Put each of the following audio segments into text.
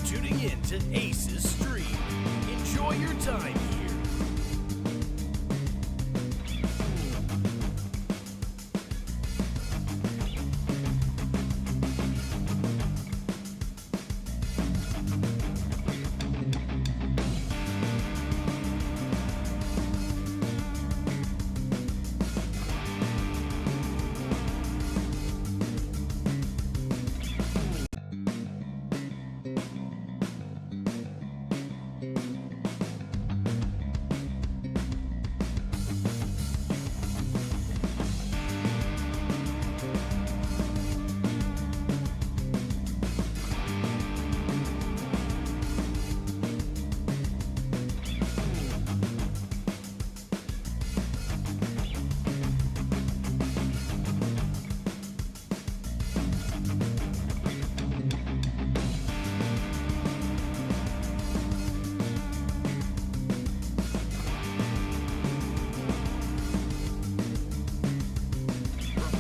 tuning in to Ace's stream. Enjoy your time here.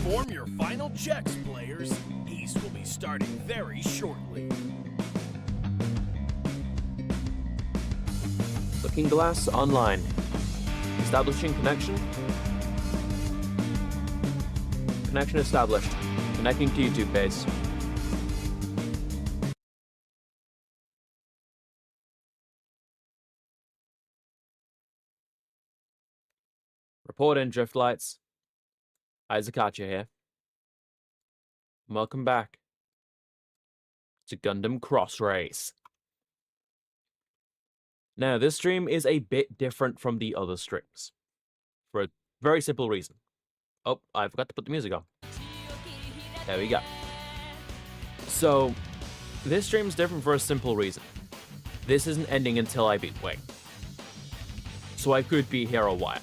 Perform your final checks, players. Ace will be starting very shortly. Looking Glass online. Establishing connection. Connection established. Connecting to YouTube base. Report in, Drift Lights. Isaacacha here. Welcome back to Gundam Cross Race. Now, this stream is a bit different from the other streams for a very simple reason. Oh, I forgot to put the music on. There we go. So, this stream's different for a simple reason. This isn't ending until I beat Wing. So I could be here a while.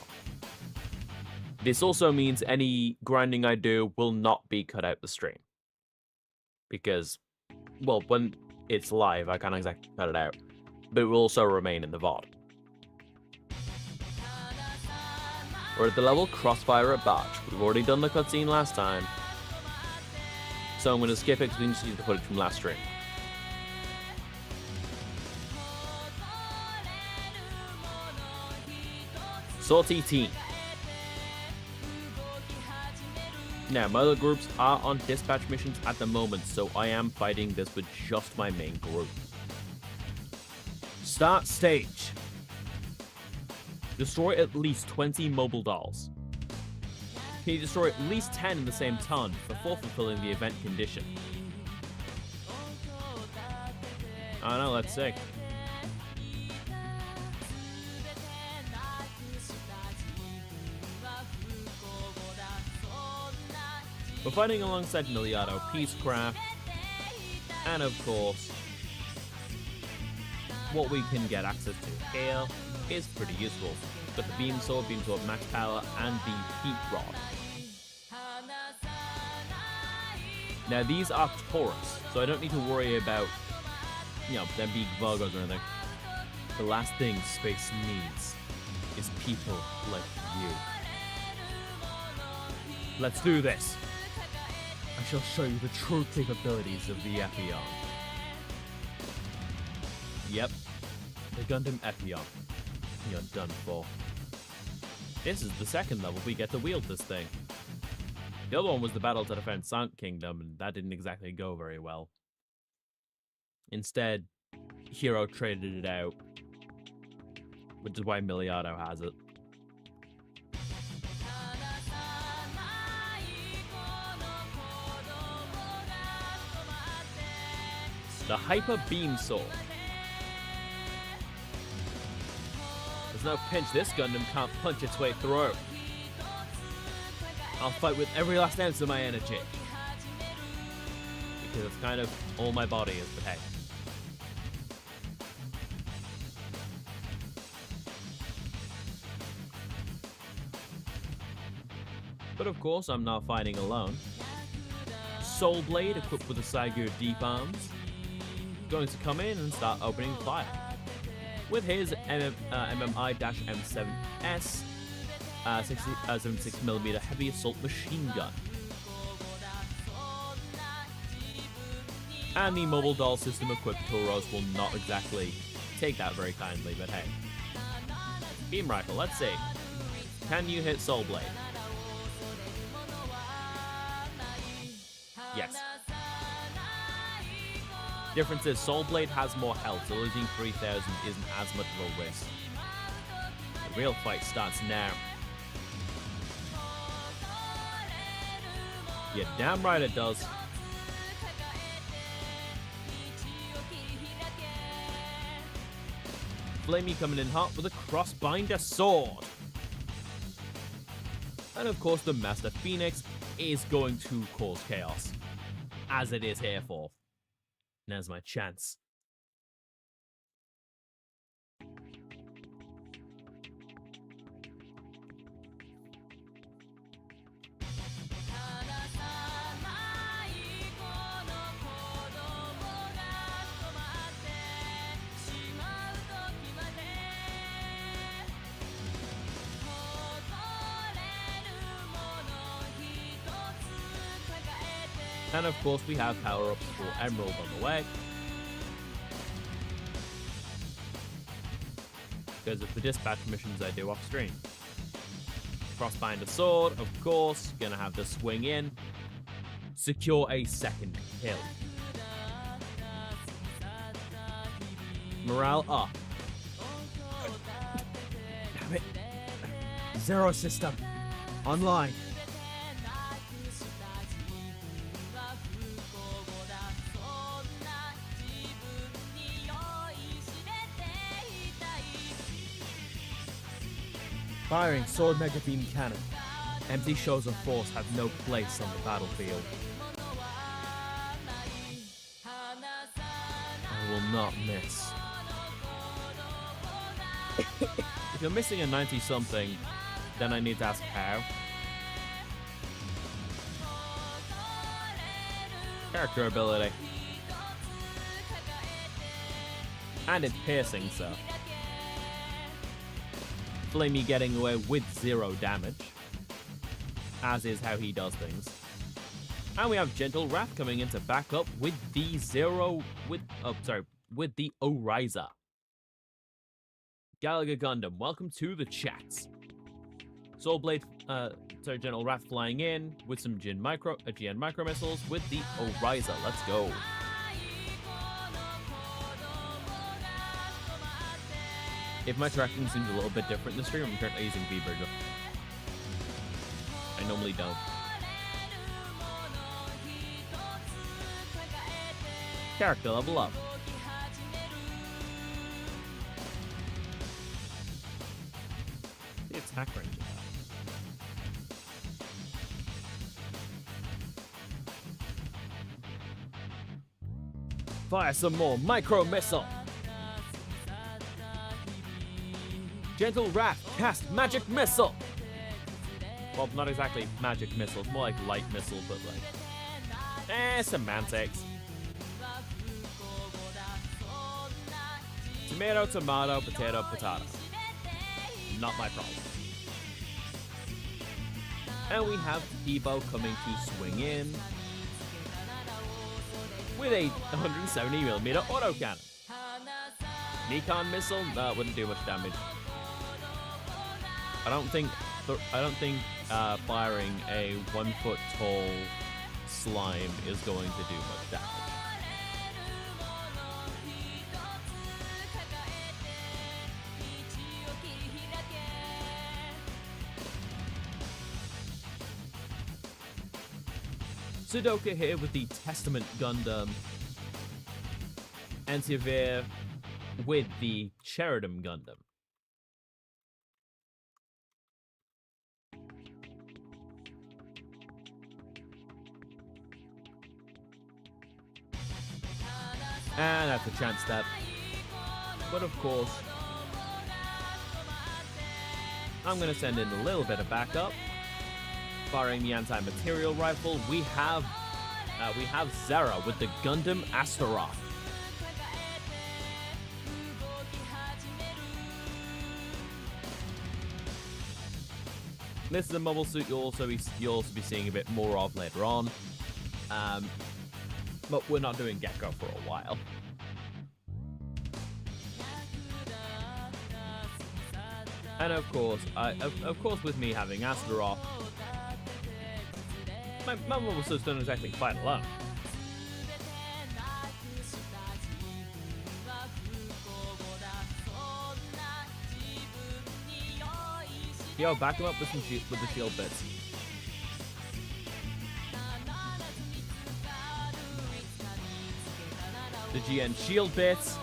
This also means any grinding I do will not be cut out the stream. Because, well, when it's live, I can't exactly cut it out. But it will also remain in the VOD. We're at the level Crossfire at Barge. We've already done the cutscene last time. So I'm going to skip it because we can see the footage from last stream. Salty Team. Now, my other groups are on dispatch missions at the moment, so I am fighting this with just my main group. Start stage. Destroy at least 20 mobile dolls. Can you destroy at least 10 in the same turn before fulfilling the event condition? I don't know, let's see. We're fighting alongside Miliardo, Peacecraft, and of course, what we can get access to here is pretty useful. Got the Beam Sword Max Power, and the Heat Rod. Now these are Taurus, so I don't need to worry about, you know, them being Virgos or anything. The last thing space needs is people like you. Let's do this! I shall show you the true capabilities of the Epion. Yep, the Gundam Epion. You're done for. This is the second level we get to wield this thing. The other one was the battle to defend Silent Kingdom, and that didn't exactly go very well. Instead, Hero traded it out, which is why Miliardo has it. The Hyper Beam Sword. There's no pinch this Gundam can't punch its way through. I'll fight with every last ounce of my energy. Because it's kind of all my body is, but hey. But of course, I'm not fighting alone. Soul Blade, equipped with the Saigu Deep Arms, going to come in and start opening fire with his MMI-M7S 76mm heavy assault machine gun. And the mobile doll system equipped Tauros will not exactly take that very kindly, but hey. Beam Rifle, let's see. Can you hit Soul Blade? Yes. Difference is Soul Blade has more health, so losing 3,000 isn't as much of a risk. The real fight starts now. Yeah, damn right it does. Flamey coming in hot with a Crossbinder sword. And of course the Master Phoenix is going to cause chaos, as it is here for. Now's my chance. And of course we have power-ups for Emerald on the way. Because of the dispatch missions I do off screen. Crossbinder sword, of course, gonna have the swing in. Secure a second kill. Morale up. Damn it. Zero system. Online. Firing Sword Mega Beam Cannon. Empty shows of force have no place on the battlefield. I will not miss. If you're missing a 90-something, then I need to ask how. Character ability. And it's piercing, so. Flamey getting away with 0 damage, as is how he does things. And we have Gentle Wrath coming in to back up with the with the Oriza. Galaga Gundam, welcome to the chats. Soul Blade, Gentle Wrath flying in with some GN micro missiles with the Oriza. Let's go. If my tracking seems a little bit different this stream, I'm currently using VTuber. I normally don't. Character level up. The attack range. Fire some more micro missile. Gentle Wrath, cast magic missile. Well, not exactly magic missile, it's more like light missile, but like, semantics. Tomato, tomato, potato, potato. Not my problem. And we have Tebow coming to swing in with a 170mm autocannon. Nikon missile? No, it wouldn't do much damage. I don't think firing a 1-foot tall slime is going to do much damage. Sudoka here with the Testament Gundam, and Severe with the Sheridan Gundam. And that's a chance step. But of course, I'm going to send in a little bit of backup. Firing the anti-material rifle, we have Zara with the Gundam Astaroth. This is a mobile suit you'll also be seeing a bit more of later on. But we're not doing Gecko for a while. And of course, with me having Astaroth, my mobile suits don't exactly fight alone. Yo, back him up with the shield bits. The GN shield bits.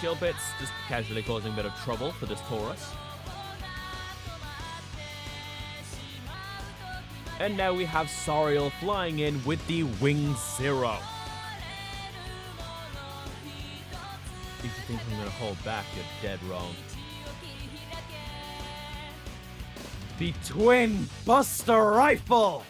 Shield bits just casually causing a bit of trouble for this Taurus. And now we have Sariel flying in with the Wing Zero. If you think I'm gonna hold back, you're dead wrong. The Twin Buster Rifle!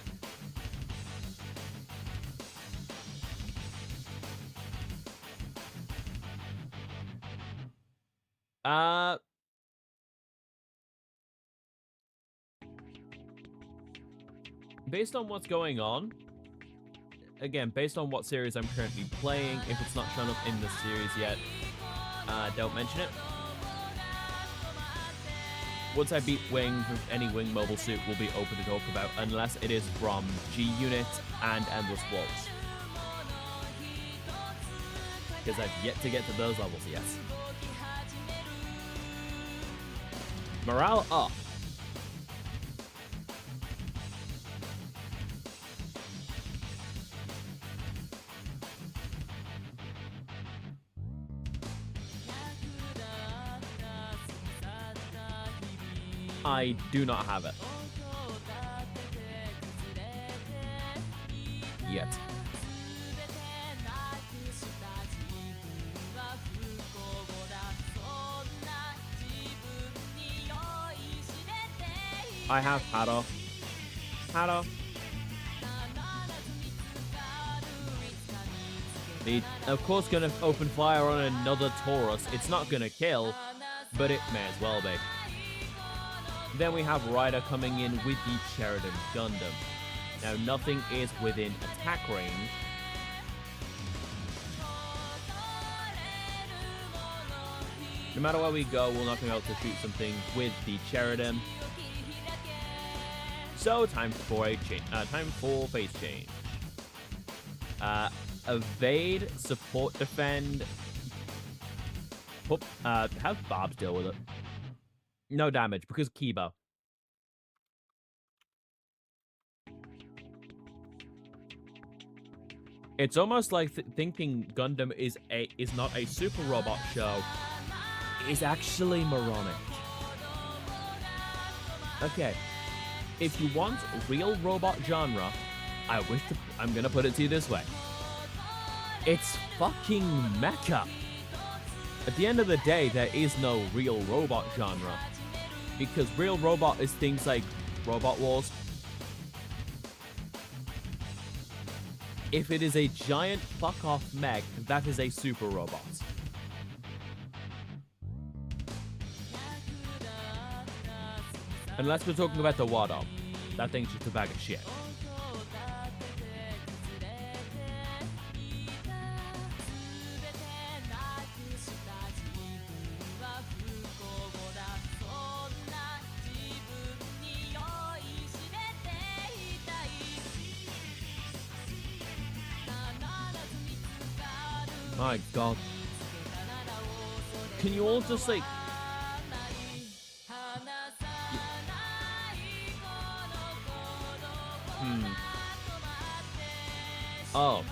Based on what's going on, again, based on what series I'm currently playing, if it's not shown up in the series yet, don't mention it. Once I beat Wing, any Wing mobile suit will be open to talk about, unless it is from G-Unit and Endless Waltz. Because I've yet to get to those levels, yes. Morale up. I do not have it. Yet. I have Hado. Of course, gonna open fire on another Taurus. It's not gonna kill, but it may as well be. Then we have Ryder coming in with the Sheridan Gundam. Now, nothing is within attack range. No matter where we go, we're not going to be able to shoot something with the Sheridan. So, time for a change. Time for phase change. Evade, support, defend. Have Bobs deal with it. No damage, because Kiba. It's almost like thinking Gundam is not a super robot show. Is actually moronic. Okay, if you want real robot genre, I'm gonna put it to you this way. It's fucking mecha. At the end of the day, there is no real robot genre. Because real robot is things like Robot Wars. If it is a giant fuck-off mech, that is a super robot. Unless we're talking about the Wado. That thing's just a bag of shit. My god. Can you all just like... Oh.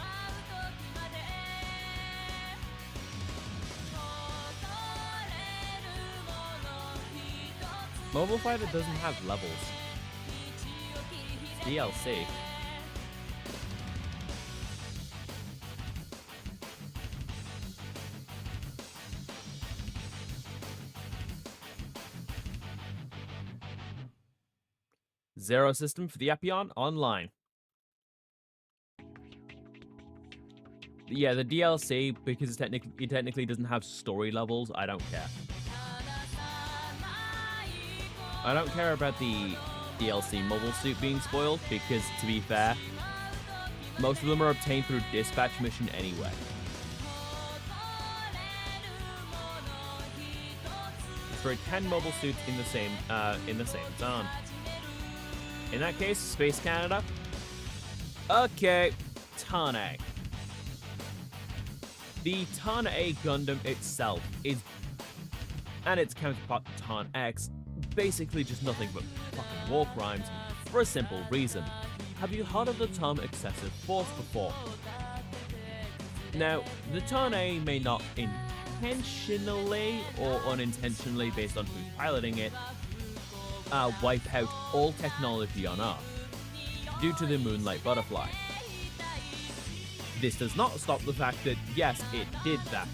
Mobile Fighter doesn't have levels. It's DLC. Zero system for the Epion online. Yeah, the DLC, because it technically doesn't have story levels, I don't care. I don't care about the DLC mobile suit being spoiled, because to be fair, Most of them are obtained through dispatch mission anyway. Destroy 10 mobile suits in the same zone. In that case, Space Canada. Okay, Tane. The Tane Gundam itself is, and its counterpart Tan X, basically just nothing but fucking war crimes for a simple reason. Have you heard of the term excessive force before? Now, the Tane may not intentionally or unintentionally, based on who's piloting it, wipe out all technology on Earth due to the Moonlight Butterfly. This does not stop the fact that, yes, it did that.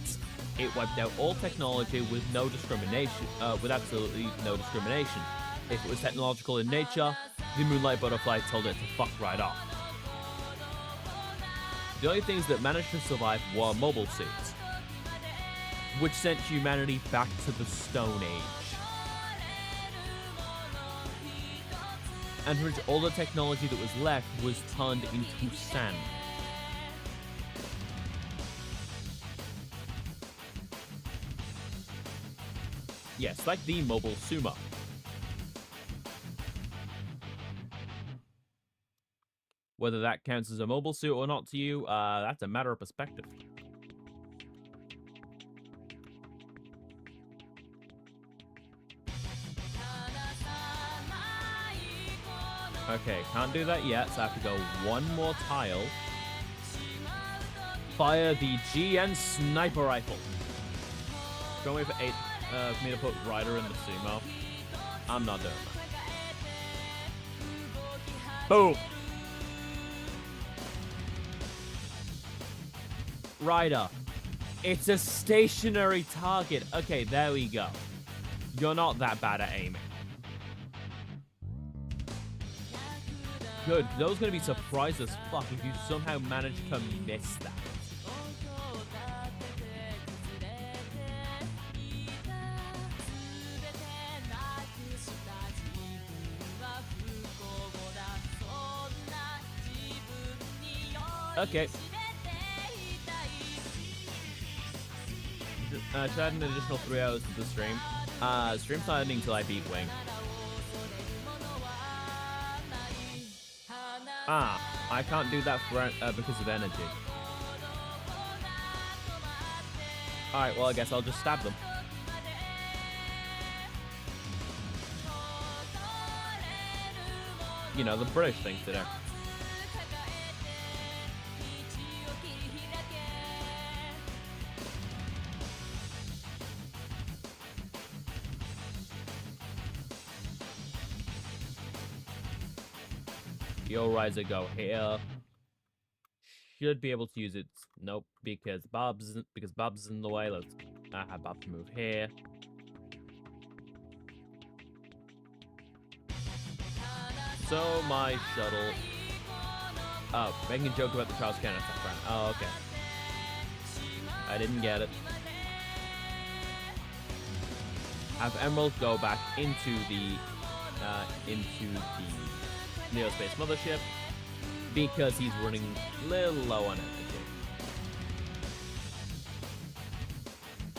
It wiped out all technology with no discrimination, with absolutely no discrimination. If it was technological in nature, the Moonlight Butterfly told it to fuck right off. The only things that managed to survive were mobile suits, which sent humanity back to the Stone Age. And for which all the technology that was left was turned into sand. Yes, like the mobile sumo. Whether that counts as a mobile suit or not to you, that's a matter of perspective. Okay, can't do that yet, so I have to go one more tile. Fire the GN sniper rifle. Don't wait for 8 for me to put Ryder in the sumo. I'm not doing that. Boom! Ryder. It's a stationary target. Okay, there we go. You're not that bad at aiming. Good, because I was going to be surprised as fuck if you somehow managed to miss that. Okay. Should add an additional 3 hours to the stream. Stream's not ending until I beat Wing. I can't do that for, because of energy. Alright, well I guess I'll just stab them. You know, the British thing to do. Your riser go here. Should be able to use it. Nope, because Bob's in the way. Let's have Bob move here. So my shuttle. Oh, making a joke about the Charles Kennedy friend. Oh, okay. I didn't get it. Have Emerald go back into the Neospace Mothership because he's running a little low on energy.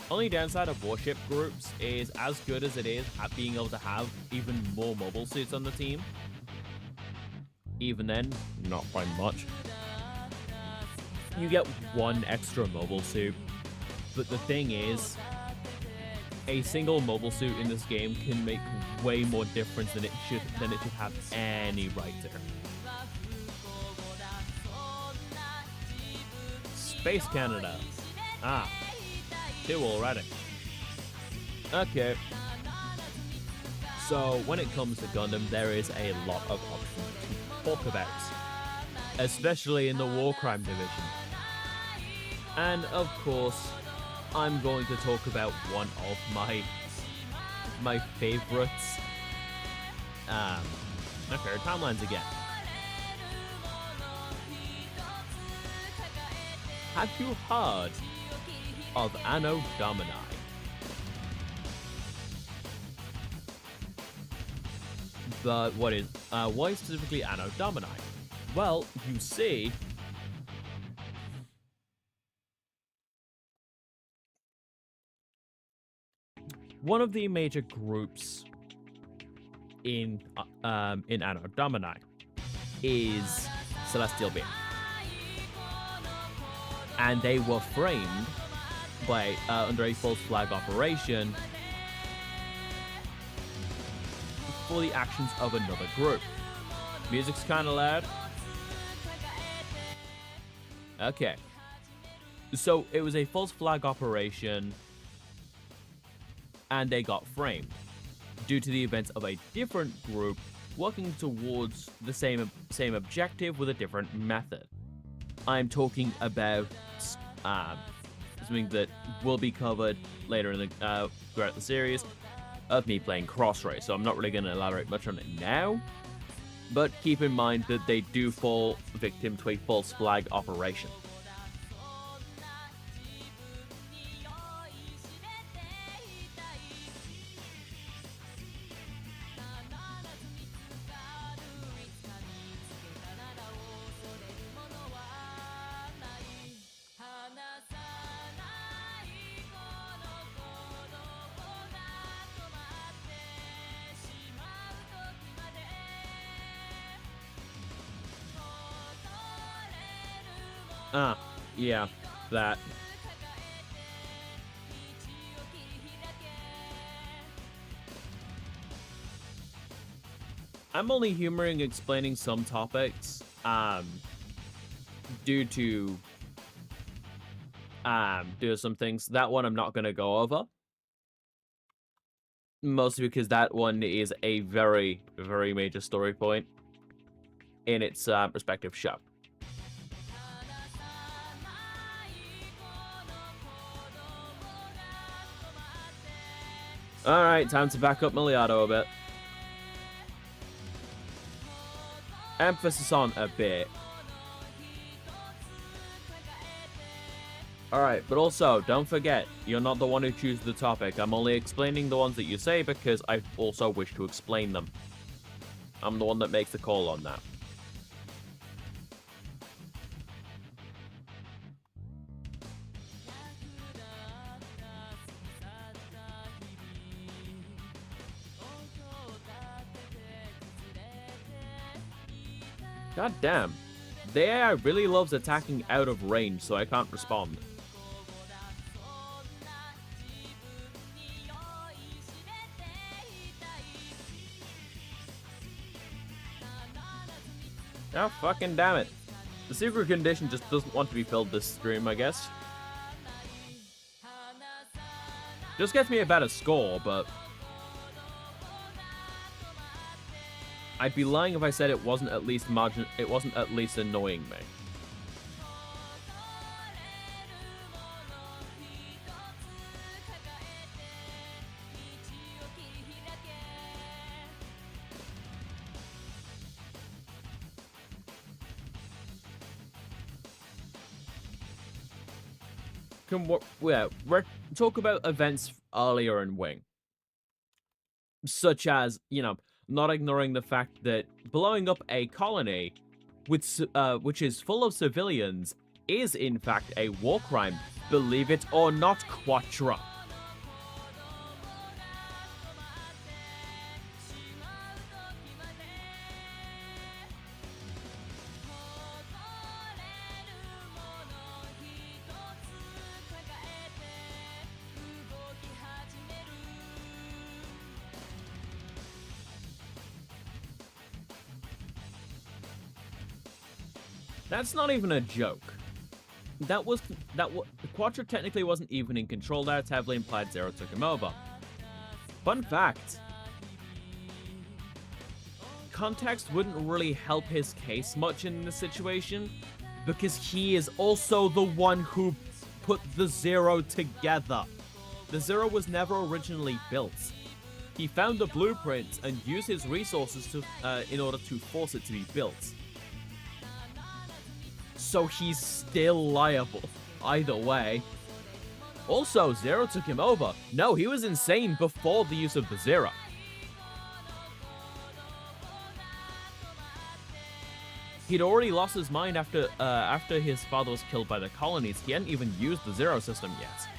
Only downside of warship groups is, as good as it is at being able to have even more mobile suits on the team, even then, not by much. You get one extra mobile suit, but the thing is, a single mobile suit in this game can make way more difference than it should have any right to. Space Canada. 2 already. Okay. So when it comes to Gundam, there is a lot of options to talk about, especially in the war crime division. And of course, I'm going to talk about one of my favorites. My favorite timelines again. Have you heard of Anno Domini? But why specifically Anno Domini? Well, you see, one of the major groups in Anno Domini is Celestial Being. And they were framed by under a false flag operation for the actions of another group. Music's kind of loud. Okay. So it was a false flag operation, and they got framed due to the events of a different group working towards the same objective with a different method. I'm talking about something that will be covered later in the throughout the series of me playing Cross Race, so I'm not really going to elaborate much on it now. But keep in mind that they do fall victim to a false flag operation. Yeah, that. I'm only humoring explaining some topics, due to some things. That one I'm not gonna go over. Mostly because that one is a very, very major story point in its respective show. Alright, time to back up Miliato a bit. Emphasis on a bit. Alright, but also, don't forget, you're not the one who chooses the topic. I'm only explaining the ones that you say because I also wish to explain them. I'm the one that makes the call on that. God damn. The AI really loves attacking out of range, so I can't respond. Oh, fucking damn it. The secret condition just doesn't want to be filled this stream, I guess. Just gets me a better score, but I'd be lying if I said it wasn't at least annoying me. Talk about events earlier in Wing. Such as, not ignoring the fact that blowing up a colony which is full of civilians is in fact a war crime. Believe it or not, Quattro. That's not even a joke. Quattro technically wasn't even in control there. It's heavily implied Zero took him over. Fun fact. Context wouldn't really help his case much in this situation, because he is also the one who put the Zero together. The Zero was never originally built. He found the blueprint and used his resources in order to force it to be built. So he's still liable, either way. Also, Zero took him over. No, he was insane before the use of the Zero. He'd already lost his mind after his father was killed by the colonies. He hadn't even used the Zero system yet.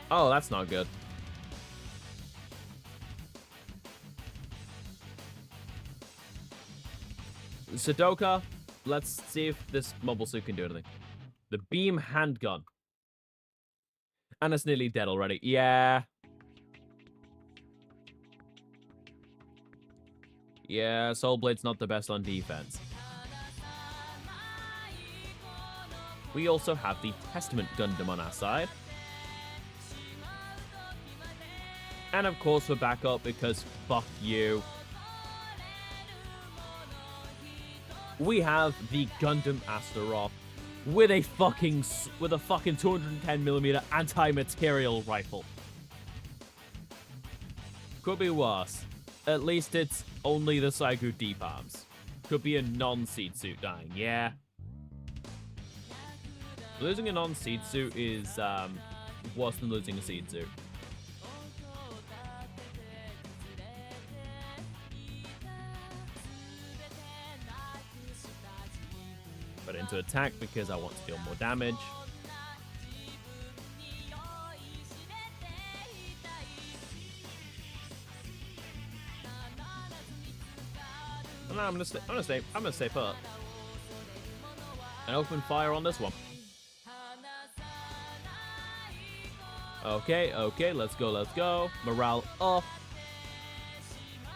Oh, that's not good. Sudoka, let's see if this mobile suit can do anything. The beam handgun. And it's nearly dead already. Yeah. Yeah, Soul Blade's not the best on defense. We also have the Testament Gundam on our side. And of course, we're back up because fuck you. We have the Gundam Astaroth with a fucking 210mm anti-material rifle. Could be worse. At least it's only the Saigu deep arms. Could be a non-seed suit dying, yeah. Losing a non-seed suit is worse than losing a seed suit. But into attack because I want to deal more damage. No, I'm gonna stay put. And open fire on this one. Okay, let's go. Morale up.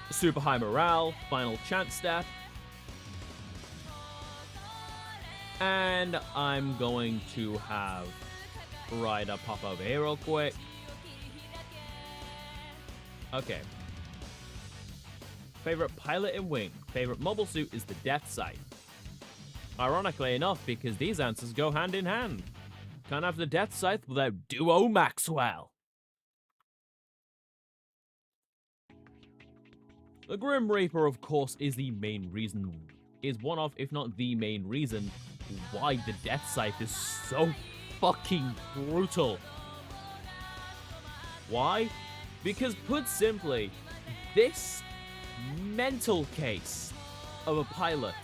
Super high morale. Final chance step. And I'm going to have Ryder pop over here real quick. Okay. Favorite pilot and wing. Favorite mobile suit is the Death Sight. Ironically enough, because these answers go hand in hand. Can't have the Death Sight without Duo Maxwell. The Grim Reaper, of course, is one of, if not the main reason, why the Death Sight is so fucking brutal. Why? Because put simply, this mental case of a pilot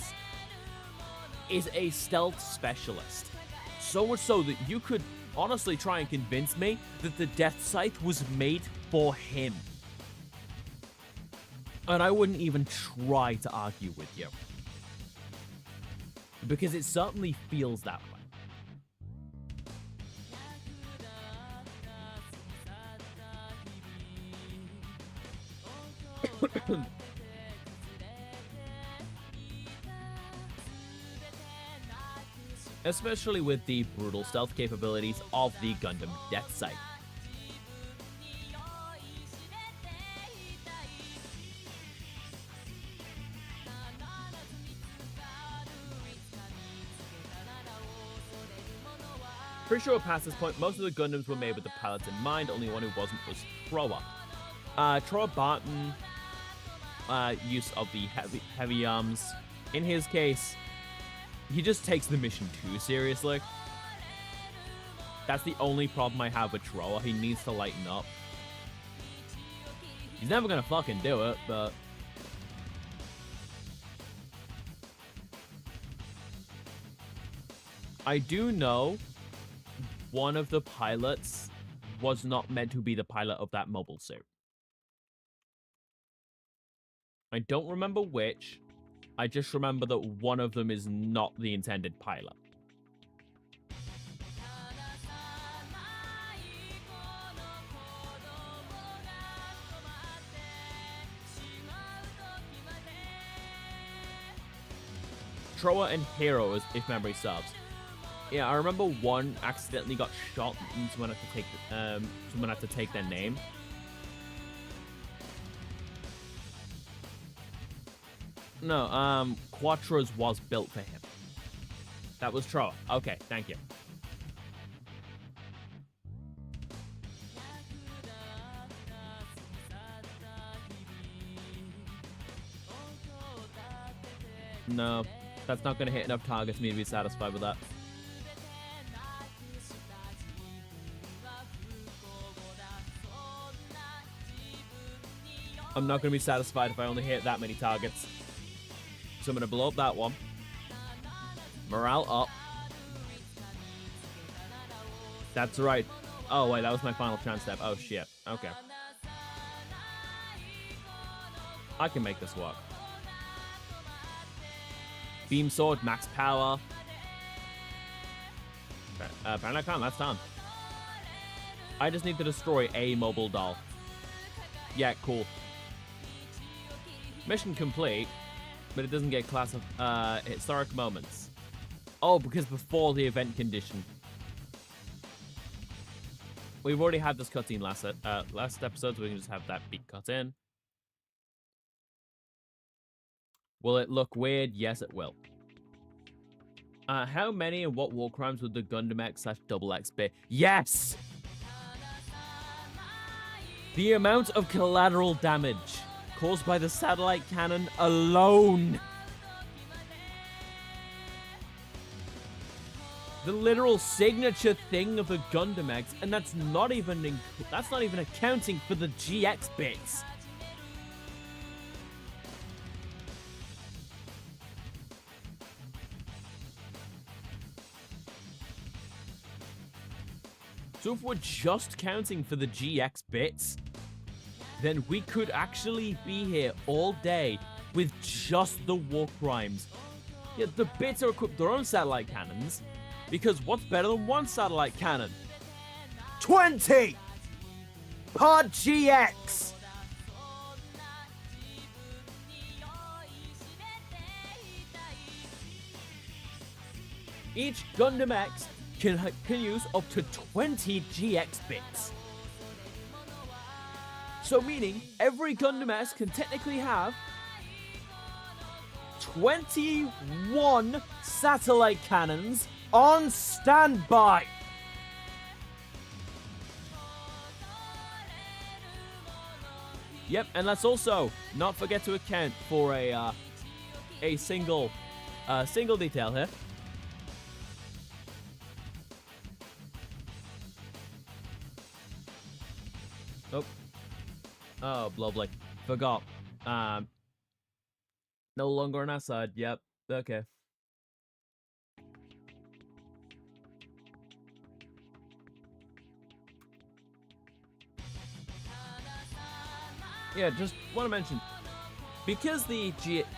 is a stealth specialist. So much so that you could honestly try and convince me that the Death Sight was made for him. And I wouldn't even try to argue with you. Because it certainly feels that way. Especially with the brutal stealth capabilities of the Gundam Death Sight. Pretty sure past this point, most of the Gundams were made with the pilots in mind, only one who wasn't was Trowa. Trowa Barton, use of the heavy arms. In his case, he just takes the mission too seriously. That's the only problem I have with Trowa. He needs to lighten up. He's never gonna fucking do it, but... I do know one of the pilots was not meant to be the pilot of that mobile suit. I don't remember which. I just remember that one of them is not the intended pilot. Trowa and Hero, if memory serves. Yeah, I remember one accidentally got shot and someone had to take their name. No, Quattro's was built for him. That was Trowa. Okay, thank you. No, that's not going to hit enough targets for me to be satisfied with that. I'm not going to be satisfied if I only hit that many targets. So I'm going to blow up that one. Morale up. That's right. Oh, wait, that was my final chance step. Oh, shit. Okay. I can make this work. Beam sword, max power. Apparently I can't, that's done. I just need to destroy a mobile doll. Yeah, cool. Mission complete, but it doesn't get class of historic moments. Oh, because before the event condition. We've already had this cutscene last episode, so we can just have that beat cut in. Will it look weird? Yes, it will. How many and what war crimes would the Gundam X/XX be? Yes! The amount of collateral damage caused by the satellite cannon alone. The literal signature thing of the Gundam X, and that's not even accounting for the GX bits. So if we're just counting for the GX bits, then we could actually be here all day with just the war crimes. Yeah, the bits are equipped with their own satellite cannons, because what's better than one satellite cannon? 20! Pod GX! Each Gundam X can use up to 20 GX bits. So meaning, every Gundam X can technically have 21 satellite cannons on standby. Yep, and let's also not forget to account for a single detail here. Oh, lovely. Forgot. No longer on our side. Yep. Okay. Yeah, just want to mention, because the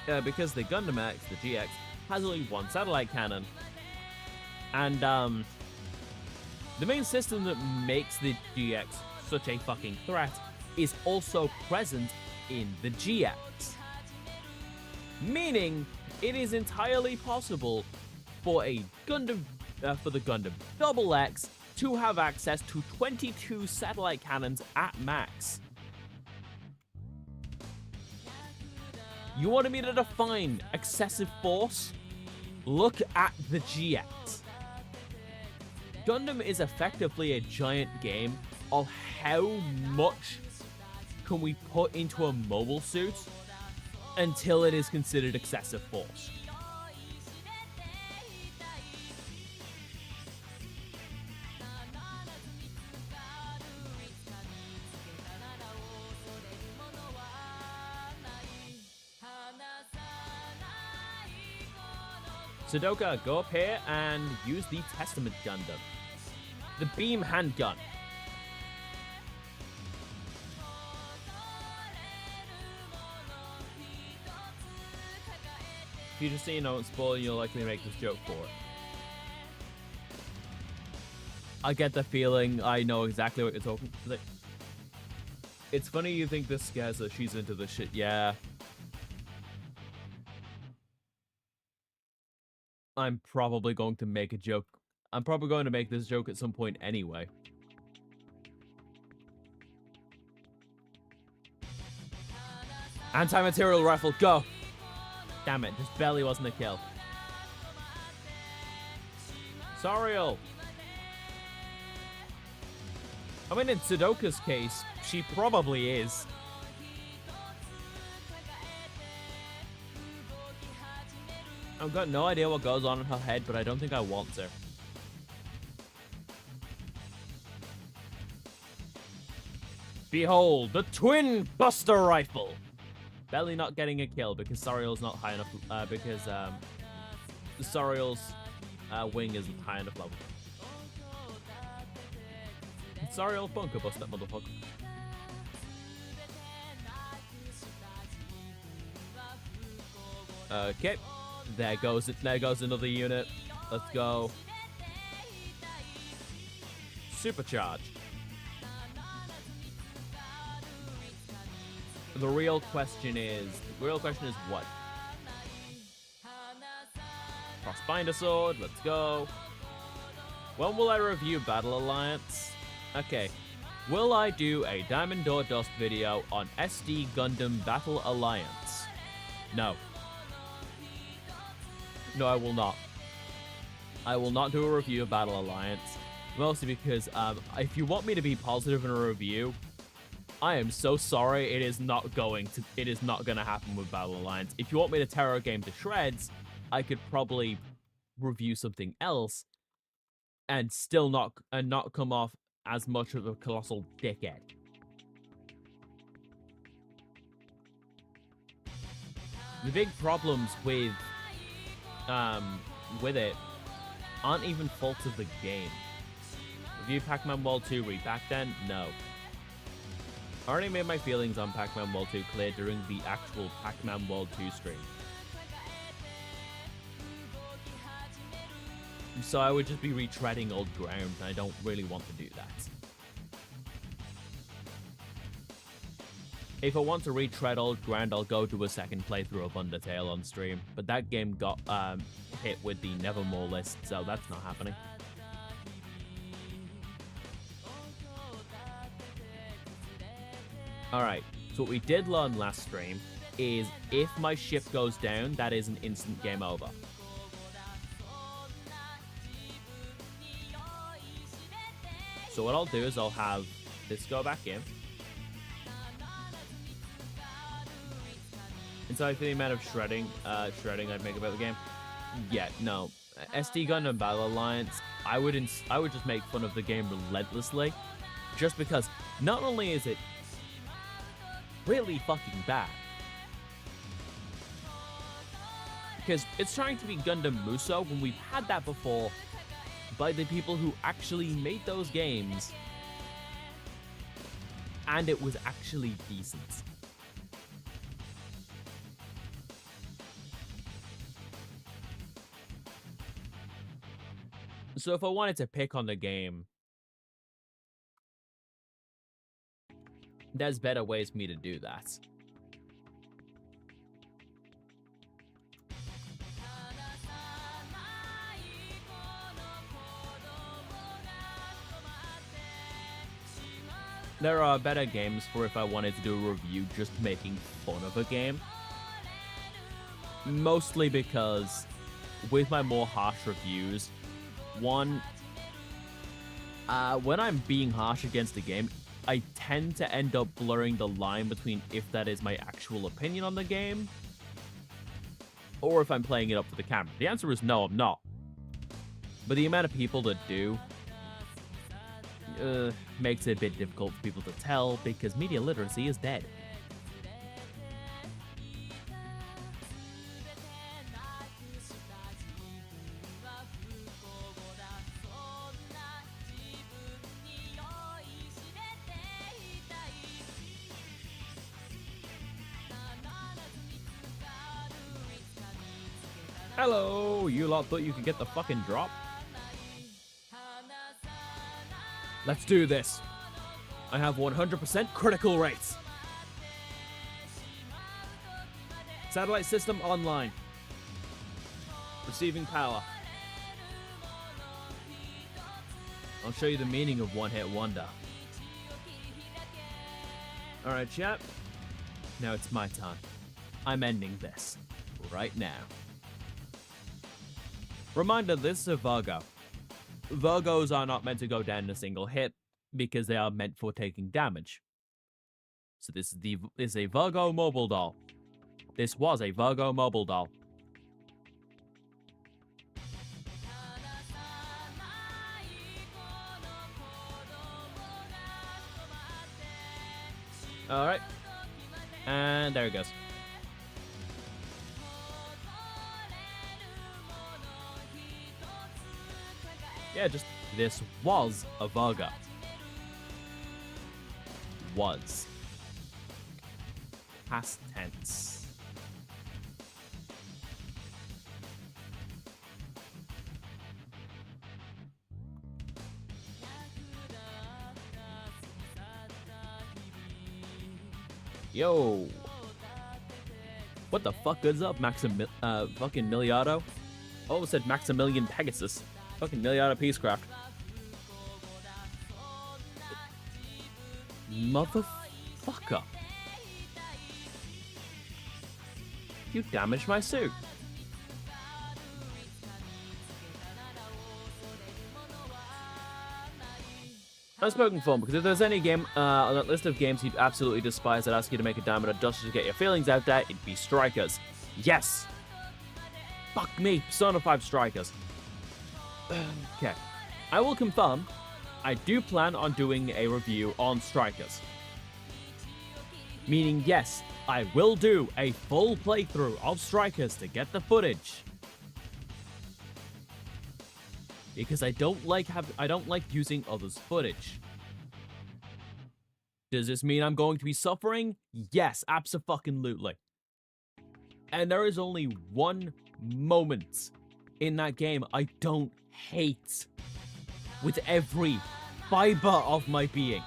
Gundam X, the GX, has only one satellite cannon, and the main system that makes the GX such a fucking threat is also present in the GX. Meaning, it is entirely possible for a Gundam, for the Gundam Double X to have access to 22 satellite cannons at max. You wanted me to define excessive force? Look at the GX. Gundam is effectively a giant game of how much can we put into a mobile suit until it is considered excessive force. Sudoka, go up here and use the Testament Gundam. The beam handgun. If you just say you know it's spoiling, you'll likely make this joke for it. I get the feeling I know exactly what you're talking about. It's funny you think this scares her. She's into this shit. Yeah. I'm probably going to make a joke. I'm probably going to make this joke at some point anyway. Anti-material rifle, go! Damn it, just barely wasn't a kill. Sariel! I mean, in Sudoka's case, she probably is. I've got no idea what goes on in her head, but I don't think I want to. Behold, the Twin Buster Rifle! Barely not getting a kill because Sariel's not high enough, because Sariel's wing isn't high enough level. Sorry, old bunker bust that motherfucker. Okay. There goes another unit. Let's go. Supercharge. The real question is what? Crossbinder sword, let's go. When will I review Battle Alliance? Okay. Will I do a Diamond Door Dust video on SD Gundam Battle Alliance? No. No, I will not. I will not do a review of Battle Alliance. Mostly because, if you want me to be positive in a review, I am so sorry, it is not gonna happen with Battle Alliance. If you want me to tear a game to shreds, I could probably review something else and still not come off as much of a colossal dickhead. The big problems with it aren't even faults of the game. Review Pac-Man World 2 read back then? No. I already made my feelings on Pac-Man World 2 clear during the actual Pac-Man World 2 stream. So I would just be retreading old ground, and I don't really want to do that. If I want to retread old ground, I'll go do a second playthrough of Undertale on stream, but that game got hit with the Nevermore list, so that's not happening. Alright, so what we did learn last stream is if my ship goes down, that is an instant game over. So what I'll do is I'll have this go back in. And so for the amount of shredding I'd make about the game. Yeah, no. SD Gundam Battle Alliance, I would just make fun of the game relentlessly. Just because not only is it really fucking bad, because it's trying to be Gundam Musou when we've had that before by the people who actually made those games, and it was actually decent. So if I wanted to pick on the game, there's better ways for me to do that. There are better games for if I wanted to do a review just making fun of a game. Mostly because with my more harsh reviews, one, when I'm being harsh against a game, I tend to end up blurring the line between if that is my actual opinion on the game or if I'm playing it up for the camera. The answer is no, I'm not. But the amount of people that do makes it a bit difficult for people to tell because media literacy is dead. Hello, you lot thought you could get the fucking drop? Let's do this. I have 100% critical rates. Satellite system online. Receiving power. I'll show you the meaning of one-hit wonder. Alright, chat. Now it's my time. I'm ending this. Right now. Reminder, this is a Virgo. Virgos are not meant to go down in a single hit because they are meant for taking damage. So this is a Virgo mobile doll. This was a Virgo mobile doll. Alright. And there it goes. Yeah, just this was a Virgo. was. Past tense. Yo. What the fuck is up, fucking Miliardo? Oh, it said Maximilian Pegasus. Fucking Miliardo Peacecraft. Motherfucker. You damaged my suit. Unspoken form, because if there's any game on that list of games you'd absolutely despise that ask you to make a diamond or dust to get your feelings out there, it'd be Strikers. Yes! Fuck me, Persona 5 Strikers. Okay. I will confirm, I do plan on doing a review on Strikers. Meaning, yes, I will do a full playthrough of Strikers to get the footage. Because I don't like using others' footage. Does this mean I'm going to be suffering? Yes, abso-fucking-lutely. And there is only one moment in that game I don't hate with every fiber of my being.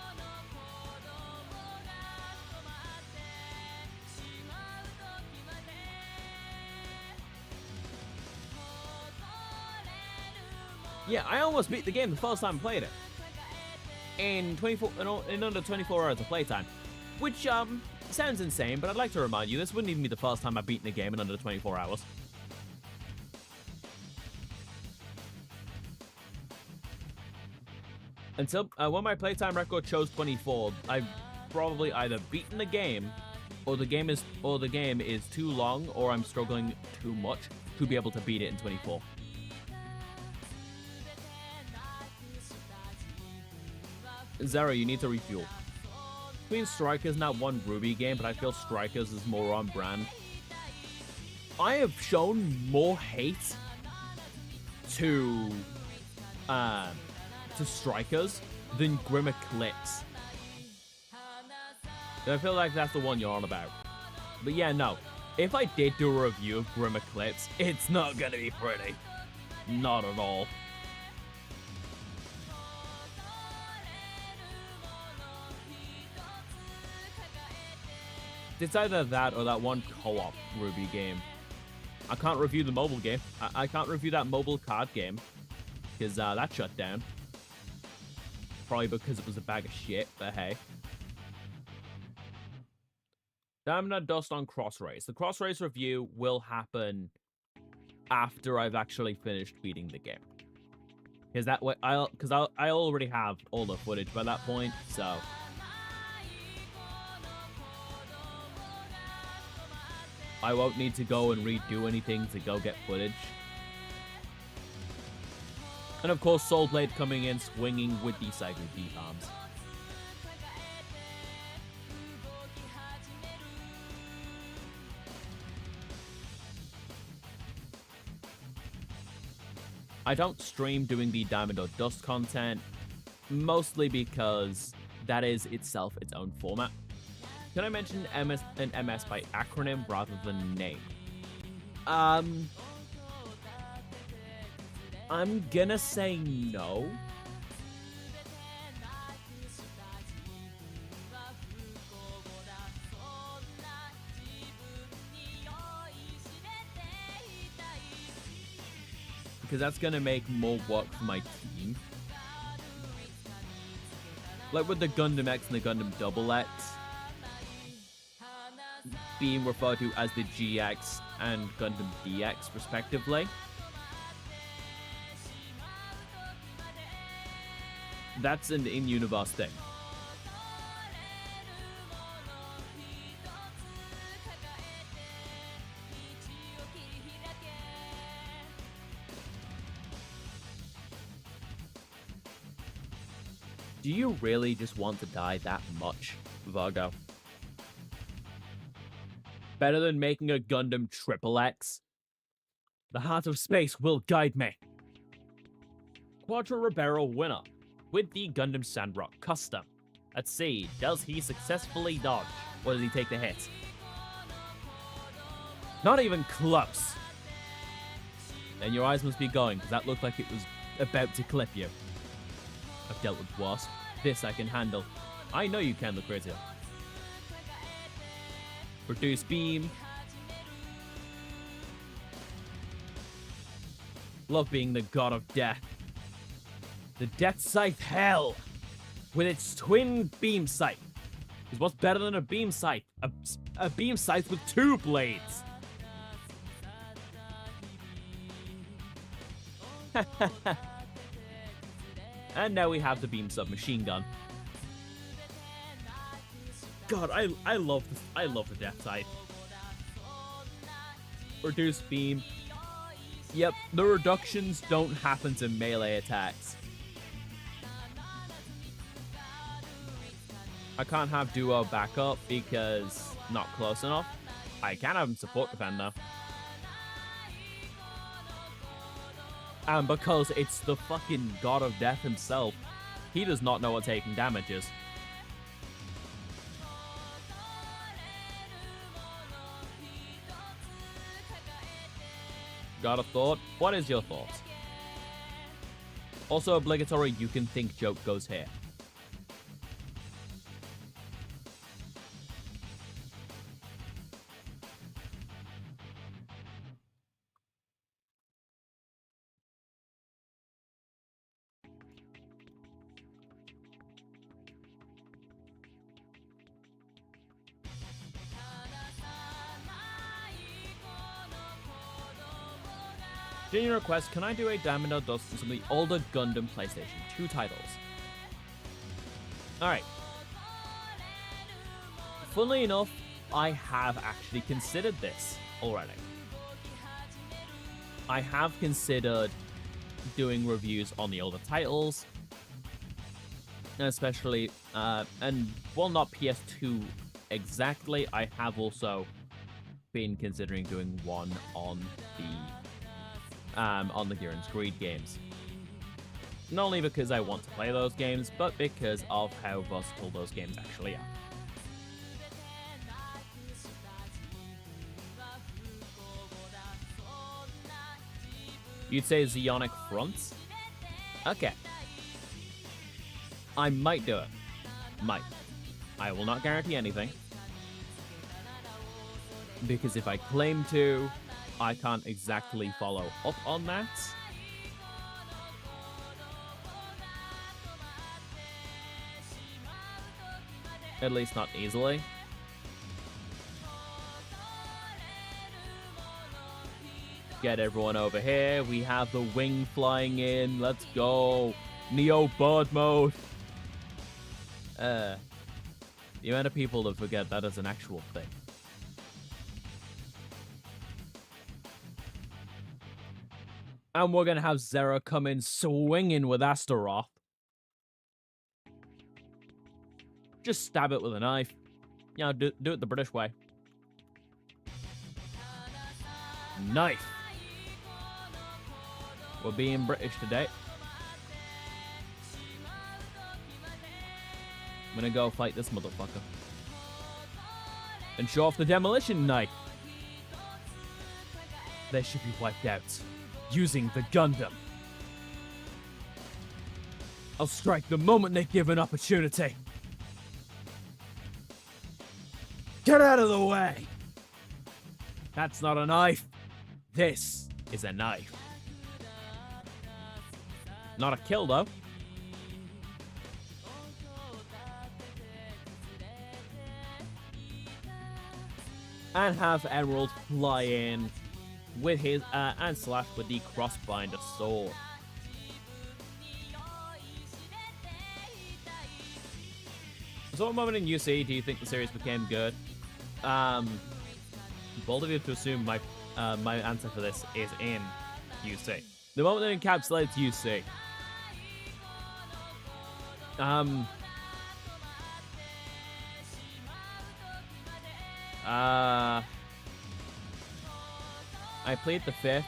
Yeah, I almost beat the game the first time I played it. In under 24 hours of playtime. Which, sounds insane, but I'd like to remind you, this wouldn't even be the first time I've beaten a game in under 24 hours. Until, when my playtime record shows 24, I've probably either beaten the game, or the game is too long, or I'm struggling too much to be able to beat it in 24. Zara, you need to refuel. Between Strikers and that one Ruby game, but I feel Strikers is more on brand. I have shown more hate to Strikers than Grim Eclipse. I feel like that's the one you're on about. But yeah, no. If I did do a review of Grim Eclipse, it's not gonna be pretty. Not at all. It's either that or that one co-op Ruby game. I can't review the mobile game. I can't review that mobile card game. Because that shut down. Probably because it was a bag of shit, but hey. Diamond and Dust on Cross Race. The Cross Race review will happen after I've actually finished beating the game. Because that way, I already have all the footage by that point, so... I won't need to go and redo anything to go get footage. And of course, Soul Blade coming in, swinging with the Cyber D-bombs. I don't stream doing the Diamond or Dust content, mostly because that is itself its own format. Can I mention an MS by acronym rather than name? I'm gonna say no. Because that's gonna make more work for my team. Like with the Gundam X and the Gundam Double X being referred to as the GX and Gundam DX, respectively. That's an in-universe thing. Do you really just want to die that much, Virgo? Better than making a Gundam Triple X? The heart of space will guide me. Quadra Ribeiro winner with the Gundam Sandrock Custom. Let's see. Does he successfully dodge? Or does he take the hit? Not even close. Then your eyes must be going, because that looked like it was about to clip you. I've dealt with Wasp. This I can handle. I know you can, Lucrezia. Reduce beam. Love being the god of death. The Death Scythe Hell, with its twin beam scythe. Is what's better than a beam scythe? A beam scythe with 2 blades. And now we have the beam submachine gun. God, I love the Death Scythe. Reduce beam. Yep, the reductions don't happen to melee attacks. I can't have duo backup because not close enough. I can have him support defend though. And because it's the fucking god of death himself, he does not know what taking damage is. Got a thought? What is your thought? Also obligatory you can think joke goes here. Junior request, can I do a Diamond Dust on some of the older Gundam PlayStation 2 titles? Alright. Funnily enough, I have actually considered this already. I have considered doing reviews on the older titles. Especially, and while not PS2 exactly, I have also been considering doing one on the Gear and Screed games. Not only because I want to play those games, but because of how versatile those games actually are. You'd say Zeonic Fronts? Okay. I might do it. Might. I will not guarantee anything. Because if I claim to, I can't exactly follow up on that. At least not easily. Get everyone over here. We have the wing flying in. Let's go. Neo bird mode. The amount of people that forget that is an actual thing. And we're going to have Zera come in swinging with Astaroth. Just stab it with a knife. You know, do it the British way. Knife. We're being British today. I'm going to go fight this motherfucker. And show off the demolition knife. They should be wiped out. Using the Gundam. I'll strike the moment they give an opportunity. Get out of the way! That's not a knife. This is a knife. Not a kill, though. And have Emerald fly in with his and slash with the crossbinder sword. So what moment in UC do you think the series became good? Bold of you to assume my answer for this is in UC. The moment that encapsulates UC. I played the 5th.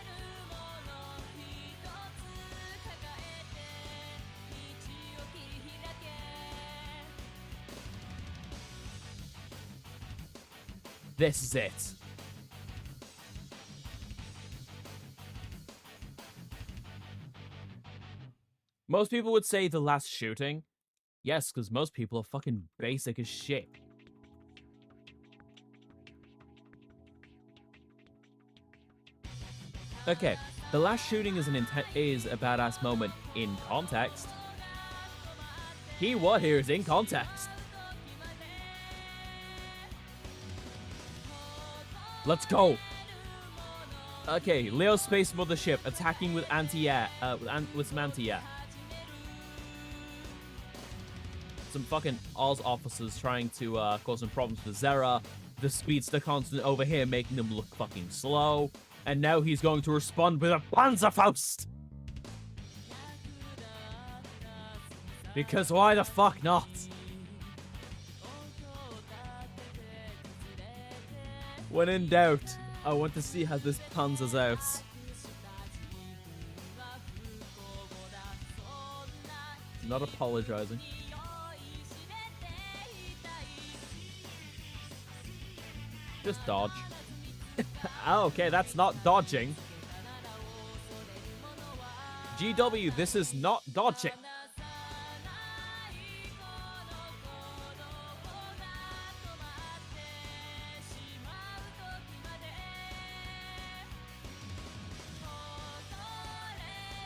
this is it. Most people would say the last shooting. Yes, because most people are fucking basic as shit. Okay, the last shooting is a badass moment in context. Keyword here is in context. Let's go. Okay, Leo Space Mothership attacking with anti-air, with some anti-air. Some fucking Oz officers trying to cause some problems for Zera. The speedster constant over here making them look fucking slow. And now he's going to respond with a Panzerfaust! Because why the fuck not? When in doubt, I want to see how this panzers out. Not apologizing. Just dodge. Okay, that's not dodging. GW, this is not dodging.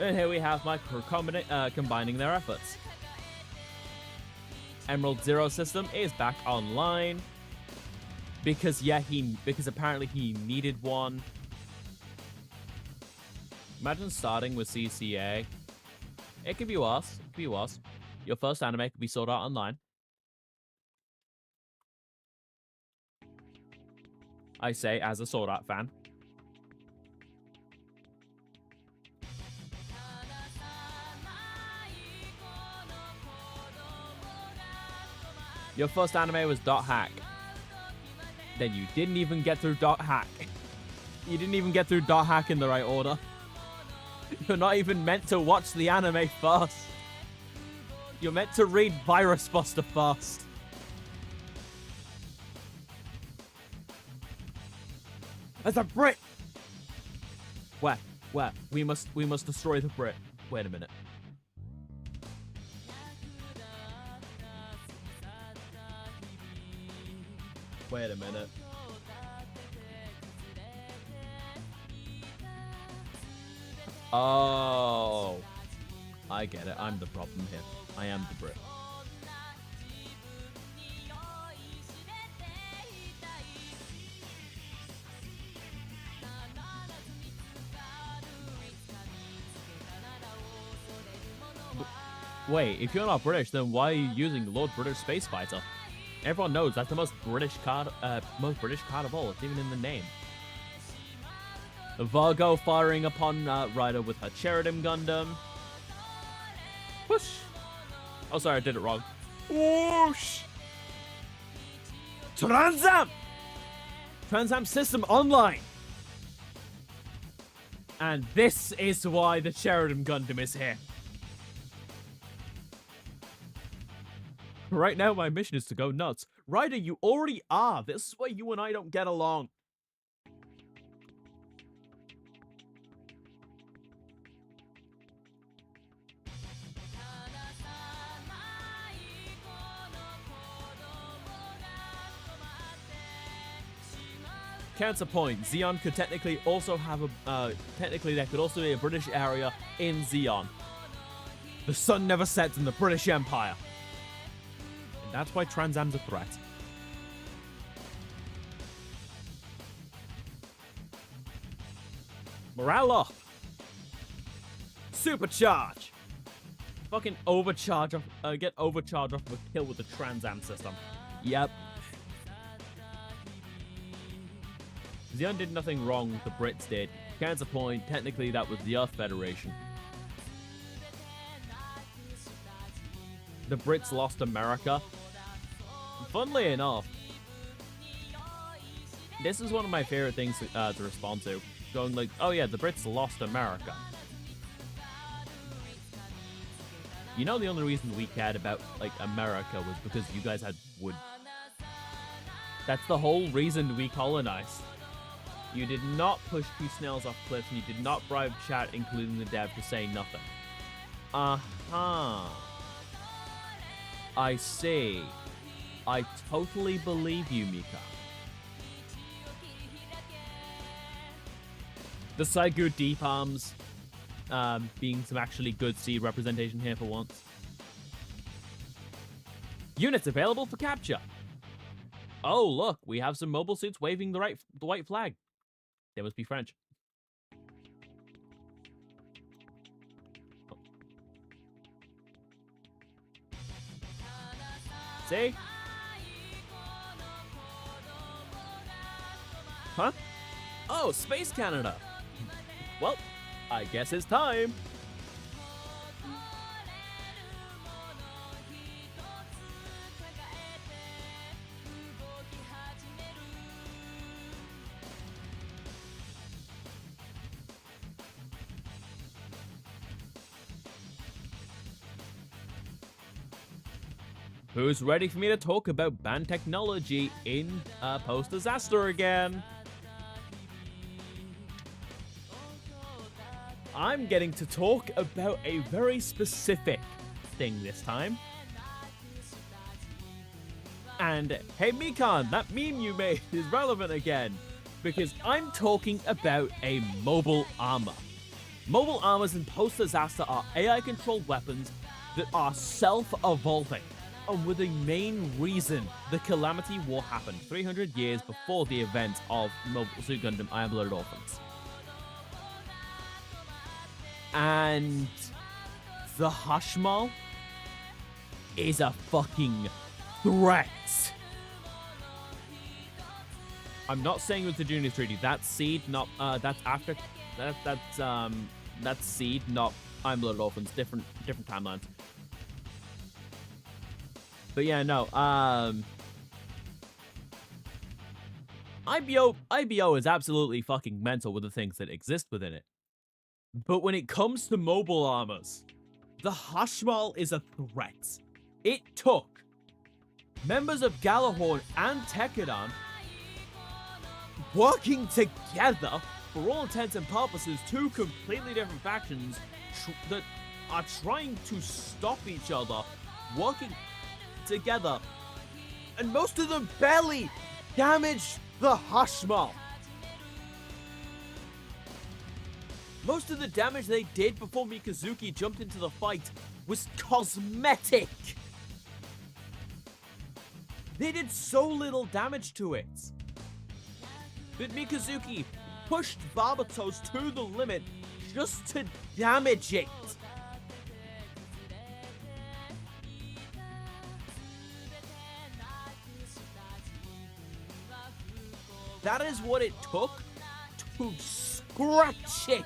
And here we have my crew combining their efforts. Emerald Zero system is back online. Because because apparently he needed one. Imagine starting with CCA. It could be worse. It could be worse. Your first anime could be sold out online. I say as a Sword Art fan. Your first anime was Dot Hack. Then you didn't even get through Dot Hack. You didn't even get through Dot Hack in the right order. You're not even meant to watch the anime first. You're meant to read Virus Buster first. As a Brit! Where? We must destroy the Brit. Wait a minute. Wait a minute. Oh. I get it. I'm the problem here. I am the Brit. Wait, if you're not British, then why are you using Lord British Space Fighter? Everyone knows that's the most British card of all. It's even in the name. Vargo firing upon Ryder with her Sheridan Gundam. Whoosh! Oh, sorry, I did it wrong. Whoosh! Transam! Transam system online! And this is why the Sheridan Gundam is here. Right now, my mission is to go nuts. Ryder, you already are. This is why you and I don't get along. Counterpoint, Zeon could technically also have a, technically there could also be a British area in Zeon. The sun never sets in the British Empire. And that's why Transam's a threat. Morale up. Supercharge. Fucking overcharge off, get overcharge off of a kill with the Transam system. Yep. Zeon did nothing wrong, the Brits did. Counterpoint, technically that was the Earth Federation. The Brits lost America. Funnily enough, this is one of my favorite things to respond to. Going like, oh yeah, the Brits lost America. You know, the only reason we cared about, like, America was because you guys had wood. That's the whole reason we colonized. You did not push two snails off cliffs, and you did not bribe chat, including the dev, to say nothing. I see. I totally believe you, Mika. The Saigu Deep Arms being some actually good seed representation here for once. Units available for capture. Oh, look, we have some mobile suits waving the white flag. They must be French. See? Huh? Oh, Space Canada. Well, I guess it's time. Who's ready for me to talk about band technology in post-disaster again? I'm getting to talk about a very specific thing this time. And hey Mikan, that meme you made is relevant again, because I'm talking about a mobile armor. Mobile armors in post-disaster are AI-controlled weapons that are self-evolving, and were the main reason the Calamity War happened 300 years before the event of Mobile Suit Gundam Iron Blooded Orphans. And the Hushmal is a fucking threat. I'm not saying it was the Junior Treaty. That's Seed, not that's after that's Seed, not Iron Blooded Orphans. Different timelines. But yeah, no, IBO is absolutely fucking mental with the things that exist within it. But when it comes to mobile armors, the Hushmal is a threat. It took members of Galahorn and Tekkadan working together, for all intents and purposes, two completely different factions that are trying to stop each other, working together, and most of them barely damaged the Hushmal. Most of the damage they did before Mikazuki jumped into the fight was cosmetic. They did so little damage to it that Mikazuki pushed Barbatos to the limit just to damage it. That is what it took to scratch it.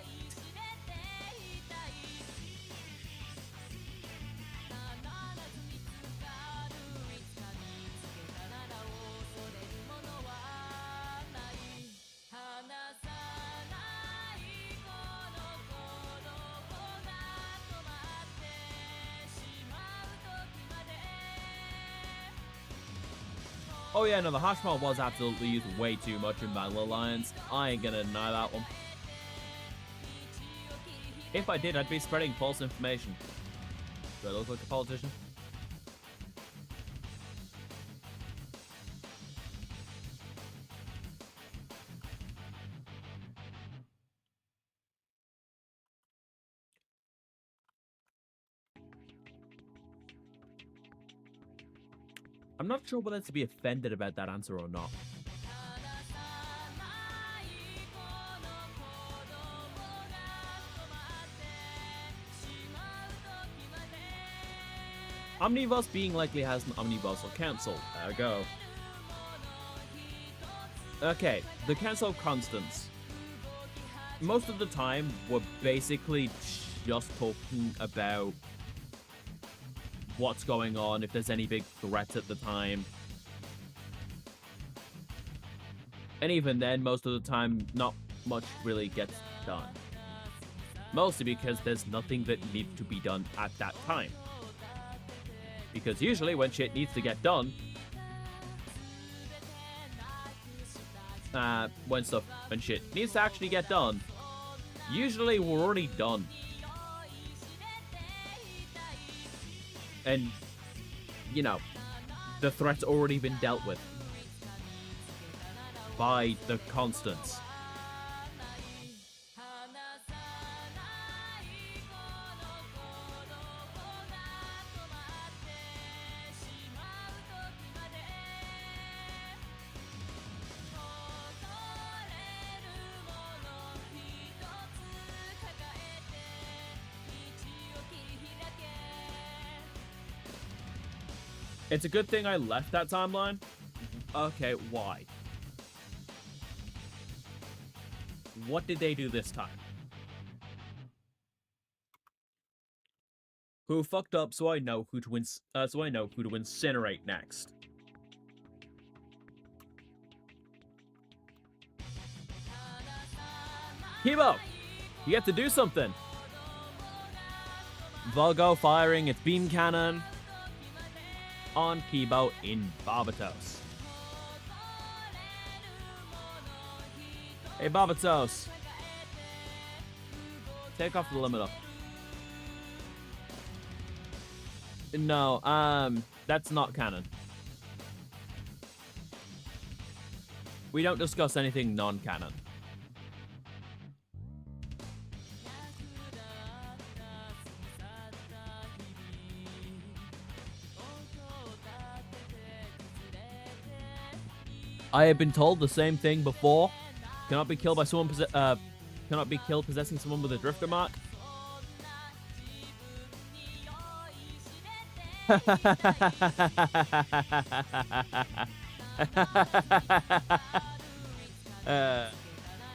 Oh yeah, no, the Hushmal was absolutely used way too much in Battle Alliance. I ain't gonna deny that one. If I did, I'd be spreading false information. Do I look like a politician? I'm not sure whether to be offended about that answer or not. Omniverse being likely has an omniversal council. There we go. Okay, the council of constants. Most of the time, we're basically just talking about what's going on, if there's any big threats at the time. And even then, most of the time, not much really gets done. Mostly because there's nothing that needs to be done at that time. Because usually when shit needs to get done, when stuff and shit needs to actually get done, usually we're already done. And, you know, the threat's already been dealt with by the constants. It's a good thing I left that timeline. Okay, why? What did they do this time? Who fucked up so I know who to incinerate next. Kibo, you have to do something. Volgo firing its beam cannon on Kibo in Barbatos. Hey, Barbatos. Take off the limiter. No, that's not canon. We don't discuss anything non-canon. I have been told the same thing before. Cannot be killed by someone cannot be killed possessing someone with a drifter mark.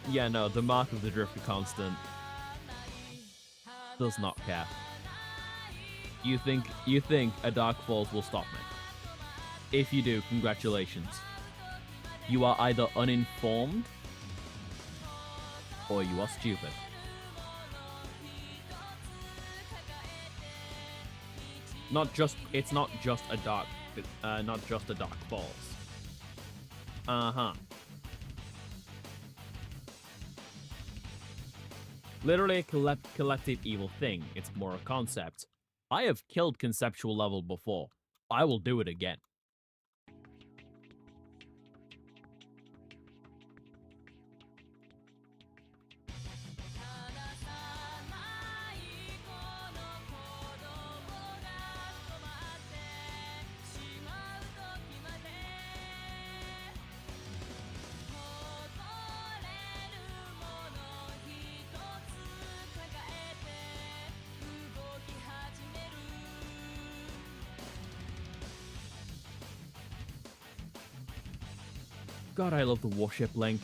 Yeah, no, the mark of the drifter constant does not care. You think a Dark Falls will stop me? If you do, congratulations. You are either uninformed or you are stupid. It's not just a Dark Falls. Literally a collective evil thing. It's more a concept. I have killed conceptual level before. I will do it again. God, I love the warship link.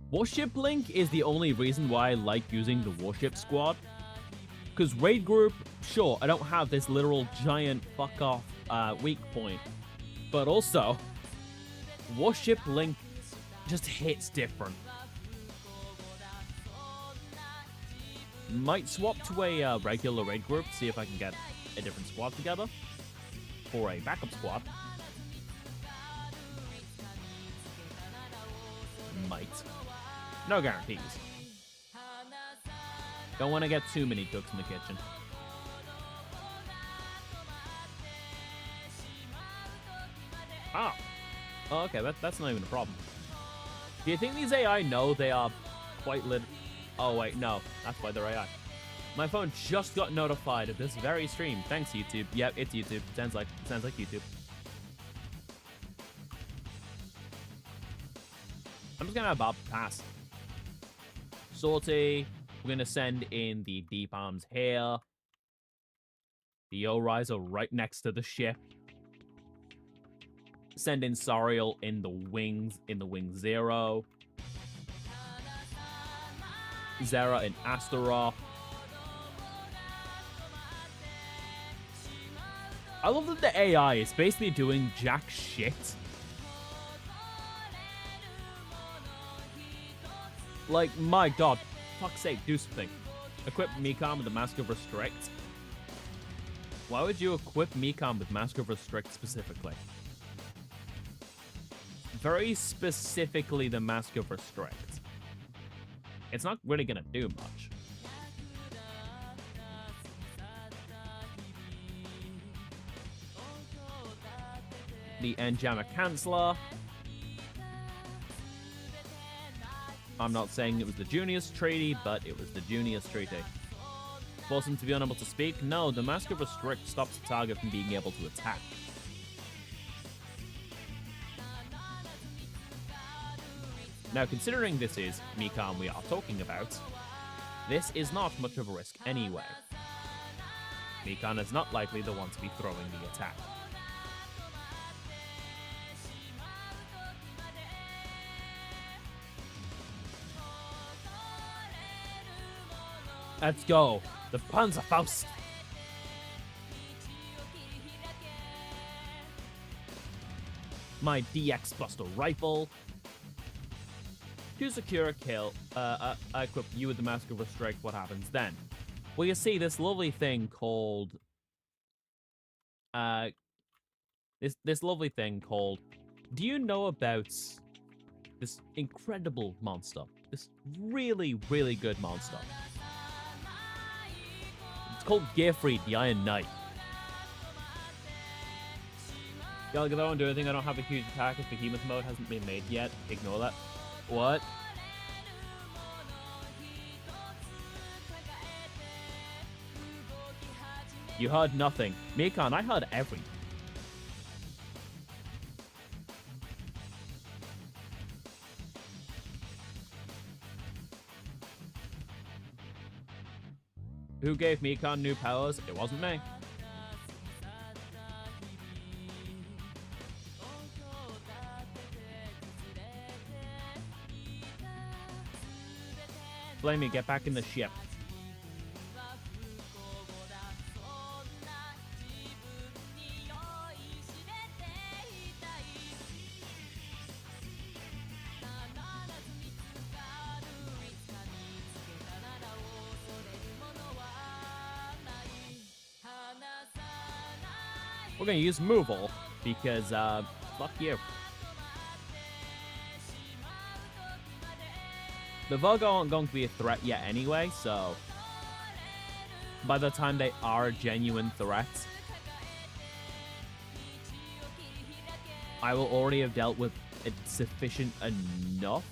Warship link is the only reason why I like using the warship squad. Because raid group, sure, I don't have this literal giant fuck off weak point. But also, warship link just hits different. Might swap to a regular raid group, see if I can get a different squad together. For a backup squad. Might. No guarantees. Don't want to get too many cooks in the kitchen. Ah. Oh, okay, that's not even a problem. Do you think these AI know they are quite lit? Oh, wait, no. That's why they're AI. My phone just got notified of this very stream. Thanks, YouTube. Yep, it's YouTube. Sounds like YouTube. I'm just gonna Bob pass. Sortie. We're gonna send in the deep arms here. The O-Riser right next to the ship. Send in Sariel in the wing 0. Zera and Astaroth. I love that the AI is basically doing jack shit. Like, my god. Fuck's sake, do something. Equip Mikam with the Mask of Restrict. Why would you equip Mikan with Mask of Restrict specifically? Very specifically the Mask of Restrict. It's not really gonna do much. The Enjammer Canceller. I'm not saying it was the Junius Treaty, but it was the Junius Treaty. Force him to be unable to speak? No, the Mask of Restrict stops the target from being able to attack. Now, considering this is Mikan we are talking about, this is not much of a risk anyway. Mikan is not likely the one to be throwing the attack. Let's go. The Panzerfaust. My DX Buster Rifle. To secure a kill, I equip you with the Mask of Restrict. What happens then? Well, you see this lovely thing called... This lovely thing called... Do you know about this incredible monster? This really, really good monster. It's called Gearfried, the Iron Knight. Y'all go and do anything. I don't have a huge attack if Behemoth mode hasn't been made yet. Ignore that. What? You heard nothing. Mikan, I heard everything. Who gave Mikan new powers? It wasn't me. Blame me, get back in the ship. We're gonna use Mooble because, fuck you. The Virgo aren't going to be a threat yet anyway, so by the time they are a genuine threat, I will already have dealt with a sufficient enough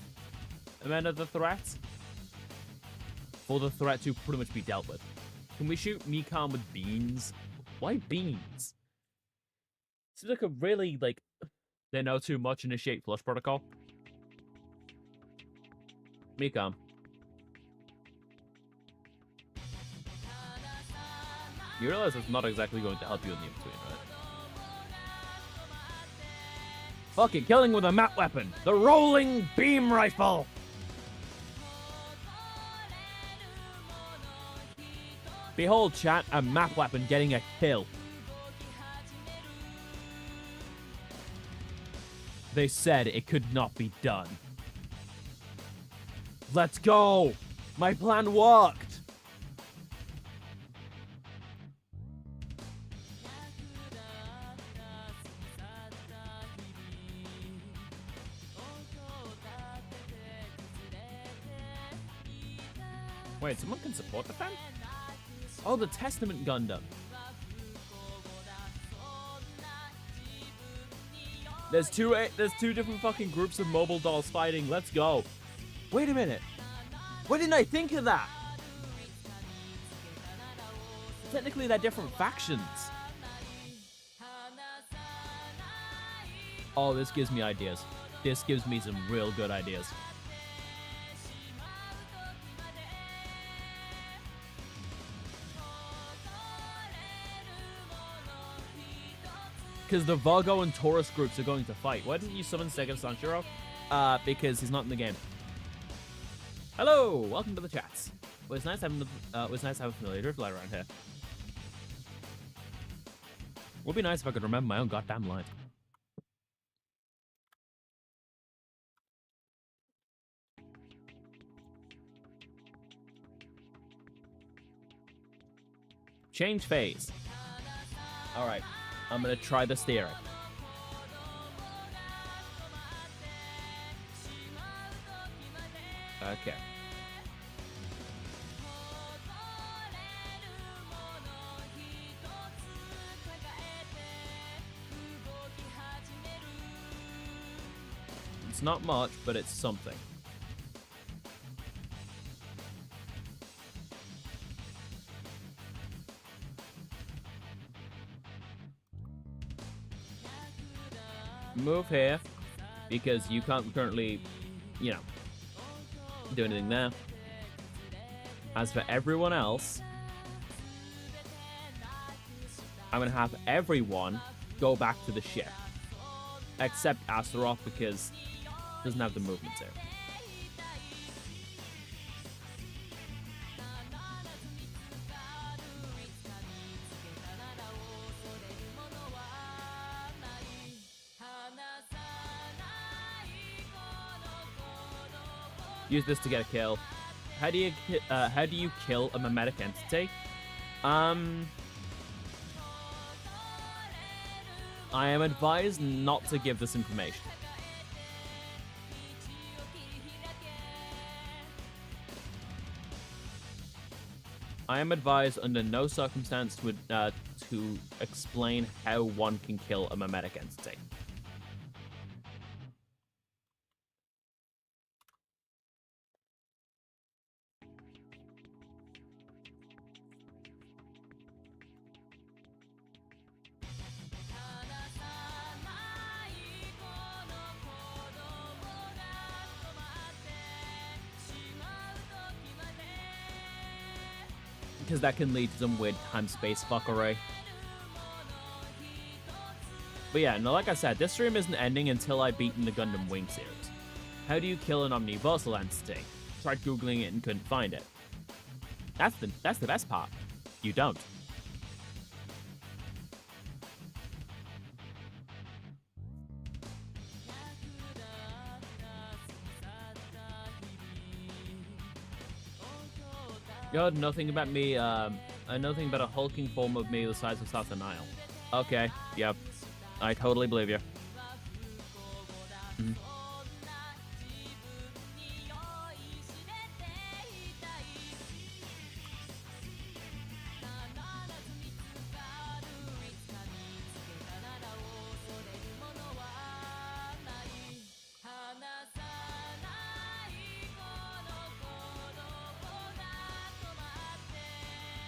amount of the threat for the threat to pretty much be dealt with. Can we shoot Mikan with beans? Why beans? Seems like a really, like, they know too much, initiate flush protocol. Mikan. You realize it's not exactly going to help you in the in-between, right? Fuck it, killing with a map weapon! The rolling beam rifle! Behold, chat, a map weapon getting a kill. They said it could not be done. Let's go! My plan worked! Wait, someone can support the fan? Oh, the Testament Gundam. There's two different fucking groups of mobile dolls fighting. Let's go. Wait a minute. Why didn't I think of that? Technically, they're different factions. Oh, this gives me ideas. This gives me some real good ideas. Because the Virgo and Taurus groups are going to fight. Why didn't you summon Sega Sanshiro? Because he's not in the game. Hello, welcome to the chats. Well, it's nice having a familiar drift light around here. Would be nice if I could remember my own goddamn line. Change phase. Alright, I'm gonna try the steering. Okay. It's not much, but it's something. Move here, because you can't currently, you know, do anything there. As for everyone else, I'm gonna have everyone go back to the ship. Except Astaroth, because he doesn't have the movement to. Use this to get a kill. How do you kill a mimetic entity? I am advised not to give this information. I am advised under no circumstance to explain how one can kill a mimetic entity. Because that can lead to some weird time-space fuckery. But yeah, no, like I said, this stream isn't ending until I've beaten the Gundam Wing series. How do you kill an omniversal entity? Tried googling it and couldn't find it. That's the best part. You don't. You heard nothing about me, nothing about a hulking form of me the size of South Nile. Okay, yep. I totally believe you.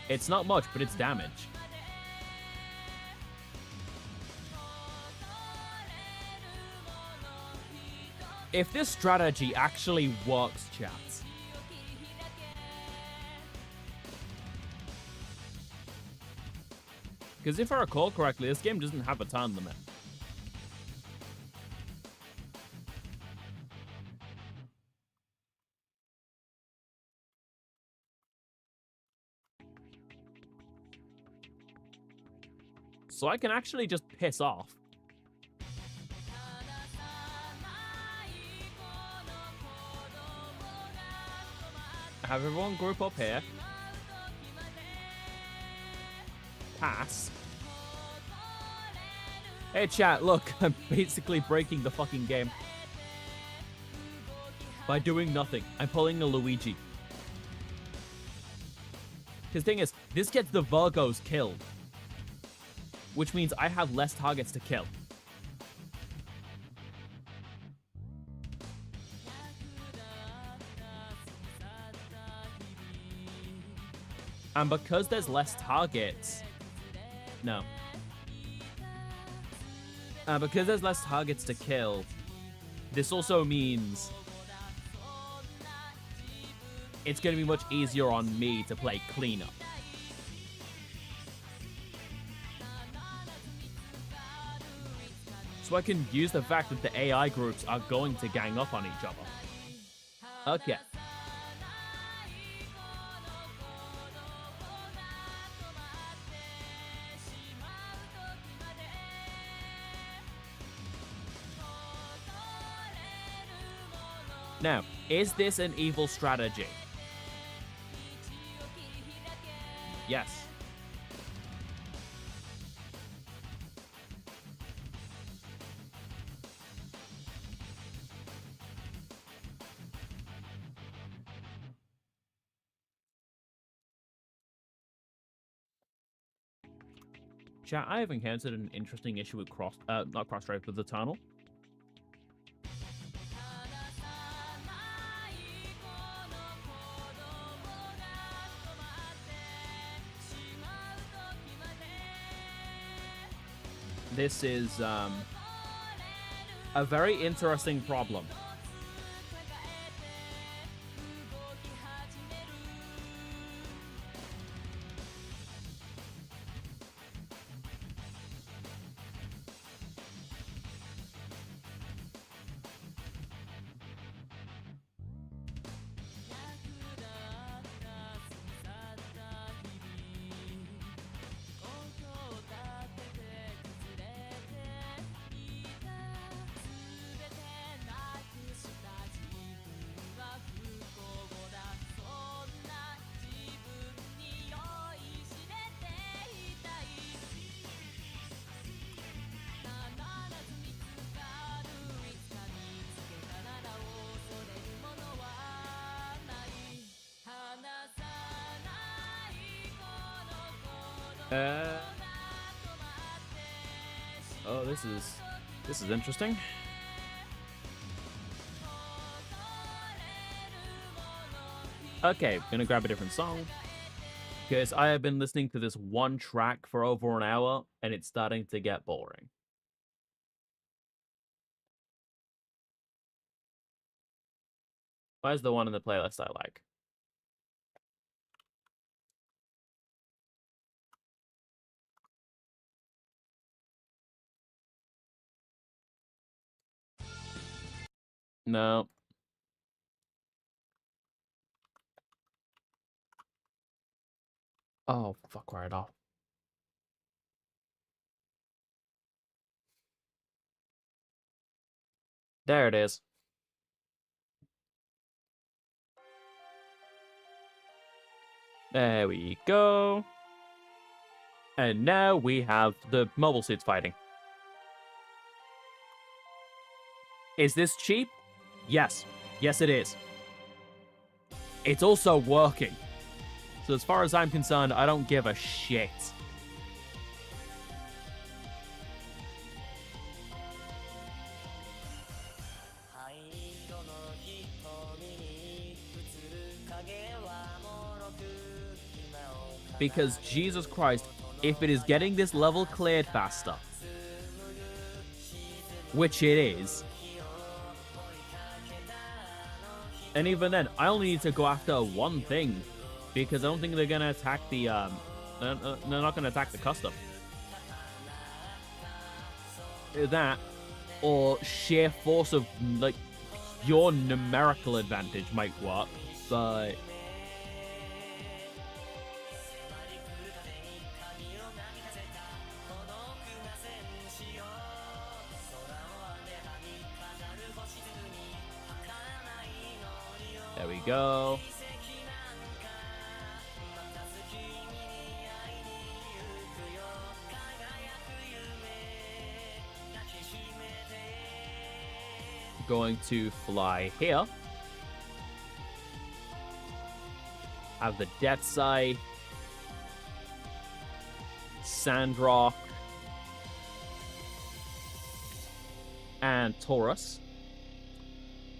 It's not much, but it's damage. If this strategy actually works, chats. Because if I recall correctly, this game doesn't have a time limit. So I can actually just piss off. Have everyone group up here. Pass. Hey chat, look, I'm basically breaking the fucking game. By doing nothing. I'm pulling a Luigi. Because the thing is, this gets the Virgos killed. Which means I have less targets to kill. And because there's less targets... No. Because there's less targets to kill, this also means it's going to be much easier on me to play cleanup. So I can use the fact that the AI groups are going to gang up on each other. Okay. Now, is this an evil strategy? Yes. chat, I have encountered an interesting issue with not Crossroads, with the tunnel. This is a very interesting problem. Oh, this is interesting. Okay, gonna grab a different song. Because I have been listening to this one track for over an hour, and it's starting to get boring. Where's the one in the playlist I like? No. Oh, fuck right off. There it is. There we go. And now we have the mobile suits fighting. Is this cheap? Yes. Yes, it is. It's also working. So as far as I'm concerned, I don't give a shit. Because, Jesus Christ, if it is getting this level cleared faster, which it is, and even then, I only need to go after one thing, because I don't think they're going to attack the, they're not going to attack the custom. That, or sheer force of, like, your numerical advantage might work, but... There we go. Going to fly here. Have the Death Scythe, Sandrock, and Taurus,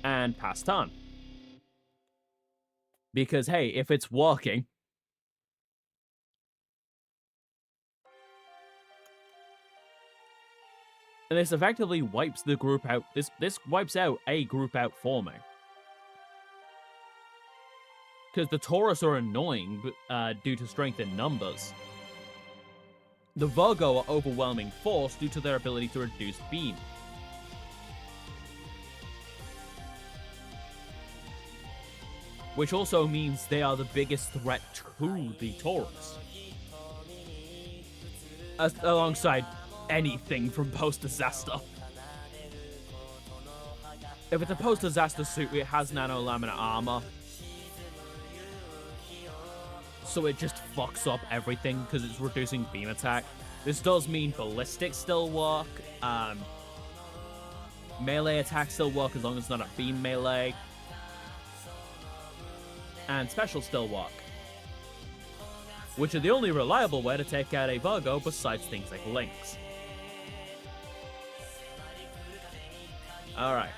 and pass turn. Because, hey, if it's working... And this effectively wipes the group out. This wipes out a group out for me. Because the Taurus are annoying due to strength in numbers. The Virgo are overwhelming force due to their ability to reduce beam. Which also means they are the biggest threat to the Taurus. Alongside anything from post-disaster. If it's a post-disaster suit, it has nano-laminate armor. So it just fucks up everything because it's reducing beam attack. This does mean ballistics still work. Melee attacks still work as long as it's not a beam melee. And special still work. which are the only reliable way to take out a Virgo besides things like Lynx. Alright.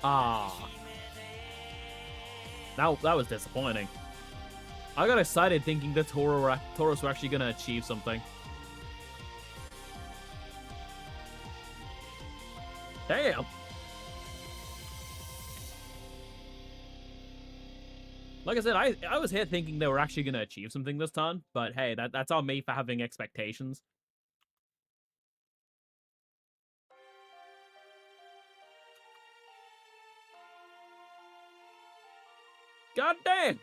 Ah. That was disappointing. I got excited thinking the Taurus were actually going to achieve something. Damn. Like I said, I was here thinking they were actually going to achieve something this time. But hey, that's on me for having expectations. God damn.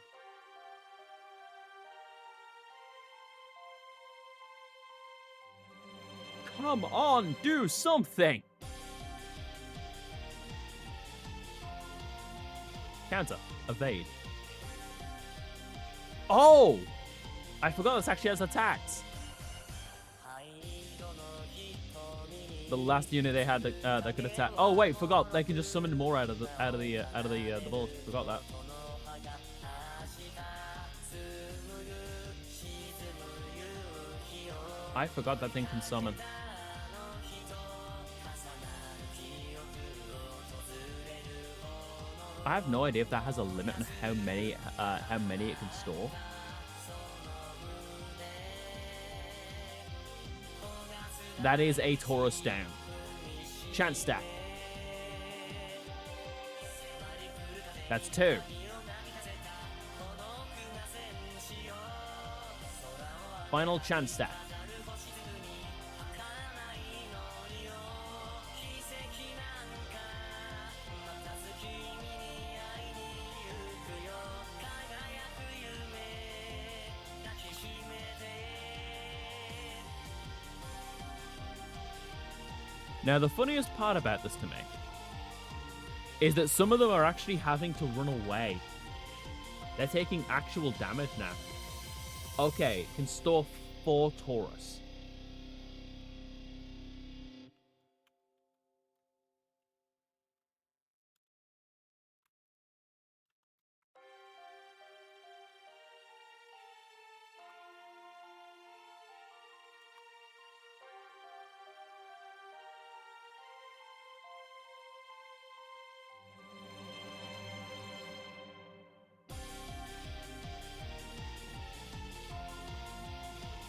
Come on, do something. Counter. Evade. Oh! I forgot this actually has attacks. The last unit they had that could attack. Oh wait, forgot. They can just summon more out of the balls. Forgot that. I forgot that thing can summon. I have no idea if that has a limit on how many it can store. That is a Taurus down. Chance stack. That's 2. Final chance stack. Now, the funniest part about this to me is that some of them are actually having to run away. They're taking actual damage now. Okay, can store 4 Taurus.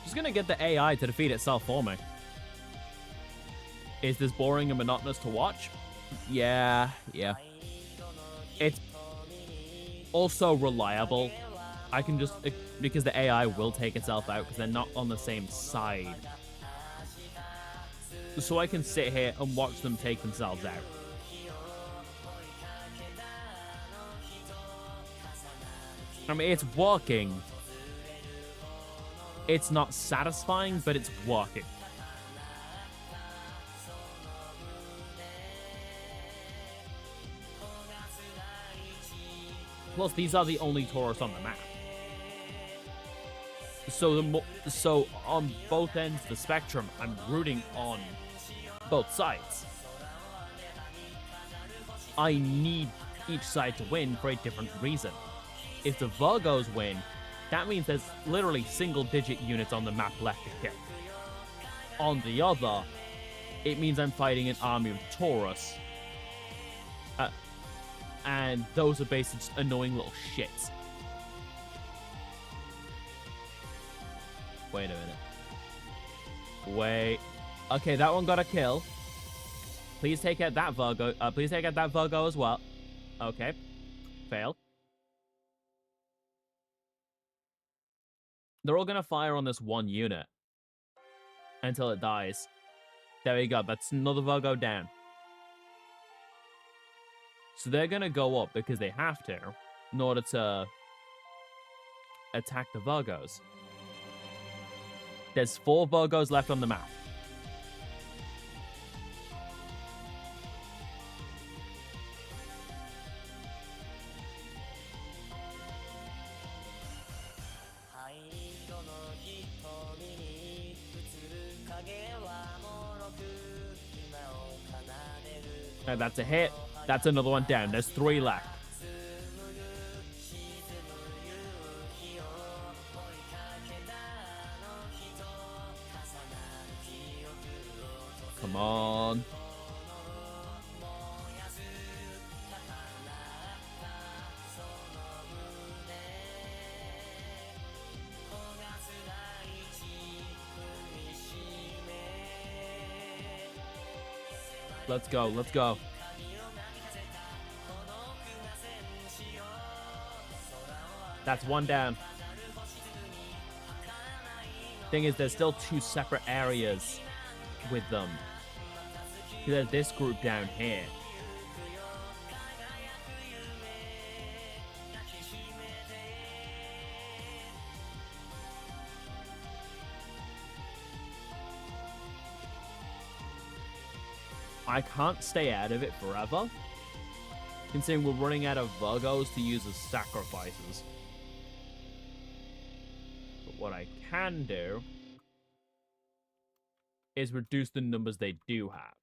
Just gonna get the AI to defeat itself for me. Is this boring and monotonous to watch? Yeah. It's also reliable. I can just, because the AI will take itself out because they're not on the same side. So I can sit here and watch them take themselves out. I mean, it's working. It's not satisfying, but it's working. Plus, these are the only Taurus on the map. So on both ends of the spectrum, I'm rooting on both sides. I need each side to win for a different reason. If the Virgos win, that means there's literally single-digit units on the map left to kill. On the other, it means I'm fighting an army of Taurus. And those are basically just annoying little shits. Wait a minute. Wait. Okay, that one got a kill. Please take out that Virgo. Please take out that Virgo as well. Okay. Fail. They're all gonna fire on this one unit until it dies. There we go. That's another Virgo down. So they're gonna go up because they have to in order to attack the Virgos. There's 4 Virgos left on the map. And that's a hit. That's another one down. There's 3 left. Come on. Let's go, let's go. That's 1 down. Thing is, there's still 2 separate areas with them. There's this group down here. I can't stay out of it forever, considering we're running out of Virgos to use as sacrifices. But what I can do is reduce the numbers they do have.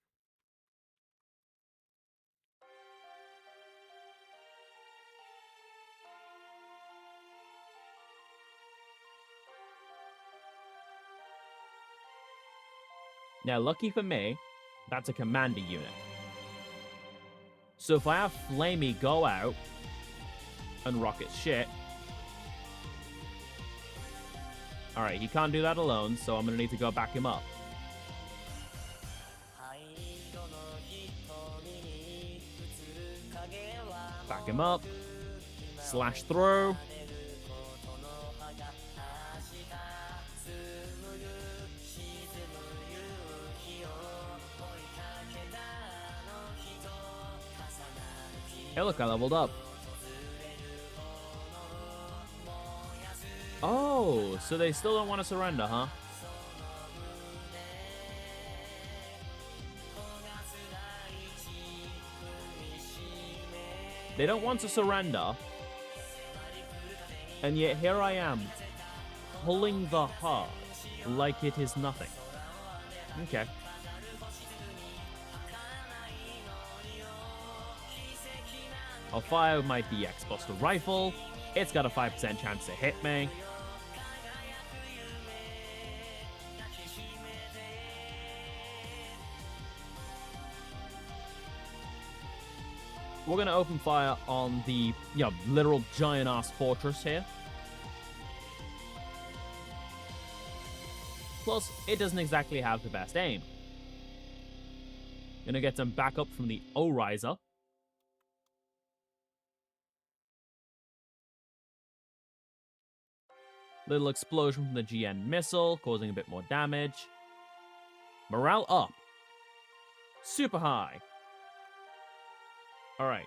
Now, lucky for me, that's a commander unit. So if I have Flamey go out and rocket shit... Alright, he can't do that alone, so I'm going to need to go back him up. Back him up. Slash through. Hey, look, I leveled up. Oh, so they still don't want to surrender, huh? They don't want to surrender. And yet here I am, pulling the heart like it is nothing. Okay. I'll fire my DX Buster Rifle. It's got a 5% chance to hit me. We're going to open fire on the literal giant-ass fortress here. Plus, it doesn't exactly have the best aim. Gonna get some backup from the O-Riser. Little explosion from the GN missile, causing a bit more damage. Morale up. Super high. Alright.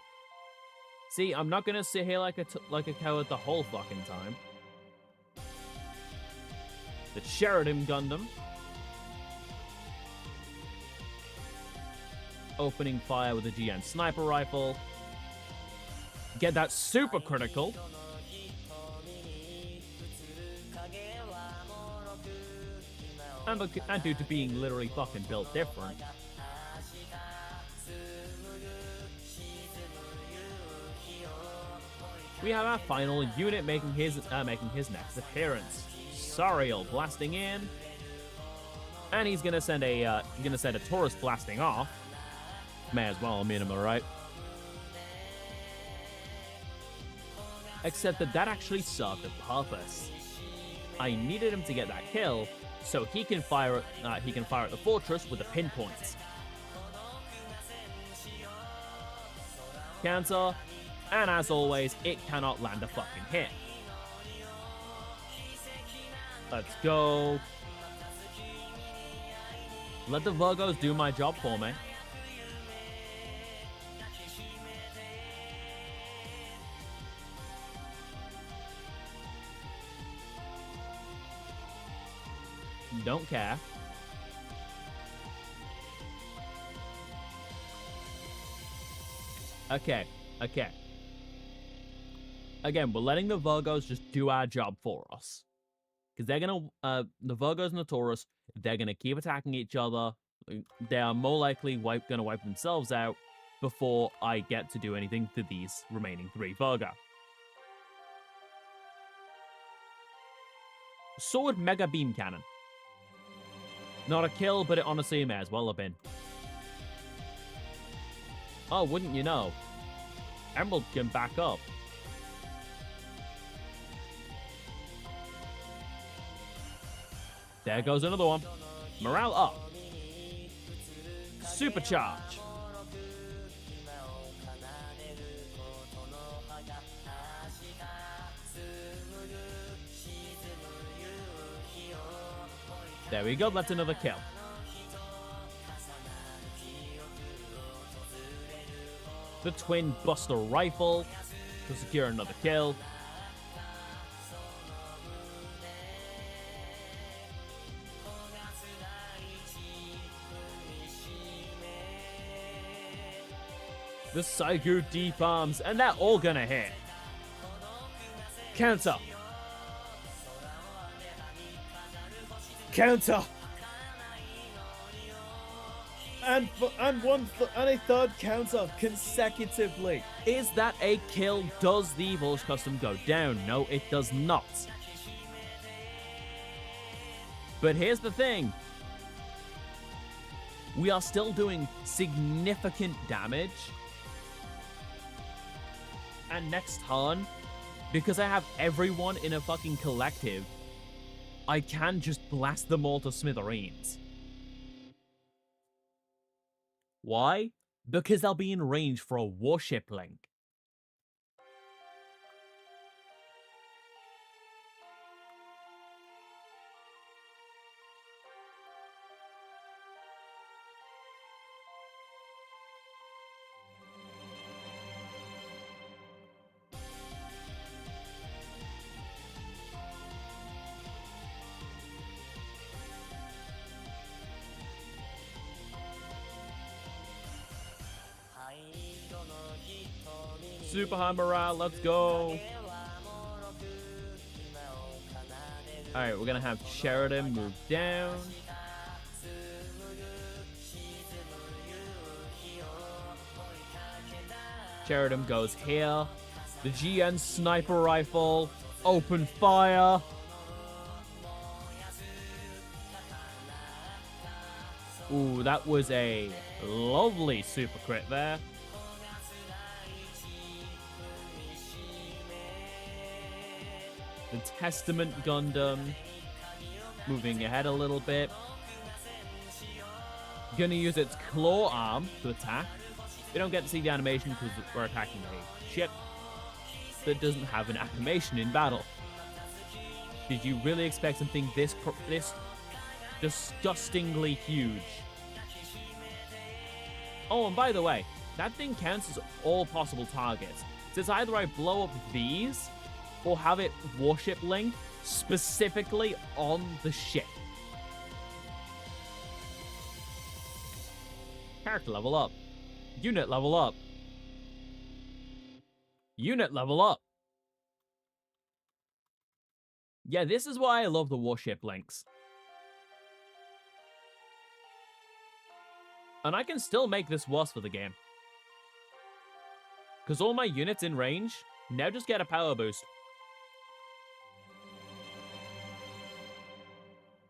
See, I'm not gonna sit here like a coward the whole fucking time. The Sheridan Gundam. Opening fire with the GN sniper rifle. Get that super critical. And due to being literally fucking built different. We have our final unit making his next appearance. Sariel blasting in. And he's gonna send a Taurus blasting off. May as well, I mean, am I right? Except that actually served a purpose. I needed him to get that kill, so he can fire at the fortress with the pinpoints. Counter, and as always, it cannot land a fucking hit. Let's go. Let the Virgos do my job for me. Don't care. Okay. Again, we're letting the Virgos just do our job for us. Because they're gonna, the Virgos and the Taurus, they're gonna keep attacking each other. They are more likely gonna wipe themselves out. before I get to do anything to these remaining 3 Virgo. Sword Mega Beam Cannon. Not a kill, but it honestly may as well have been. Oh, wouldn't you know? Emerald can back up. There goes another one. Morale up. Supercharge. There we go, that's another kill. The Twin Buster Rifle to secure another kill. The Saigu Deep Arms, and they're all gonna hit. Counter. Counter. And a third counter consecutively. Is that a kill? Does the Evolve Custom go down? No, it does not. But here's the thing. We are still doing significant damage. And next turn, because I have everyone in a fucking collective, I can just blast them all to smithereens. Why? Because they'll be in range for a warship link. Super high morale, let's go. Alright, we're gonna have Sheridan move down. Sheridan goes here. The GN sniper rifle. Open fire. Ooh, that was a lovely super crit there. The Testament Gundam moving ahead a little bit. Gonna use its claw arm to attack. We don't get to see the animation because we're attacking a ship that doesn't have an animation in battle. Did you really expect something this disgustingly huge? Oh, and by the way, that thing counts as all possible targets. So it's either I blow up these or have it warship link specifically on the ship. Character level up. Unit level up. Unit level up. Yeah, this is why I love the warship links. And I can still make this worse for the game. Because all my units in range now just get a power boost.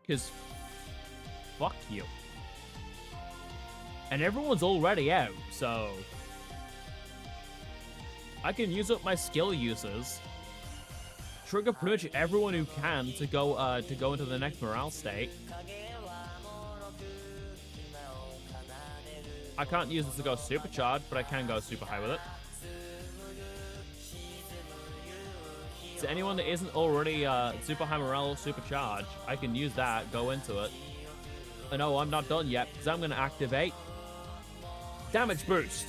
Because fuck you. And everyone's already out, so I can use up my skill users, trigger pretty much everyone who can to go into the next morale state. I can't use this to go supercharged, but I can go super high with it. So anyone that isn't already super high morale, supercharged, I can use that, go into it. And no, I'm not done yet, because I'm going to activate damage boost.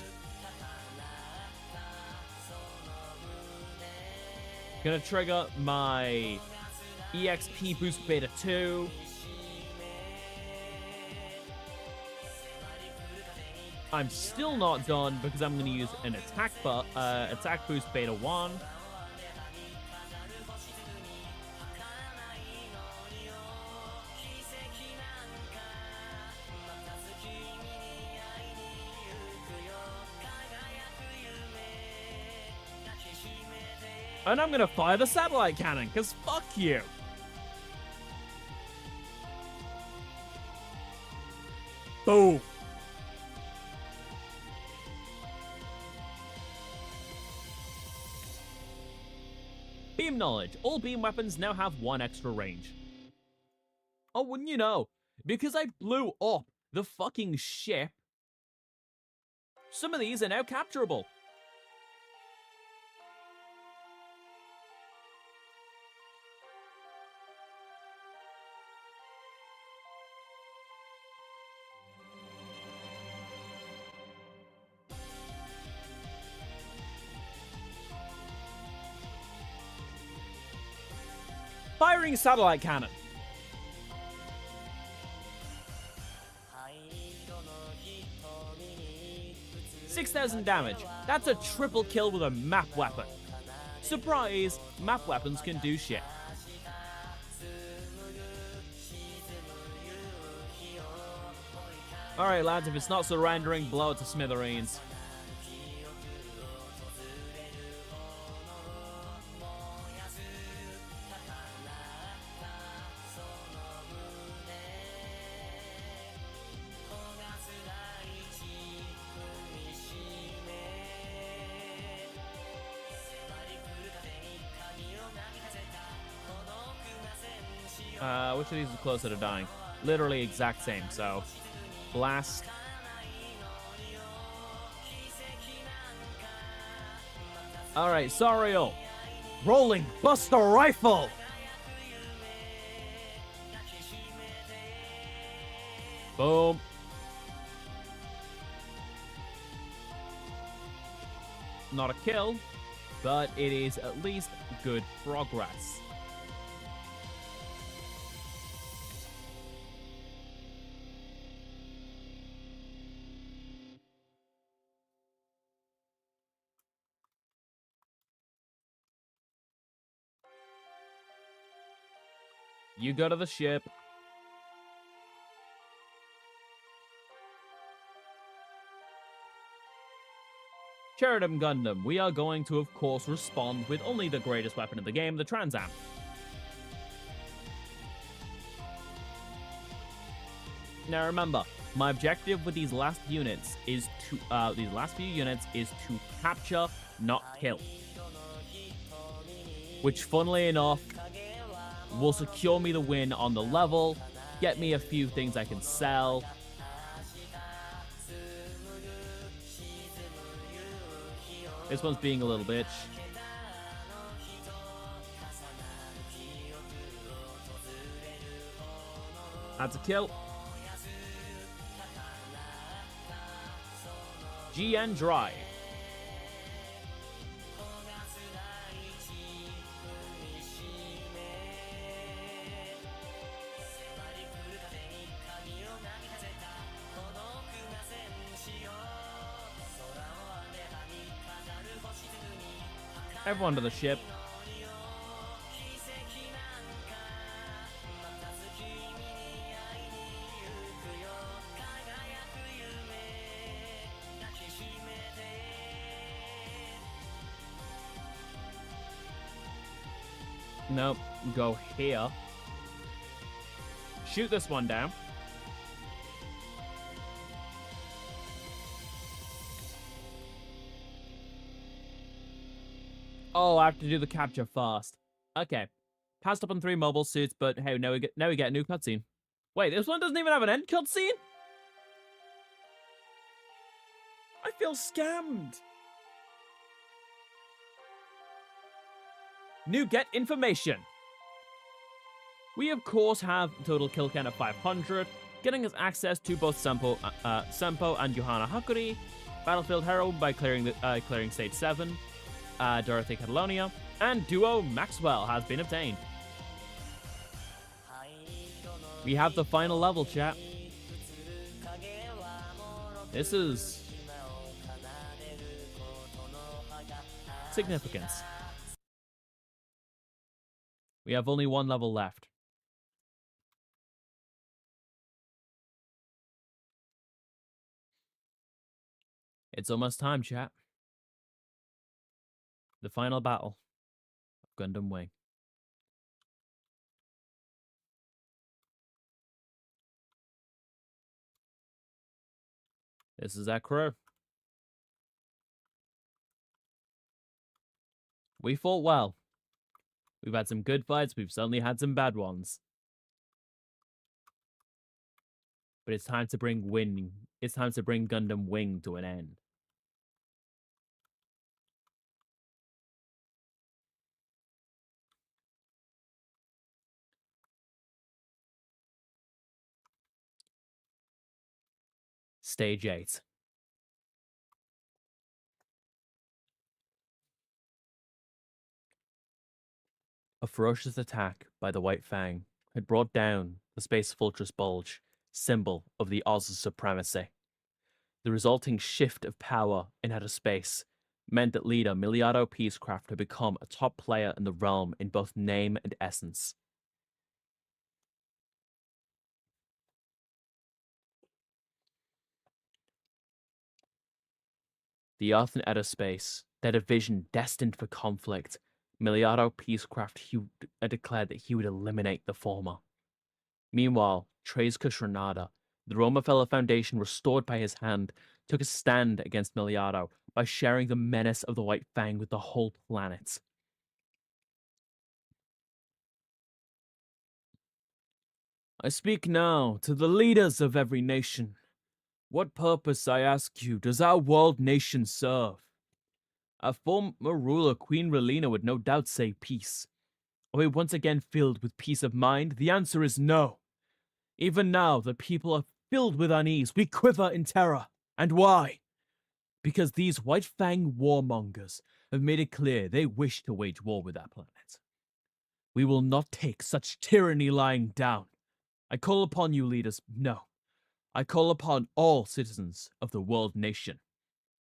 Gonna trigger my EXP boost beta 2. I'm still not done because I'm gonna use an attack boost beta 1. And I'm gonna fire the satellite cannon, because fuck you. Boom. Beam knowledge. All beam weapons now have 1 extra range. Oh, wouldn't you know? Because I blew up the fucking ship, some of these are now capturable. Firing satellite cannon. 6,000 damage. That's a triple kill with a map weapon. Surprise, map weapons can do shit. Alright lads, if it's not surrendering, blow it to smithereens. Which of these is closer to dying? Literally exact same, so... Blast. Alright, Sariel. Rolling Buster Rifle! Boom. Not a kill, but it is at least good progress. You go to the ship. Cherubim Gundam, we are going to, of course, respond with only the greatest weapon in the game, the Trans Am. Now remember, my objective with these last units is to capture, not kill. Which, funnily enough, will secure me the win on the level, get me a few things I can sell. This one's being a little bitch. That's a kill. GN Drive. Everyone to the ship. Nope, go here. Shoot this one down. Oh, I have to do the capture fast. Okay. Passed up on 3 mobile suits, but hey, now we get a new cutscene. Wait, this one doesn't even have an end cutscene? I feel scammed. New get information. We of course have total kill count of 500, getting us access to both Sempo and Johanna Hakuri, Battlefield Hero by clearing Stage 7, Dorothy Catalonia, and Duo Maxwell has been obtained. We have the final level, chat. This is significance. We have only 1 level left. It's almost time, chat. The final battle. Gundam Wing. This is our crew. We fought well. We've had some good fights, we've certainly had some bad ones. But it's time to bring Gundam Wing to an end. Stage 8. A ferocious attack by the White Fang had brought down the Space Fortress Bulge, symbol of the Oz's supremacy. The resulting shift of power in outer space meant that leader Miliardo Peacecraft had become a top player in the realm in both name and essence. The Earth and outer space, their division destined for conflict, Miliardo Peacecraft declared that he would eliminate the former. Meanwhile, Tres Cashranada, the Romefeller Foundation restored by his hand, took a stand against Miliardo by sharing the menace of the White Fang with the whole planet. I speak now to the leaders of every nation. What purpose, I ask you, does our world nation serve? Our former ruler, Queen Relina, would no doubt say peace. Are we once again filled with peace of mind? The answer is no. Even now, the people are filled with unease. We quiver in terror. And why? Because these White Fang warmongers have made it clear they wish to wage war with our planet. We will not take such tyranny lying down. I call upon you, leaders. No. I call upon all citizens of the world nation.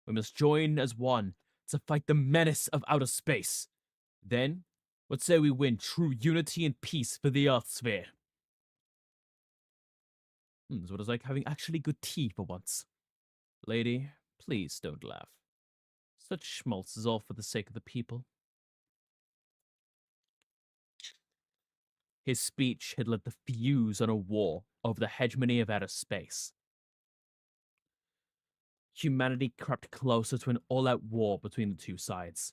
We must join as one to fight the menace of outer space. Then, what say we win true unity and peace for the Earth sphere? It's what it's like having actually good tea for once. Lady, please don't laugh. Such schmaltz is all for the sake of the people. His speech had lit the fuse on a war over the hegemony of outer space. Humanity crept closer to an all-out war between the two sides.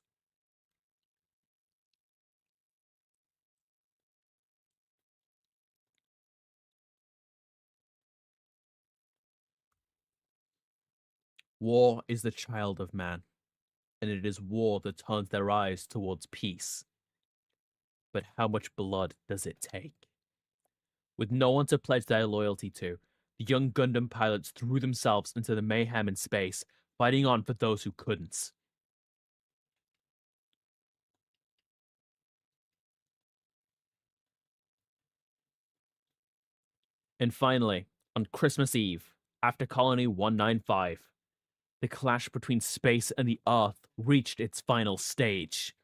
War is the child of man, and it is war that turns their eyes towards peace. But how much blood does it take? With no one to pledge their loyalty to, the young Gundam pilots threw themselves into the mayhem in space, fighting on for those who couldn't. And finally, on Christmas Eve, after Colony 195, the clash between space and the Earth reached its final stage.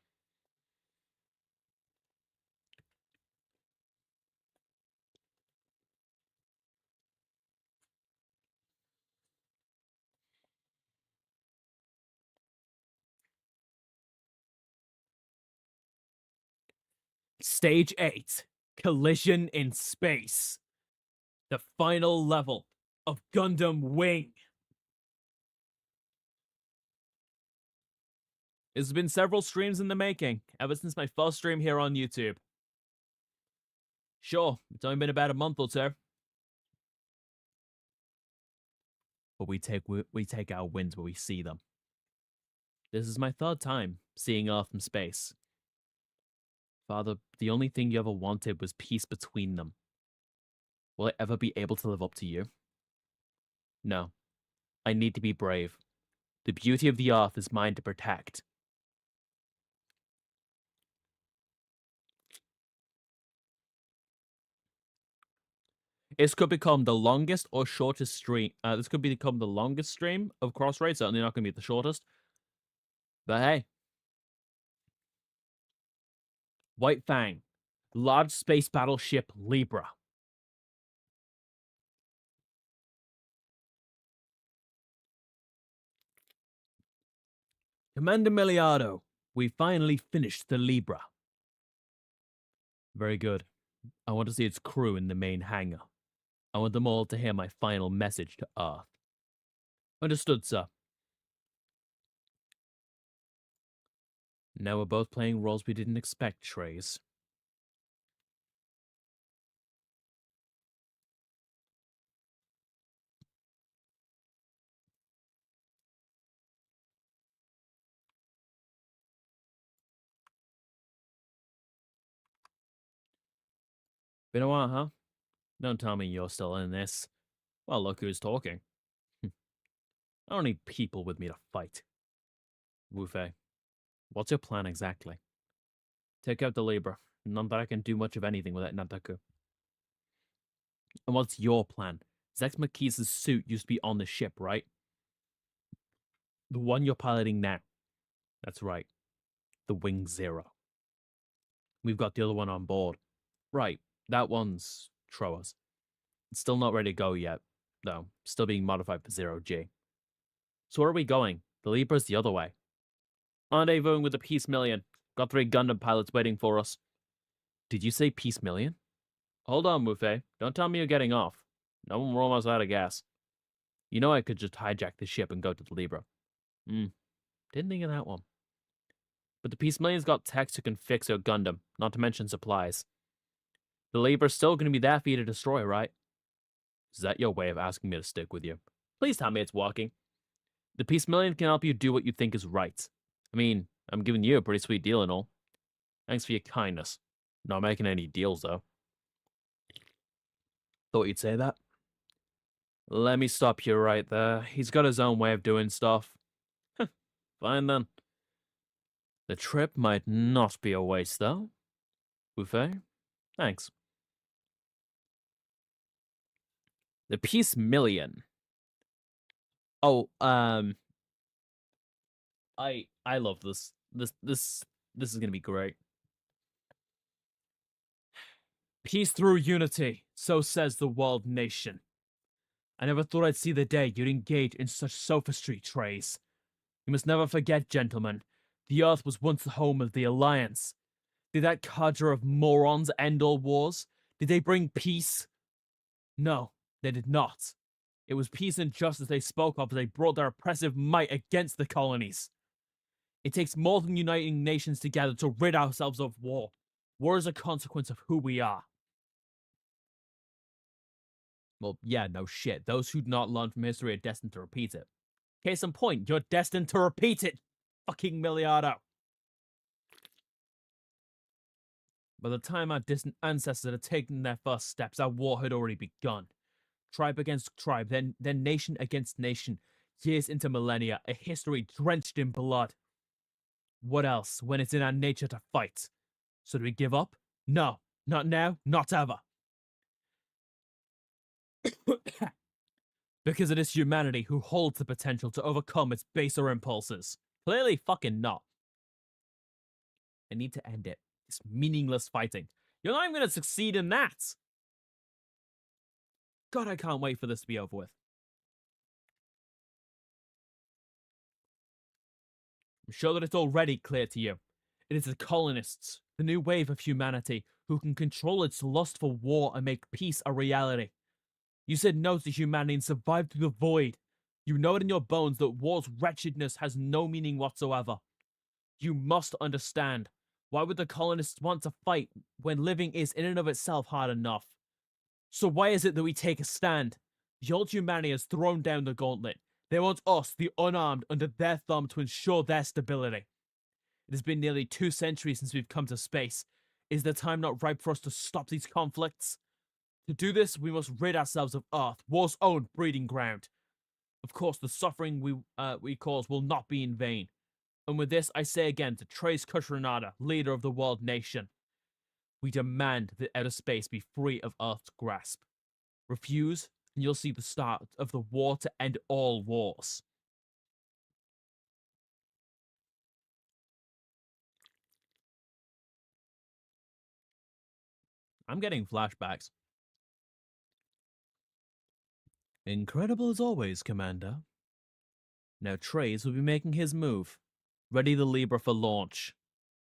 Stage 8, Collision in Space. The final level of Gundam Wing. It's been several streams in the making, ever since my first stream here on YouTube. Sure, it's only been about a month or two. But we take our wins where we see them. This is my third time seeing Earth from space. Father, the only thing you ever wanted was peace between them. Will I ever be able to live up to you? No. I need to be brave. The beauty of the Earth is mine to protect. This could become the longest or shortest stream. This could become the longest stream of Crossraid. Certainly not going to be the shortest. But hey. White Fang. Large space battleship Libra. Commander Miliardo, we finally finished the Libra. Very good. I want to see its crew in the main hangar. I want them all to hear my final message to Earth. Understood, sir. Now we're both playing roles we didn't expect, Trace. Been a while, huh? Don't tell me you're still in this. Well, look who's talking. I don't need people with me to fight. Wufei, what's your plan exactly? Take out the Libra. Not that I can do much of anything without Nataku. And what's your plan? Zex McKee's suit used to be on the ship, right? The one you're piloting now. That's right. The Wing Zero. We've got the other one on board. Right. That one's Troas. It's still not ready to go yet, though. Still being modified for Zero G. So where are we going? The Libra's the other way. Rendezvousing with the Peace Million. Got 3 Gundam pilots waiting for us. Did you say Peace Million? Hold on, Wufei. Don't tell me you're getting off. No, we're almost out of gas. You know I could just hijack the ship and go to the Libra. Didn't think of that one. But the Peace Million's got techs who can fix your Gundam, not to mention supplies. The Libra's still going to be there for you to destroy, right? Is that your way of asking me to stick with you? Please tell me it's working. The Peace Million can help you do what you think is right. I mean, I'm giving you a pretty sweet deal and all. Thanks for your kindness. Not making any deals, though. Thought you'd say that. Let me stop you right there. He's got his own way of doing stuff. Fine then. The trip might not be a waste, though. Buffet? Thanks. The Peace Million. Oh, I love this. This is gonna be great. Peace through unity, so says the world nation. I never thought I'd see the day you'd engage in such sophistry, Trace. You must never forget, gentlemen, the Earth was once the home of the Alliance. Did that cadre of morons end all wars? Did they bring peace? No, they did not. It was peace and justice they spoke of as they brought their oppressive might against the colonies. It takes more than uniting nations together to rid ourselves of war. War is a consequence of who we are. Well, yeah, no shit. Those who do not learn from history are destined to repeat it. Case in point, you're destined to repeat it, fucking Miliardo. By the time our distant ancestors had taken their first steps, our war had already begun. Tribe against tribe, then nation against nation, years into millennia, a history drenched in blood. What else when it's in our nature to fight? So do we give up? No, not now, not ever. Because it is humanity who holds the potential to overcome its baser impulses. Clearly fucking not. I need to end it. This meaningless fighting. You're not even going to succeed in that. God, I can't wait for this to be over with. I'm sure that it's already clear to you. It is the colonists, the new wave of humanity, who can control its lust for war and make peace a reality. You said no to humanity and survived through the void. You know it in your bones that war's wretchedness has no meaning whatsoever. You must understand. Why would the colonists want to fight when living is in and of itself hard enough? So why is it that we take a stand? The old humanity has thrown down the gauntlet. They want us, the unarmed, under their thumb to ensure their stability. It has been nearly 2 centuries since we've come to space. Is the time not ripe for us to stop these conflicts? To do this, we must rid ourselves of Earth, war's own breeding ground. Of course, the suffering we cause will not be in vain. And with this, I say again to Trace Kushranada, leader of the world nation, we demand that outer space be free of Earth's grasp. Refuse, and you'll see the start of the war to end all wars. I'm getting flashbacks. Incredible as always, Commander. Now Trace will be making his move. Ready the Libra for launch.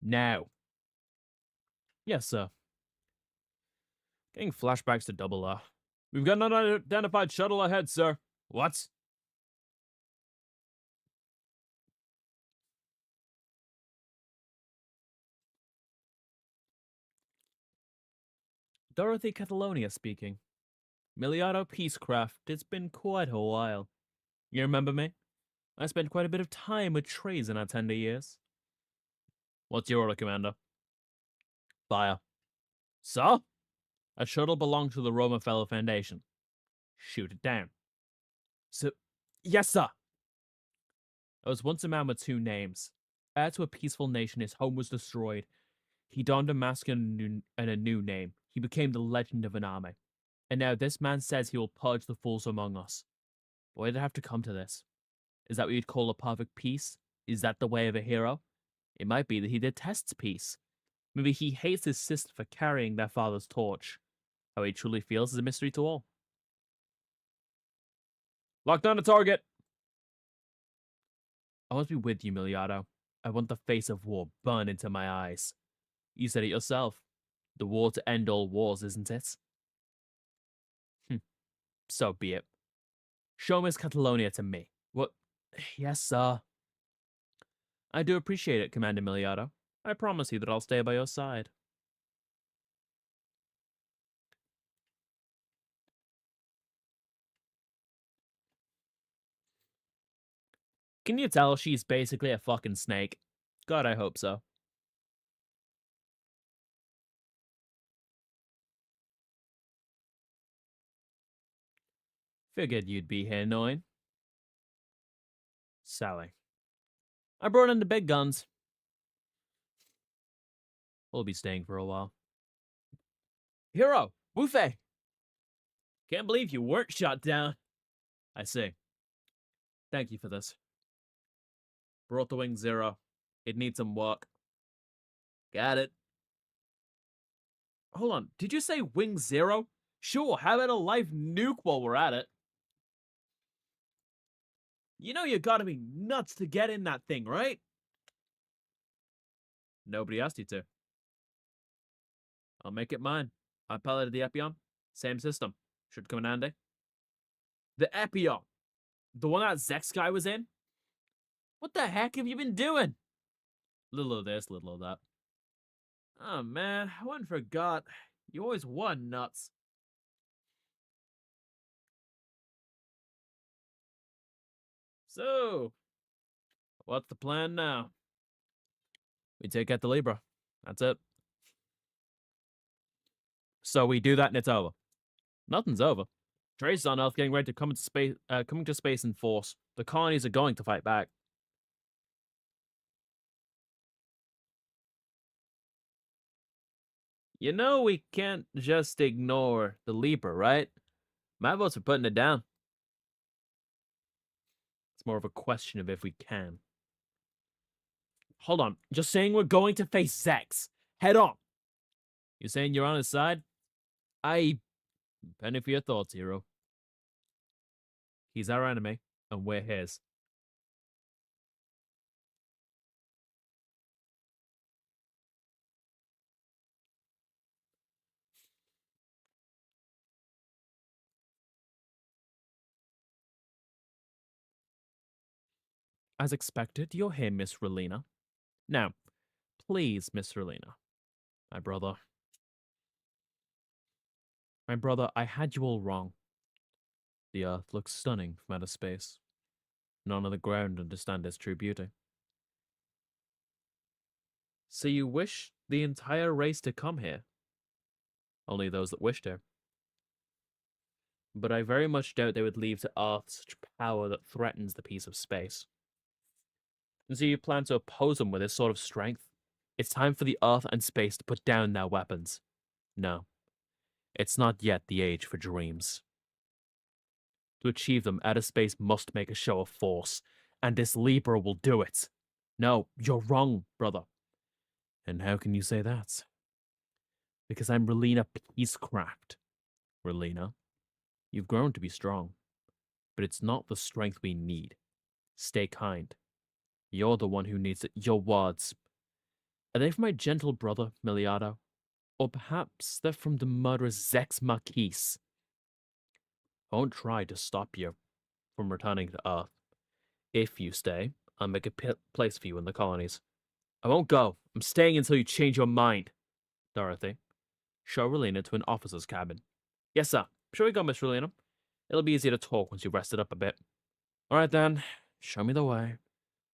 Now. Yes, sir. Getting flashbacks to Double R. We've got an unidentified shuttle ahead, sir. What? Dorothy Catalonia speaking. Miliato Peacecraft, it's been quite a while. You remember me? I spent quite a bit of time with Trays in our tender years. What's your order, Commander? Fire. Sir? A shuttle belonged to the Romefellow Foundation. Shoot it down. So, yes, sir. I was once a man with two names. Heir to a peaceful nation, his home was destroyed. He donned a mask and a new name. He became the legend of an army. And now this man says he will purge the fools among us. Why did it have to come to this? Is that what you'd call a perfect peace? Is that the way of a hero? It might be that he detests peace. Maybe he hates his sister for carrying their father's torch. How he truly feels is a mystery to all. Lock down the target! I must be with you, Miliato. I want the face of war burn into my eyes. You said it yourself. The war to end all wars, isn't it? So be it. Show Miss Catalonia to me. What? Yes, sir. I do appreciate it, Commander Miliato. I promise you that I'll stay by your side. Can you tell she's basically a fucking snake? God, I hope so. Figured you'd be here, knowing. Sally. I brought in the big guns. We'll be staying for a while. Hero! Wufei! Can't believe you weren't shot down. I see. Thank you for this. Brought the Wing Zero. It needs some work. Got it. Hold on, did you say Wing Zero? Sure, how about a live nuke while we're at it? You know you gotta be nuts to get in that thing, right? Nobody asked you to. I'll make it mine. I piloted the Epion. Same system. Should come in handy. The Epion. The one that Zex guy was in? What the heck have you been doing? Little of this, little of that. Oh man, I went and forgot. You always won nuts. So, what's the plan now? We take out the Libra. That's it. So we do that and it's over. Nothing's over. Trace on Earth getting ready to come into space, coming to space in force. The colonies are going to fight back. You know we can't just ignore the Libra, right? My vote's for putting it down. It's more of a question of if we can. Hold on. Just saying we're going to face Zex. Head on. You saying you're on his side? Penny for your thoughts, hero. He's our enemy, and we're his. As expected, you're here, Miss Relina. Now, please, Miss Relina. My brother, I had you all wrong. The Earth looks stunning from outer space. None on the ground understand its true beauty. So you wish the entire race to come here? Only those that wish to. But I very much doubt they would leave to Earth such power that threatens the peace of space. And so you plan to oppose them with this sort of strength? It's time for the Earth and space to put down their weapons. No. It's not yet the age for dreams. To achieve them, outer space must make a show of force, and this Libra will do it. No, you're wrong, brother. And how can you say that? Because I'm Relina Peacecraft. Relina, you've grown to be strong, but it's not the strength we need. Stay kind. You're the one who needs it. Your words. Are they for my gentle brother, Miliato? Or perhaps they're from the murderous Zex Marquise. I won't try to stop you from returning to Earth. If you stay, I'll make a place for you in the colonies. I won't go. I'm staying until you change your mind. Dorothy, show Relena to an officer's cabin. Yes, sir. Sure we go, Miss Relena. It'll be easier to talk once you've rested up a bit. All right, then. Show me the way.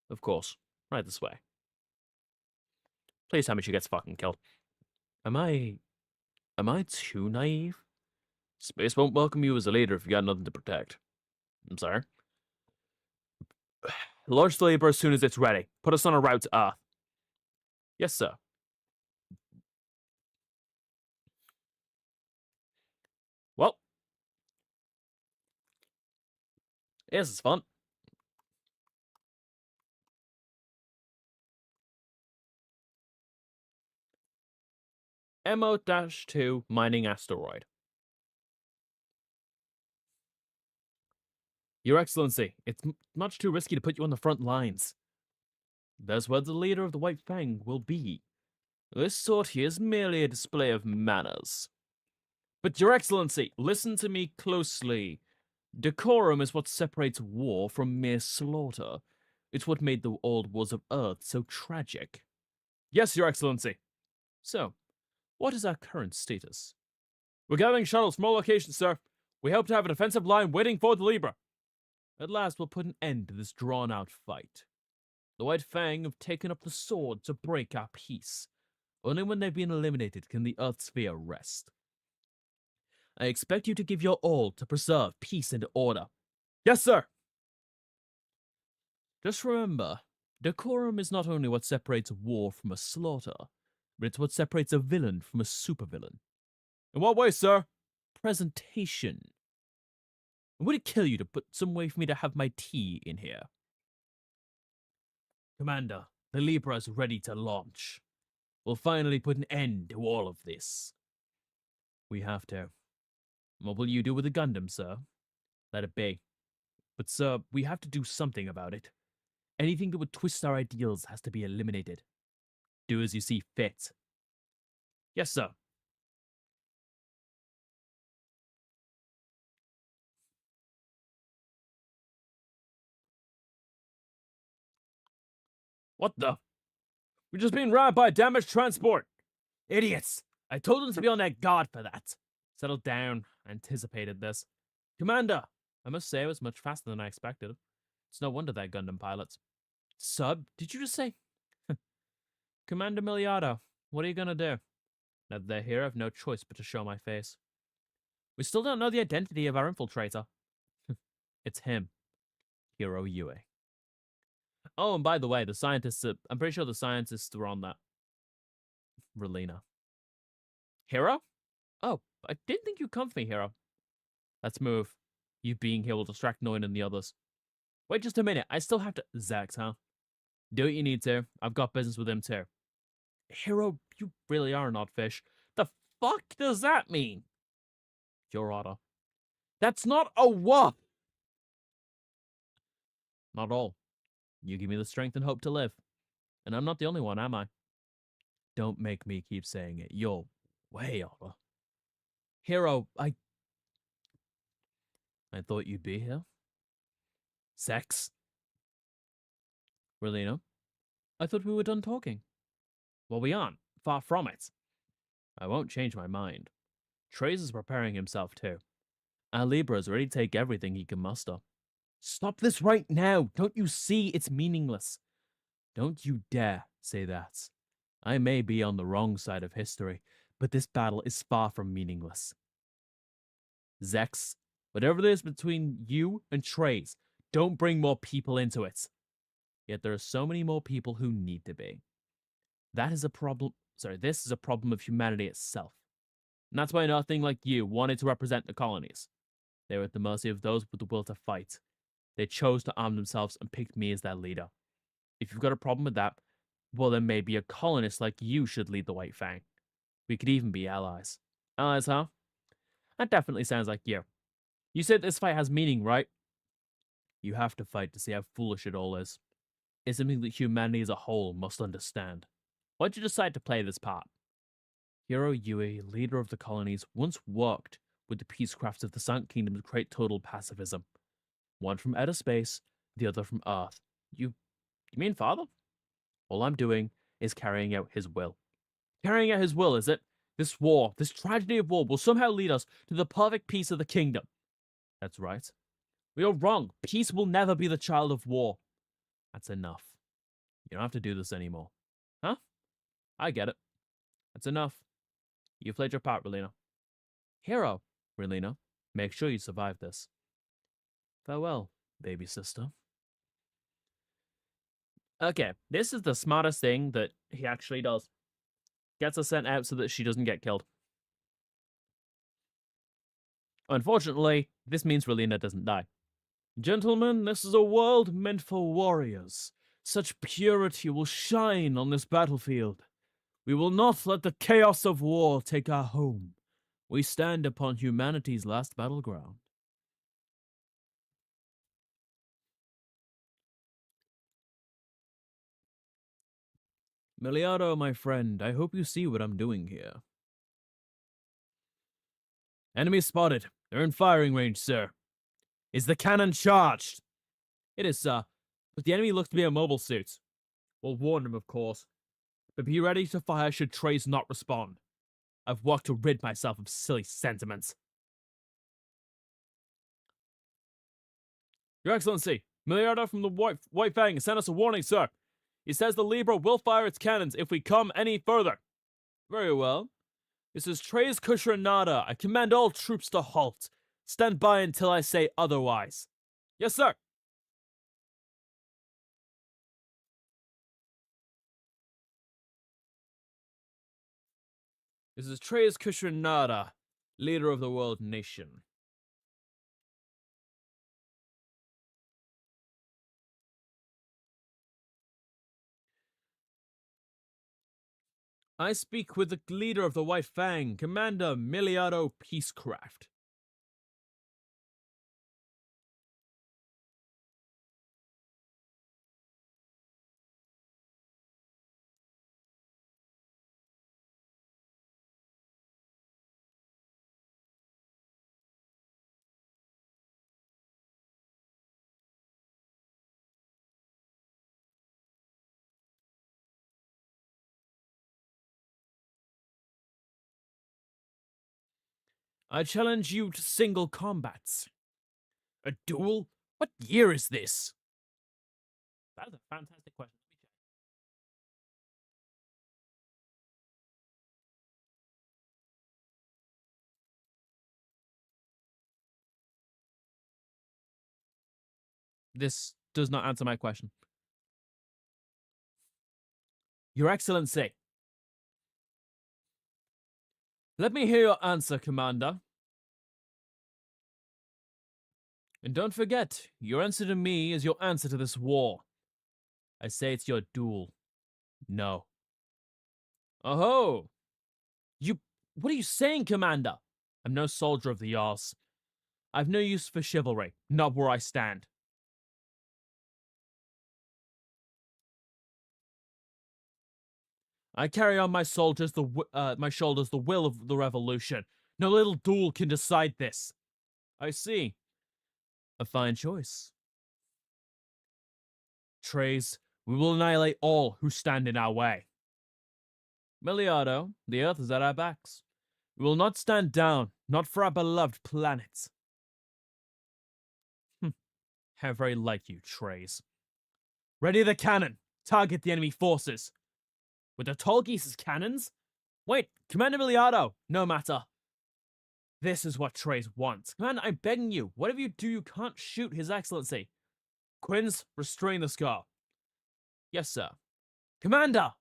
Of course. Right this way. Please tell me she gets fucking killed. Am I too naive? Space won't welcome you as a leader if you got nothing to protect. I'm sorry. Launch the Libra as soon as it's ready. Put us on a route to Earth. Yes, sir. Well, this is fun. MO-2 mining asteroid. Your Excellency, it's much too risky to put you on the front lines. That's where the leader of the White Fang will be. This sortie is merely a display of manners. But Your Excellency, listen to me closely. Decorum is what separates war from mere slaughter. It's what made the old wars of Earth so tragic. Yes, Your Excellency. So, what is our current status? We're gathering shuttles from all locations, sir. We hope to have a defensive line waiting for the Libra. At last, we'll put an end to this drawn-out fight. The White Fang have taken up the sword to break our peace. Only when they've been eliminated can the Earth sphere rest. I expect you to give your all to preserve peace and order. Yes, sir! Just remember, decorum is not only what separates war from a slaughter, but it's what separates a villain from a supervillain. In what way, sir? Presentation. Would it kill you to put some way for me to have my tea in here? Commander, the Libra is ready to launch. We'll finally put an end to all of this. We have to. What will you do with the Gundam, sir? Let it be. But, sir, we have to do something about it. Anything that would twist our ideals has to be eliminated. Do as you see fit. Yes, sir. What the? We're just being rammed by a damaged transport. Idiots! I told them to be on their guard for that. Settle down. I anticipated this. Commander! I must say it was much faster than I expected. It's no wonder they're Gundam pilots. Sub, did you just say? Commander Miliardo, what are you gonna do? Now that they're here, I have no choice but to show my face. We still don't know the identity of our infiltrator. It's him. Hiro Yue. Oh, and by the way, the scientists, I'm pretty sure the scientists were on that. Relena. Hiro? Oh, I didn't think you'd come for me, Hiro. Let's move. You being here will distract Noin and the others. Wait just a minute, I still have to... Zax, huh? Do what you need to. I've got business with him too. Hiro, you really are an odd fish. The fuck does that mean? Your order. That's not a what? Not all. You give me the strength and hope to live. And I'm not the only one, am I? Don't make me keep saying it. You're way over. Hiro, I thought you'd be here. Sex? Relena? I thought we were done talking. Well, we aren't. Far from it. I won't change my mind. Trace is preparing himself too. Our Libra is ready to take everything he can muster. Stop this right now! Don't you see it's meaningless? Don't you dare say that. I may be on the wrong side of history, but this battle is far from meaningless. Zex, whatever it is between you and Trace, don't bring more people into it. Yet there are so many more people who need to be. That is a problem. Sorry, this is a problem of humanity itself. And that's why nothing like you wanted to represent the colonies. They were at the mercy of those with the will to fight. They chose to arm themselves and picked me as their leader. If you've got a problem with that, well, then maybe a colonist like you should lead the White Fang. We could even be allies. Allies, huh? That definitely sounds like you. You said this fight has meaning, right? You have to fight to see how foolish it all is. It's something that humanity as a whole must understand. Why'd you decide to play this part? Hero Yui, leader of the colonies, once worked with the peacecrafts of the Silent Kingdom to create total pacifism. One from outer space, the other from Earth. You mean father? All I'm doing is carrying out his will. Carrying out his will, is it? This war, this tragedy of war, will somehow lead us to the perfect peace of the kingdom. That's right. We are wrong. Peace will never be the child of war. That's enough. You don't have to do this anymore. Huh? I get it. That's enough. You played your part, Relina. Hero, Relina, make sure you survive this. Farewell, baby sister. Okay, this is the smartest thing that he actually does. Gets her sent out so that she doesn't get killed. Unfortunately, this means Relina doesn't die. Gentlemen, this is a world meant for warriors. Such purity will shine on this battlefield. We will not let the chaos of war take our home. We stand upon humanity's last battleground. Miliardo, my friend, I hope you see what I'm doing here. Enemy spotted. They're in firing range, sir. Is the cannon charged? It is, sir. But the enemy looks to be in mobile suits. We'll warn them, of course. But be ready to fire should Trace not respond. I've worked to rid myself of silly sentiments. Your Excellency, Miliardo from the White Fang sent us a warning, sir. He says the Libra will fire its cannons if we come any further. Very well. This is Tres Kushranada. I command all troops to halt. Stand by until I say otherwise. Yes, sir. This is Tres Kushranada, leader of the world nation. I speak with the leader of the White Fang, Commander Miliardo Peacecraft. I challenge you to single combats. A duel? What year is this? That is a fantastic question. This does not answer my question. Your Excellency. Let me hear your answer, Commander. And don't forget, your answer to me is your answer to this war. I say it's your duel. No. Oh-ho! What are you saying, Commander? I'm no soldier of the Jarls. I've no use for chivalry, not where I stand. I carry on my shoulders the will of the revolution. No little duel can decide this. I see. A fine choice. Trays, we will annihilate all who stand in our way. Miliardo, the earth is at our backs. We will not stand down, not for our beloved planet. How very like you, Trays. Ready the cannon. Target the enemy forces. With the Tolgeese's cannons? Wait, Commander Miliardo. No matter. This is what Trays wants. Commander, I'm begging you. Whatever you do, you can't shoot His Excellency. Quins, restrain the Scar. Yes, sir. Commander!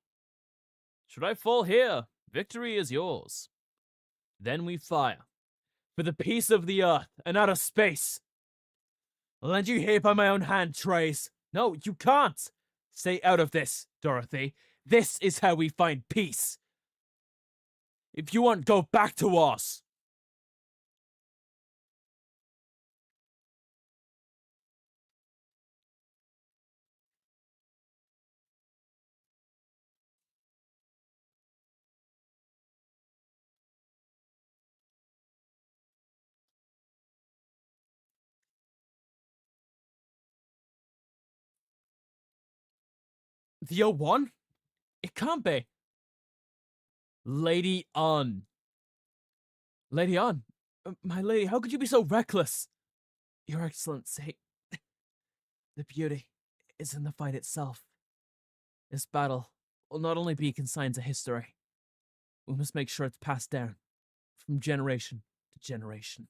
Should I fall here? Victory is yours. Then we fire. For the peace of the earth and outer space. I'll land you here by my own hand, Trace. No, you can't. Stay out of this, Dorothy. This is how we find peace. If you want, go back to us. The O1? It can't be. Lady On. Lady On? My lady, how could you be so reckless? Your Excellency, the beauty is in the fight itself. This battle will not only be consigned to history, we must make sure it's passed down from generation to generation.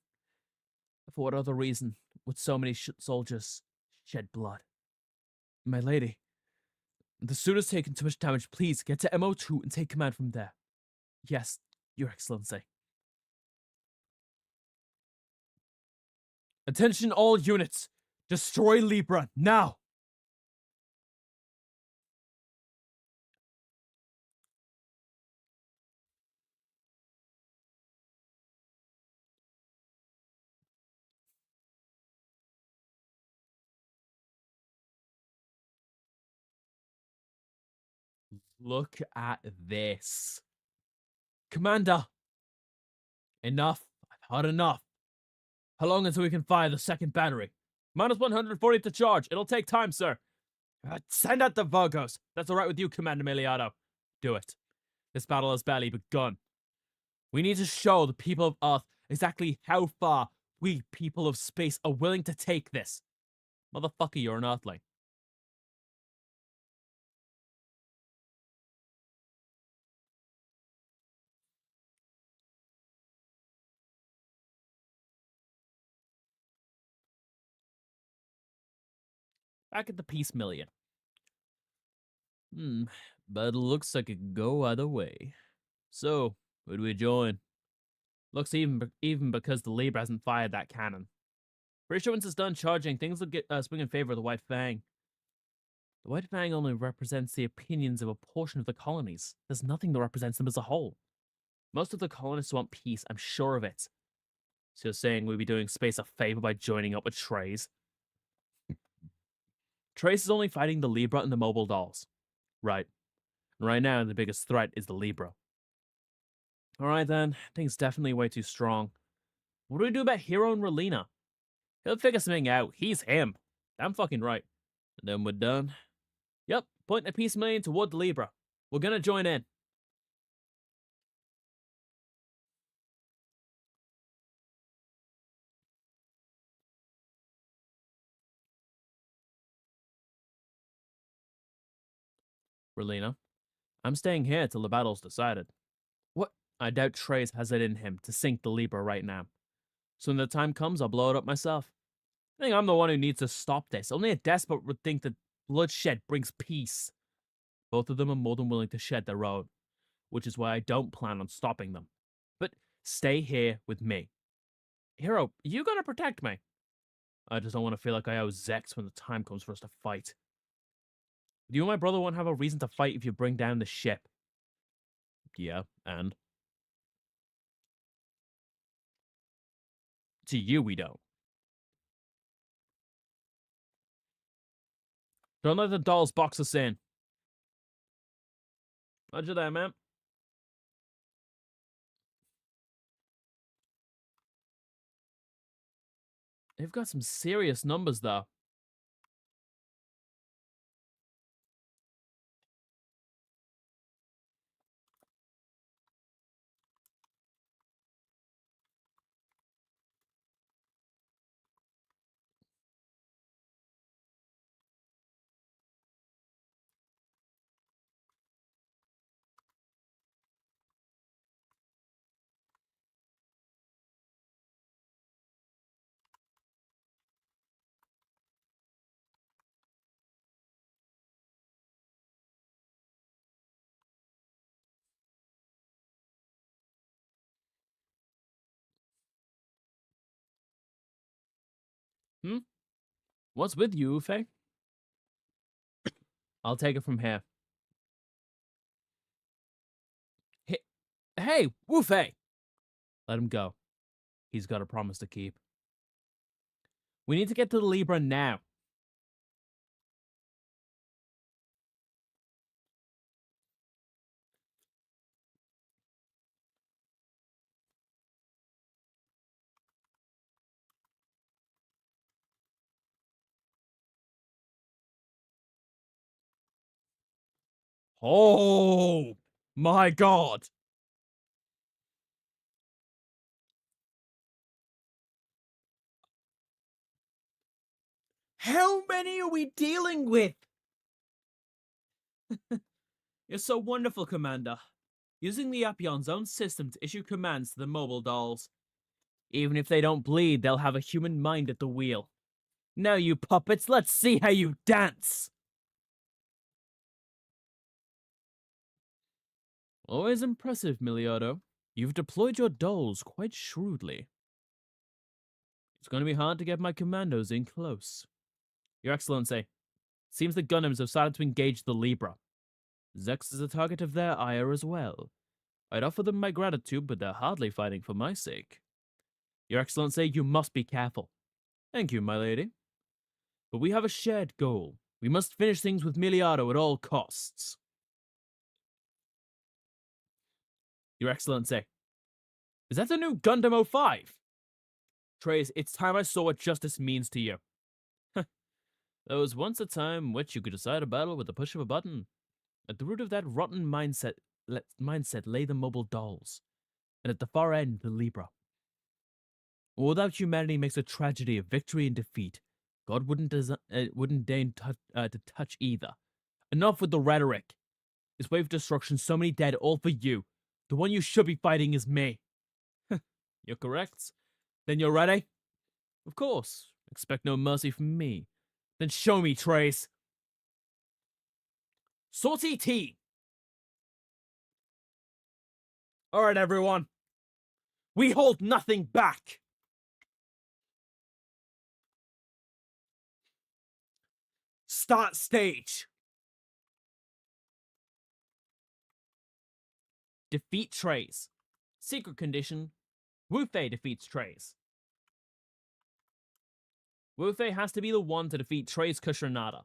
For what other reason would so many soldiers shed blood? My lady, the suit has taken too much damage. Please get to MO2 and take command from there. Yes, Your Excellency. Attention all units! Destroy Libra, now! Look at this. Commander! Enough. I've had enough. How long until we can fire the second battery? Minus 140 to charge. It'll take time, sir. Send out the Virgos. That's alright with you, Commander Miliato. Do it. This battle has barely begun. We need to show the people of Earth exactly how far we people of space are willing to take this. Motherfucker, you're an Earthling. Back at the Peace Million. But it looks like it could go either way. So, who do we join? Looks even because the Libra hasn't fired that cannon. Pretty sure once it's done charging, things will get swing in favor of the White Fang. The White Fang only represents the opinions of a portion of the colonies. There's nothing that represents them as a whole. Most of the colonists want peace, I'm sure of it. So you're saying we'd be doing space a favor by joining up with Trace? Trace is only fighting the Libra and the mobile dolls. Right. And right now, the biggest threat is the Libra. Alright then, things definitely way too strong. What do we do about Hero and Relina? He'll figure something out. He's him. Damn fucking right. And then we're done. Yep, pointing a Peace Million toward the Libra. We're gonna join in. Relina, I'm staying here till the battle's decided. What? I doubt Trace has it in him to sink the Libra right now. So when the time comes, I'll blow it up myself. I think I'm the one who needs to stop this. Only a despot would think that bloodshed brings peace. Both of them are more than willing to shed their own, which is why I don't plan on stopping them. But stay here with me. Hero, you gotta protect me. I just don't want to feel like I owe Zex when the time comes for us to fight. Do you and my brother won't have a reason to fight if you bring down the ship? Yeah, and? To you, we don't. Don't let the dolls box us in. Roger that, man. They've got some serious numbers, though. What's with you, Ufe? I'll take it from here. Hey, Wufe! Let him go. He's got a promise to keep. We need to get to the Libra now. Oh my god. How many are we dealing with? You're so wonderful, Commander. Using the Apion's own system to issue commands to the mobile dolls. Even if they don't bleed, they'll have a human mind at the wheel. Now, you puppets, let's see how you dance! Always impressive, Miliardo. You've deployed your dolls quite shrewdly. It's going to be hard to get my commandos in close. Your Excellency, seems the Gundams have started to engage the Libra. Zex is a target of their ire as well. I'd offer them my gratitude, but they're hardly fighting for my sake. Your Excellency, you must be careful. Thank you, my lady. But we have a shared goal. We must finish things with Miliardo at all costs. Your Excellency, is that the new Gundam 05? Trace, it's time I saw what justice means to you. There was once a time in which you could decide a battle with the push of a button. At the root of that rotten mindset lay the mobile dolls, and at the far end, the Libra. All that humanity makes a tragedy of victory and defeat. God wouldn't deign to touch either. Enough with the rhetoric. This wave of destruction, so many dead, all for you. The one you should be fighting is me. You're correct. Then you're ready? Of course. Expect no mercy from me. Then show me, Trace. Sortie T. Alright, everyone. We hold nothing back. Start stage. Defeat Trace. Secret condition. Wu Fei defeats Trace. Wu Fei has to be the one to defeat Trace Kushranada.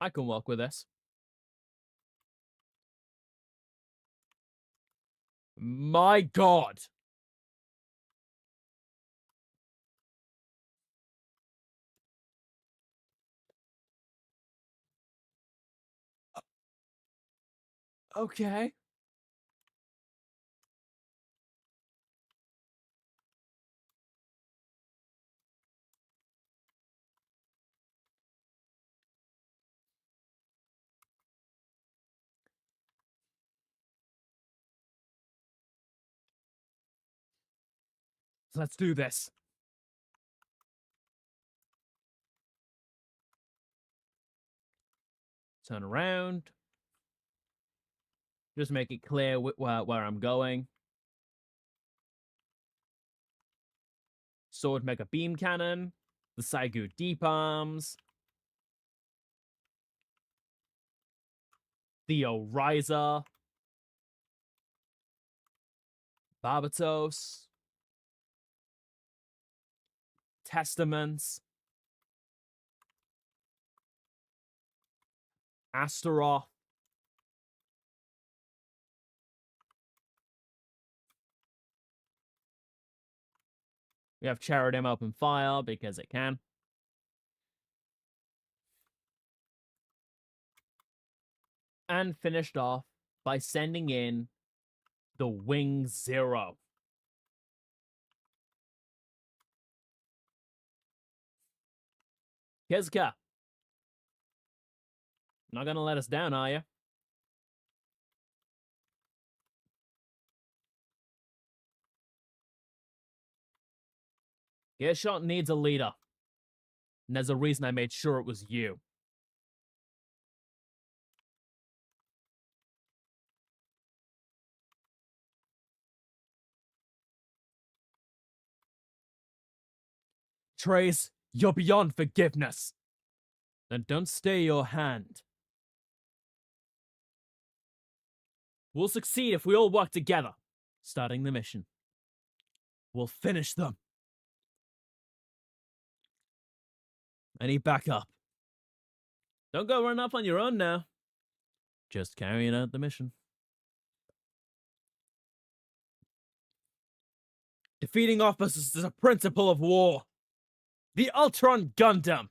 I can work with this. My god! Okay. Let's do this. Turn around. Just make it clear where I'm going. Sword Mega Beam Cannon. The Saigu Deep Arms. The Oriza. Barbatos. Testaments. Astaroth. We have Charadim open fire because it can. And finished off by sending in the Wing Zero. Kizka. Not gonna let us down, are you? Gearshot needs a leader. And there's a reason I made sure it was you. Trace, you're beyond forgiveness. Then don't stay your hand. We'll succeed if we all work together. Starting the mission. We'll finish them. I need backup. Don't go run off on your own now. Just carrying out the mission. Defeating officers is a principle of war. The Ultron Gundam.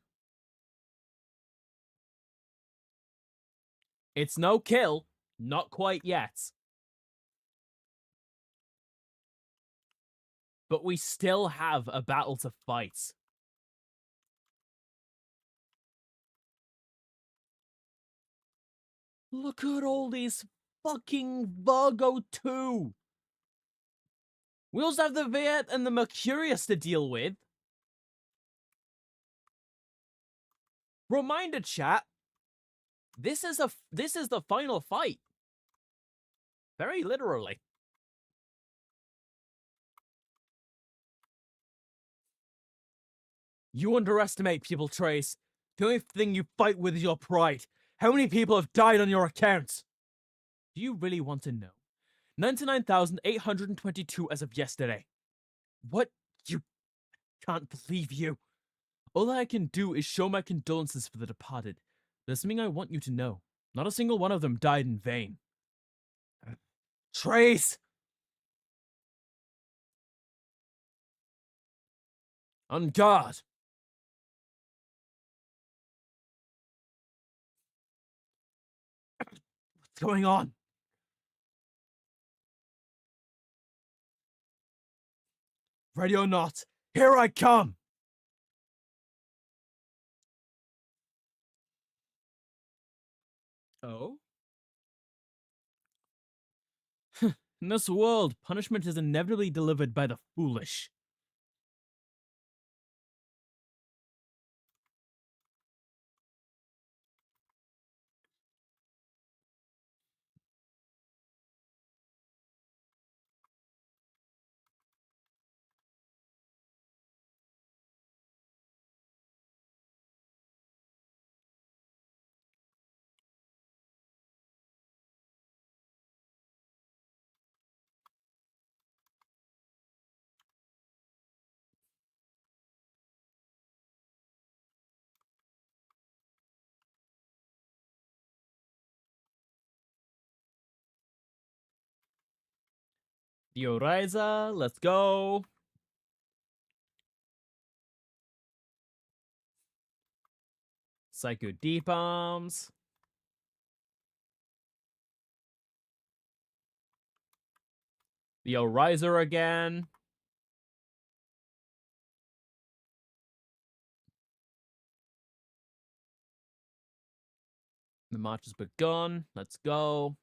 It's no kill, not quite yet. But we still have a battle to fight. Look at all these fucking Virgo 2. We also have the Viet and the Mercurius to deal with. Reminder, chat. This is the final fight. Very literally. You underestimate people, Trace. The only thing you fight with is your pride. How many people have died on your account? Do you really want to know? 99,822 as of yesterday. What? You can't believe you. All I can do is show my condolences for the departed. There's something I want you to know. Not a single one of them died in vain. Trace! On guard! What's going on? Ready or not, here I come! Oh? In this world, punishment is inevitably delivered by the foolish. The Oriza, let's go. Psycho Deep Arms. The Oriza again. The march has begun. Let's go.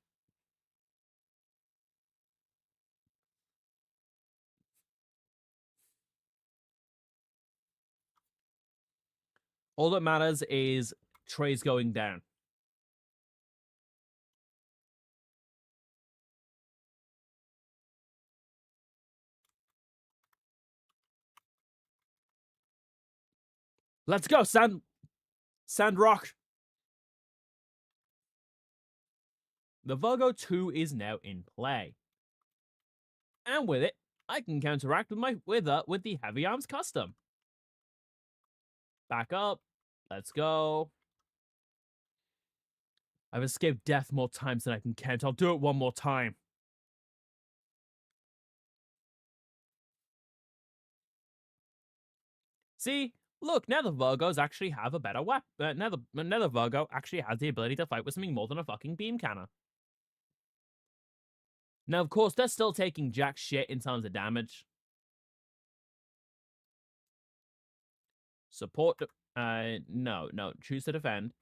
All that matters is Trey's going down. Let's go, Sandrock. The Virgo 2 is now in play. And with it, I can counteract with the Heavy Arms Custom. Back up. Let's go. I've escaped death more times than I can count. I'll do it one more time. See? Look, now the Virgos actually have a better weapon. Now the Virgo actually has the ability to fight with something more than a fucking beam cannon. Now, of course, they're still taking jack shit in terms of damage. Support. No. Choose to defend.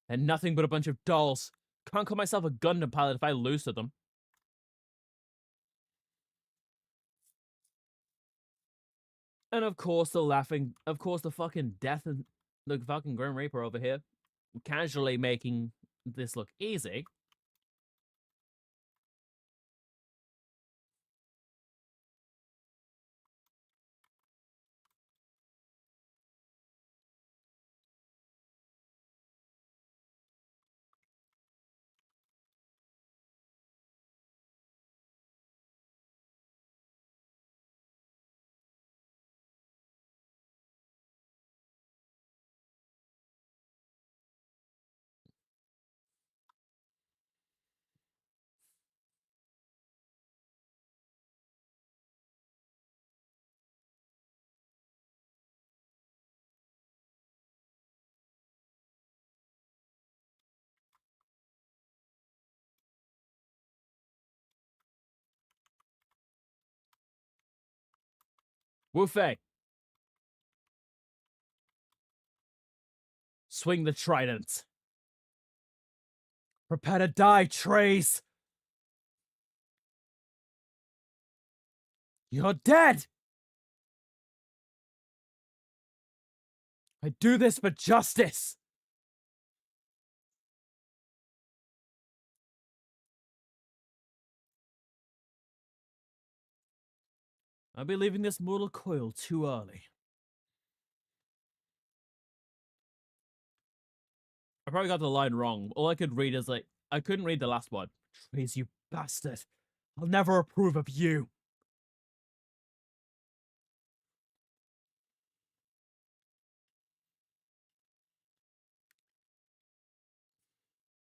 And nothing but a bunch of dolls. Can't call myself a Gundam pilot if I lose to them. And of course, the fucking death and the fucking Grim Reaper over here, casually making this look easy. Wu Fei. Swing the trident. Prepare to die, Trace! You're dead! I do this for justice! I'll be leaving this mortal coil too early. I probably got the line wrong. All I could read is like, I couldn't read the last one. Trace, you bastard. I'll never approve of you.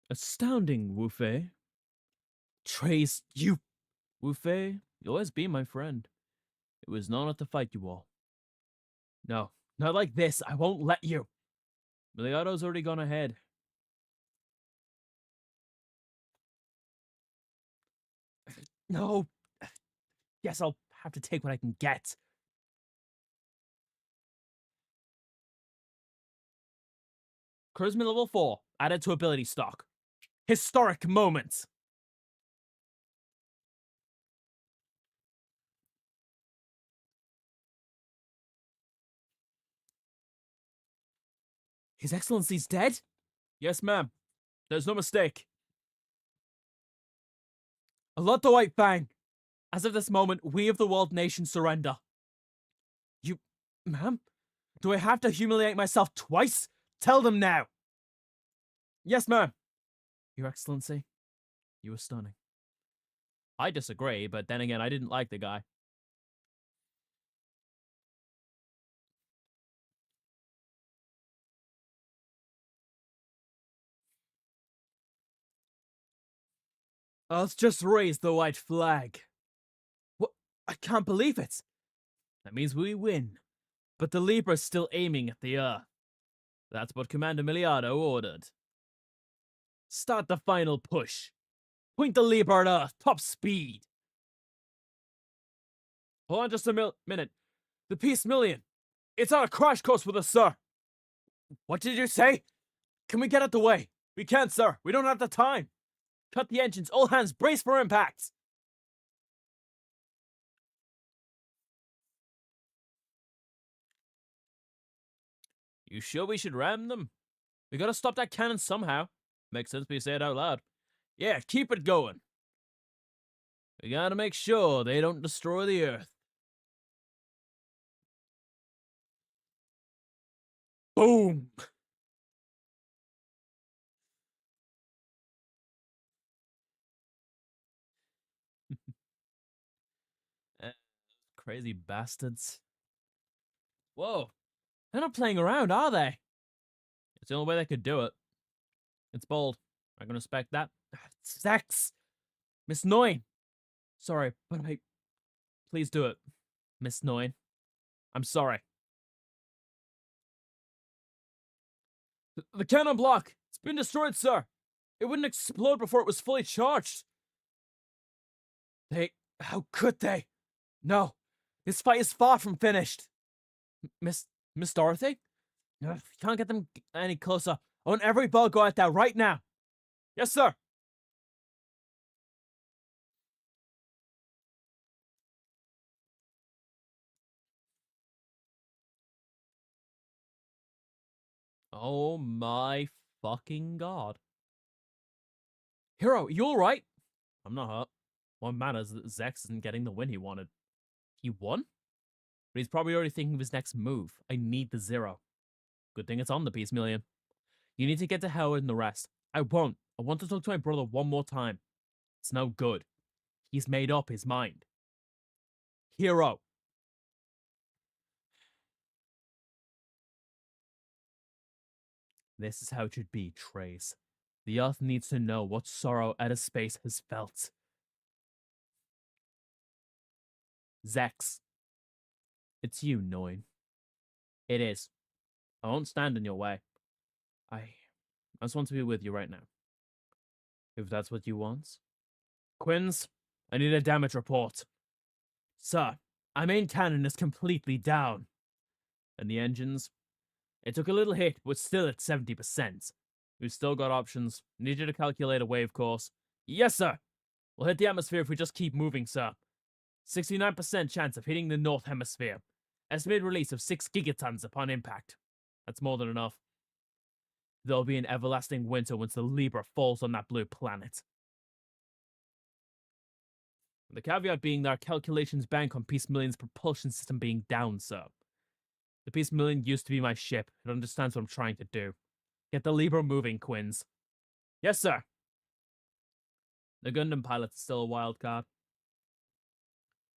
Astounding, Wu Fei. Trace, you... Wu Fei, you'll always be my friend. It was an honor to fight you all. No, not like this. I won't let you. Miliardo's already gone ahead. No. Guess I'll have to take what I can get. Charisma level 4, added to ability stock. Historic moments. His Excellency's dead? Yes, ma'am. There's no mistake. Alert the White Fang. As of this moment, we of the World Nation surrender. You... Ma'am? Do I have to humiliate myself twice? Tell them now. Yes, ma'am. Your Excellency, you were stunning. I disagree, but then again, I didn't like the guy. Let's just raise the white flag. What? I can't believe it. That means we win. But the Libra's still aiming at the Earth. That's what Commander Miliardo ordered. Start the final push. Point the Libra at Earth, top speed. Hold on just a minute. The Peace Million. It's on a crash course with us, sir. What did you say? Can we get out the way? We can't, sir. We don't have the time. Cut the engines. All hands, brace for impact. You sure we should ram them? We gotta stop that cannon somehow. Makes sense when you say it out loud. Yeah, keep it going. We gotta make sure they don't destroy the Earth. Boom! Crazy bastards. Whoa. They're not playing around, are they? It's the only way they could do it. It's bold. I can respect that. Sex! Miss Noin! Sorry, but please do it. Miss Noin. I'm sorry. The cannon block! It's been destroyed, sir! It wouldn't explode before it was fully charged! How could they? No. This fight is far from finished. Miss Dorothy? Can't get them any closer. I want every ball go out there right now. Yes, sir. Oh my fucking god. Hero, you alright? I'm not hurt. What matters is that Zex isn't getting the win he wanted. He won? But he's probably already thinking of his next move. I need the 0. Good thing it's on the Peace Million. You need to get to Howard and the rest. I won't. I want to talk to my brother one more time. It's no good. He's made up his mind. Hero. This is how it should be, Trace. The Earth needs to know what sorrow outer space has felt. Zex. It's you, Noin. It is. I won't stand in your way. I just want to be with you right now. If that's what you want. Quinns, I need a damage report. Sir, Our main cannon is completely down. And the engines? It took a little hit, but still at 70%. We've still got options. Need you to calculate a wave course. Yes, sir! We'll hit the atmosphere if we just keep moving, sir. 69% chance of hitting the North Hemisphere. Estimated release of 6 gigatons upon impact. That's more than enough. There'll be an everlasting winter once the Libra falls on that blue planet. The caveat being that our calculations bank on Peace Million's propulsion system being down, sir. The Peace Million used to be my ship. It understands what I'm trying to do. Get the Libra moving, Quinns. Yes, sir. The Gundam pilot's still a wild card.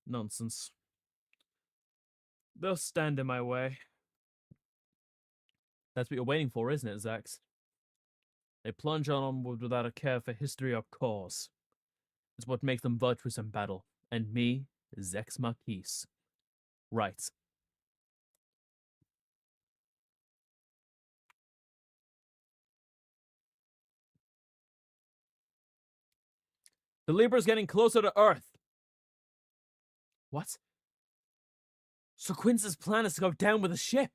Nonsense. They'll stand in my way. That's what you're waiting for, isn't it, Zex? They plunge onward without a care for history or cause. It's what makes them virtuous in battle. And me, Zex Marquise. Right. The Libra's getting closer to Earth. What? So Quinz's plan is to go down with a ship.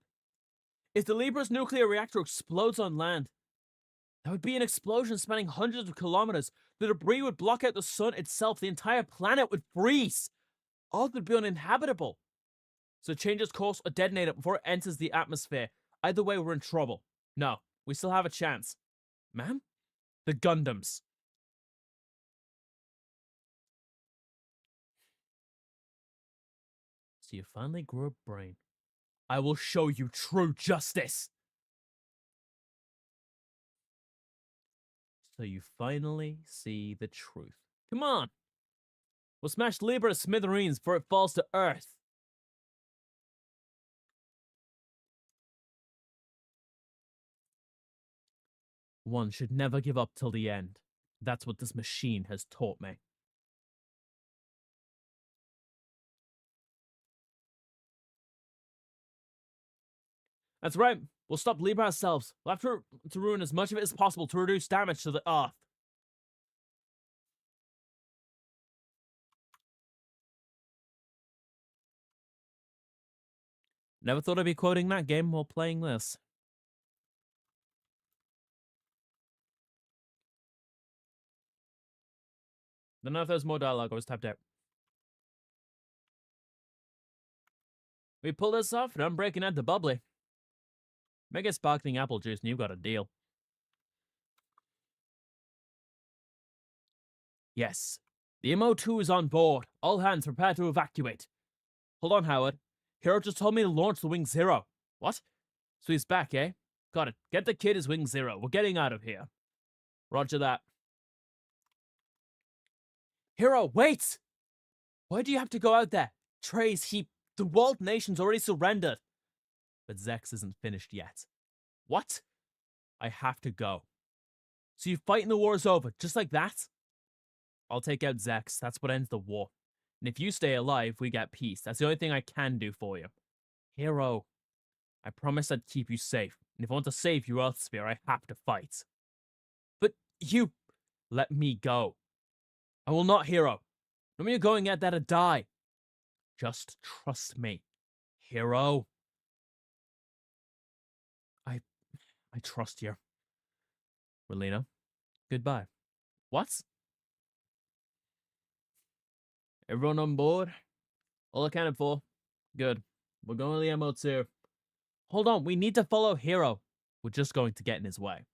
If the Libra's nuclear reactor explodes on land, that would be an explosion spanning hundreds of kilometers. The debris would block out the sun itself. The entire planet would freeze. Earth would be uninhabitable. So change its course or detonate it before it enters the atmosphere. Either way, we're in trouble. No, we still have a chance. Ma'am? The Gundams. So you finally grew a brain. I will show you true justice. So you finally see the truth. Come on. We'll smash Libra to smithereens before it falls to Earth. One should never give up till the end. That's what this machine has taught me. That's right. We'll stop Libra ourselves. We'll have to ruin as much of it as possible to reduce damage to the Earth. Never thought I'd be quoting that game while playing this. Don't know if there's more dialogue. I was tapped out. We pull this off, and I'm breaking out the bubbly. Make it sparkling apple juice, and you've got a deal. Yes. The MO2 is on board. All hands prepare to evacuate. Hold on, Howard. Hero just told me to launch the Wing Zero. What? So he's back, eh? Got it. Get the kid his Wing Zero. We're getting out of here. Roger that. Hero, wait! Why do you have to go out there? Trace, the world nation's already surrendered. But Zex isn't finished yet. What? I have to go. So you fight and the war is over, just like that? I'll take out Zex. That's what ends the war. And if you stay alive, we get peace. That's the only thing I can do for you. Hero, I promised I'd keep you safe. And if I want to save your Earthsphere, I have to fight. But you... Let me go. I will not, Hero. No me going at that to die. Just trust me. Hero. I trust you. Relina, goodbye. What? Everyone on board? All accounted for? Good. We're going to the MO2. Hold on, we need to follow Hero. We're just going to get in his way.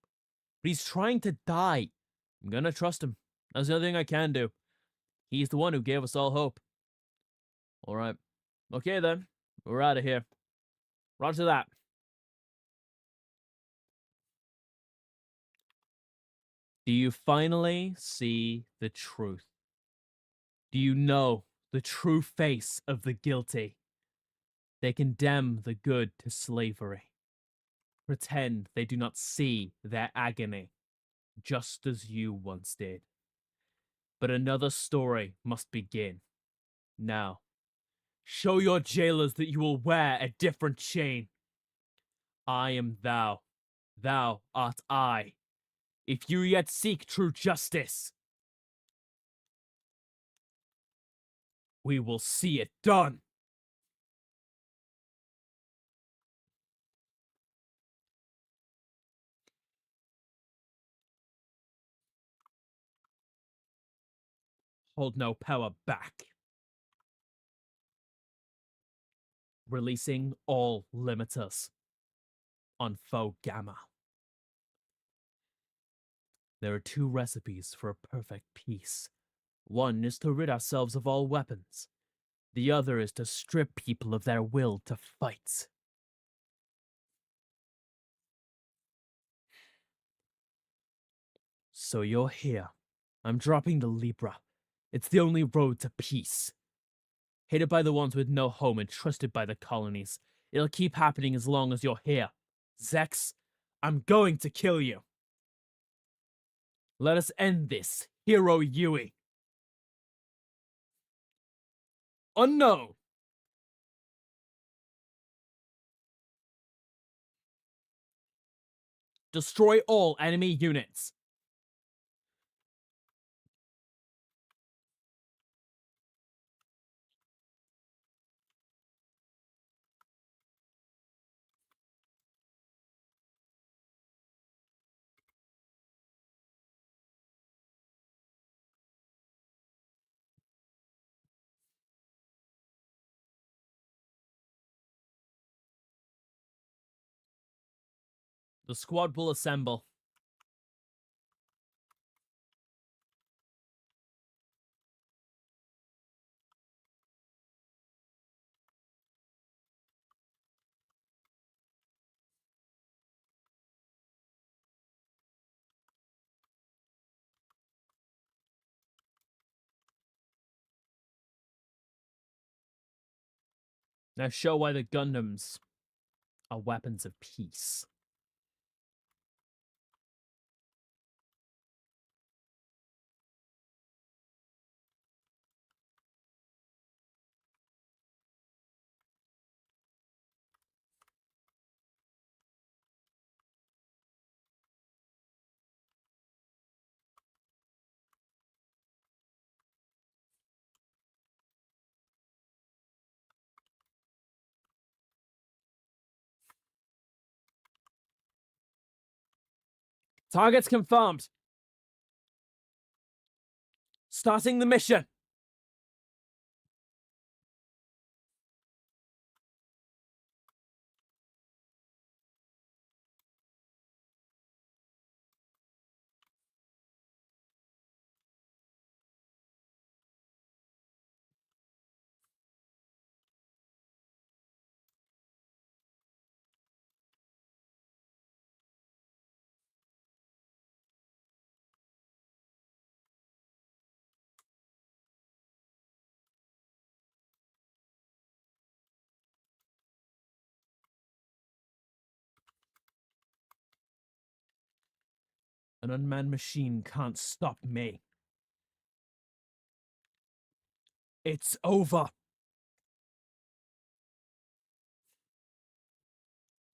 But he's trying to die. I'm gonna trust him. That's the only thing I can do. He's the one who gave us all hope. Alright. Okay then. We're out of here. Roger that. Do you finally see the truth? Do you know the true face of the guilty? They condemn the good to slavery. Pretend they do not see their agony, just as you once did. But another story must begin. Now, show your jailers that you will wear a different chain. I am thou. Thou art I. If you yet seek true justice, we will see it done. hold no power back. Releasing all limiters on foe Gamma. There are two recipes for a perfect peace. One is to rid ourselves of all weapons. The other is to strip people of their will to fight. So you're here. I'm dropping the Libra. It's the only road to peace. Hated by the ones with no home and trusted by the colonies. It'll keep happening as long as you're here. Zex, I'm going to kill you. Let us end this, Hero Yui. Unknown. Destroy all enemy units. The squad will assemble. Now show why the Gundams are weapons of peace. Targets confirmed. Starting the mission. An unmanned machine can't stop me. It's over.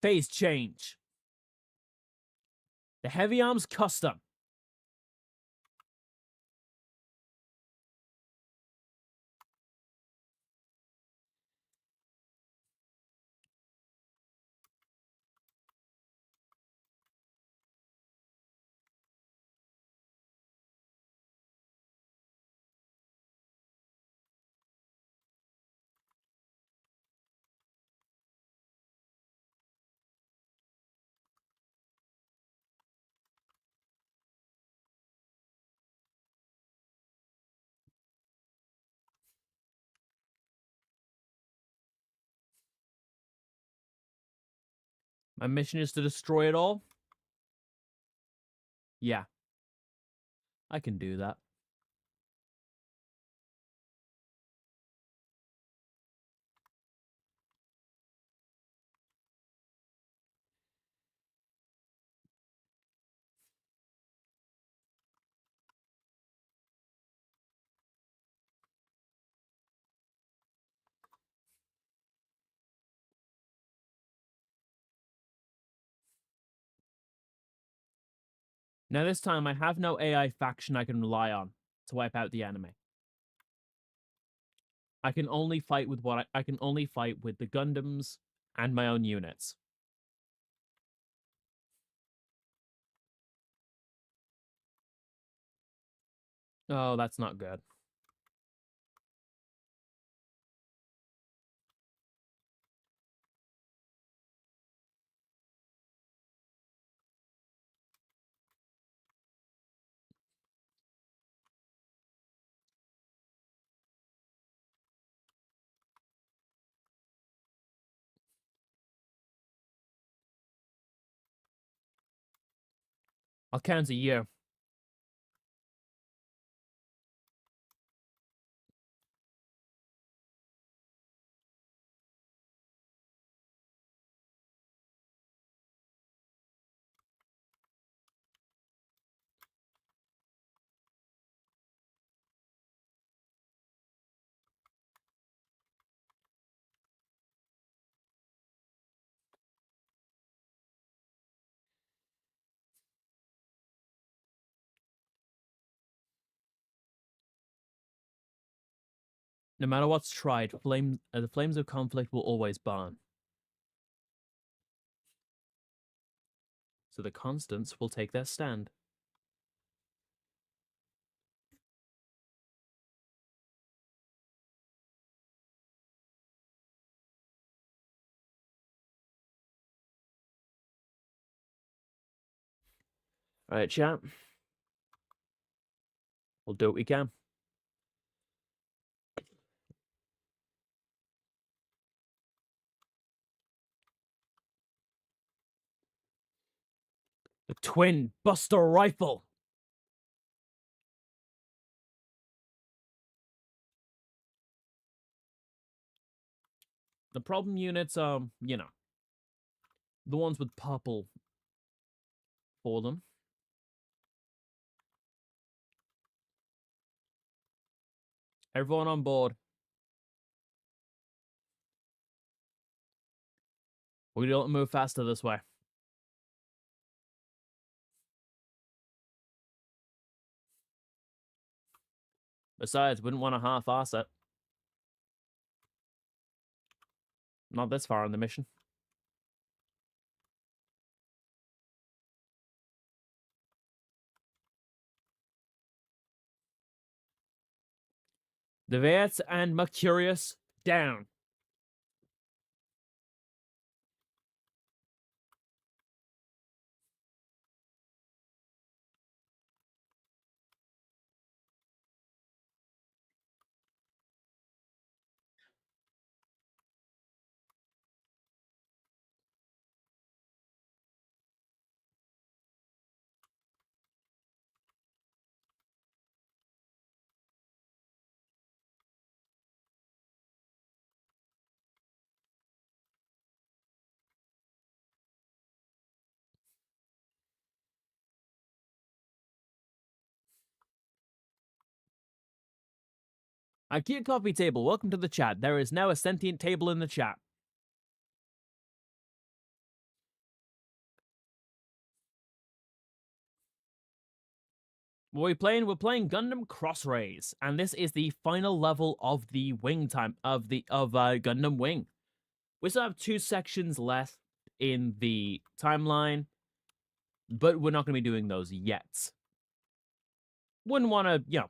Phase change. The Heavy Arms Custom. My mission is to destroy it all? Yeah. I can do that. Now this time I have no AI faction I can rely on to wipe out the enemy. I can only fight with I can only fight with the Gundams and my own units. Oh, that's not good. I'll count a year. No matter what's tried, the flames of conflict will always burn. So the constants will take their stand. All right, chat. We'll do what we can. The twin Buster rifle. The problem units are, you know, the ones with purple for them. Everyone on board. We don't move faster this way. Besides, wouldn't want to half-ass it. Not this far in the mission. The Vets and Mercurius down. IKEA coffee table, welcome to the chat. There is now a sentient table in the chat. What are we playing? We're playing Gundam Cross Rays, and this is the final level of the wing time of Gundam Wing. We still have 2 sections left in the timeline, but we're not going to be doing those yet. Wouldn't want to, you know,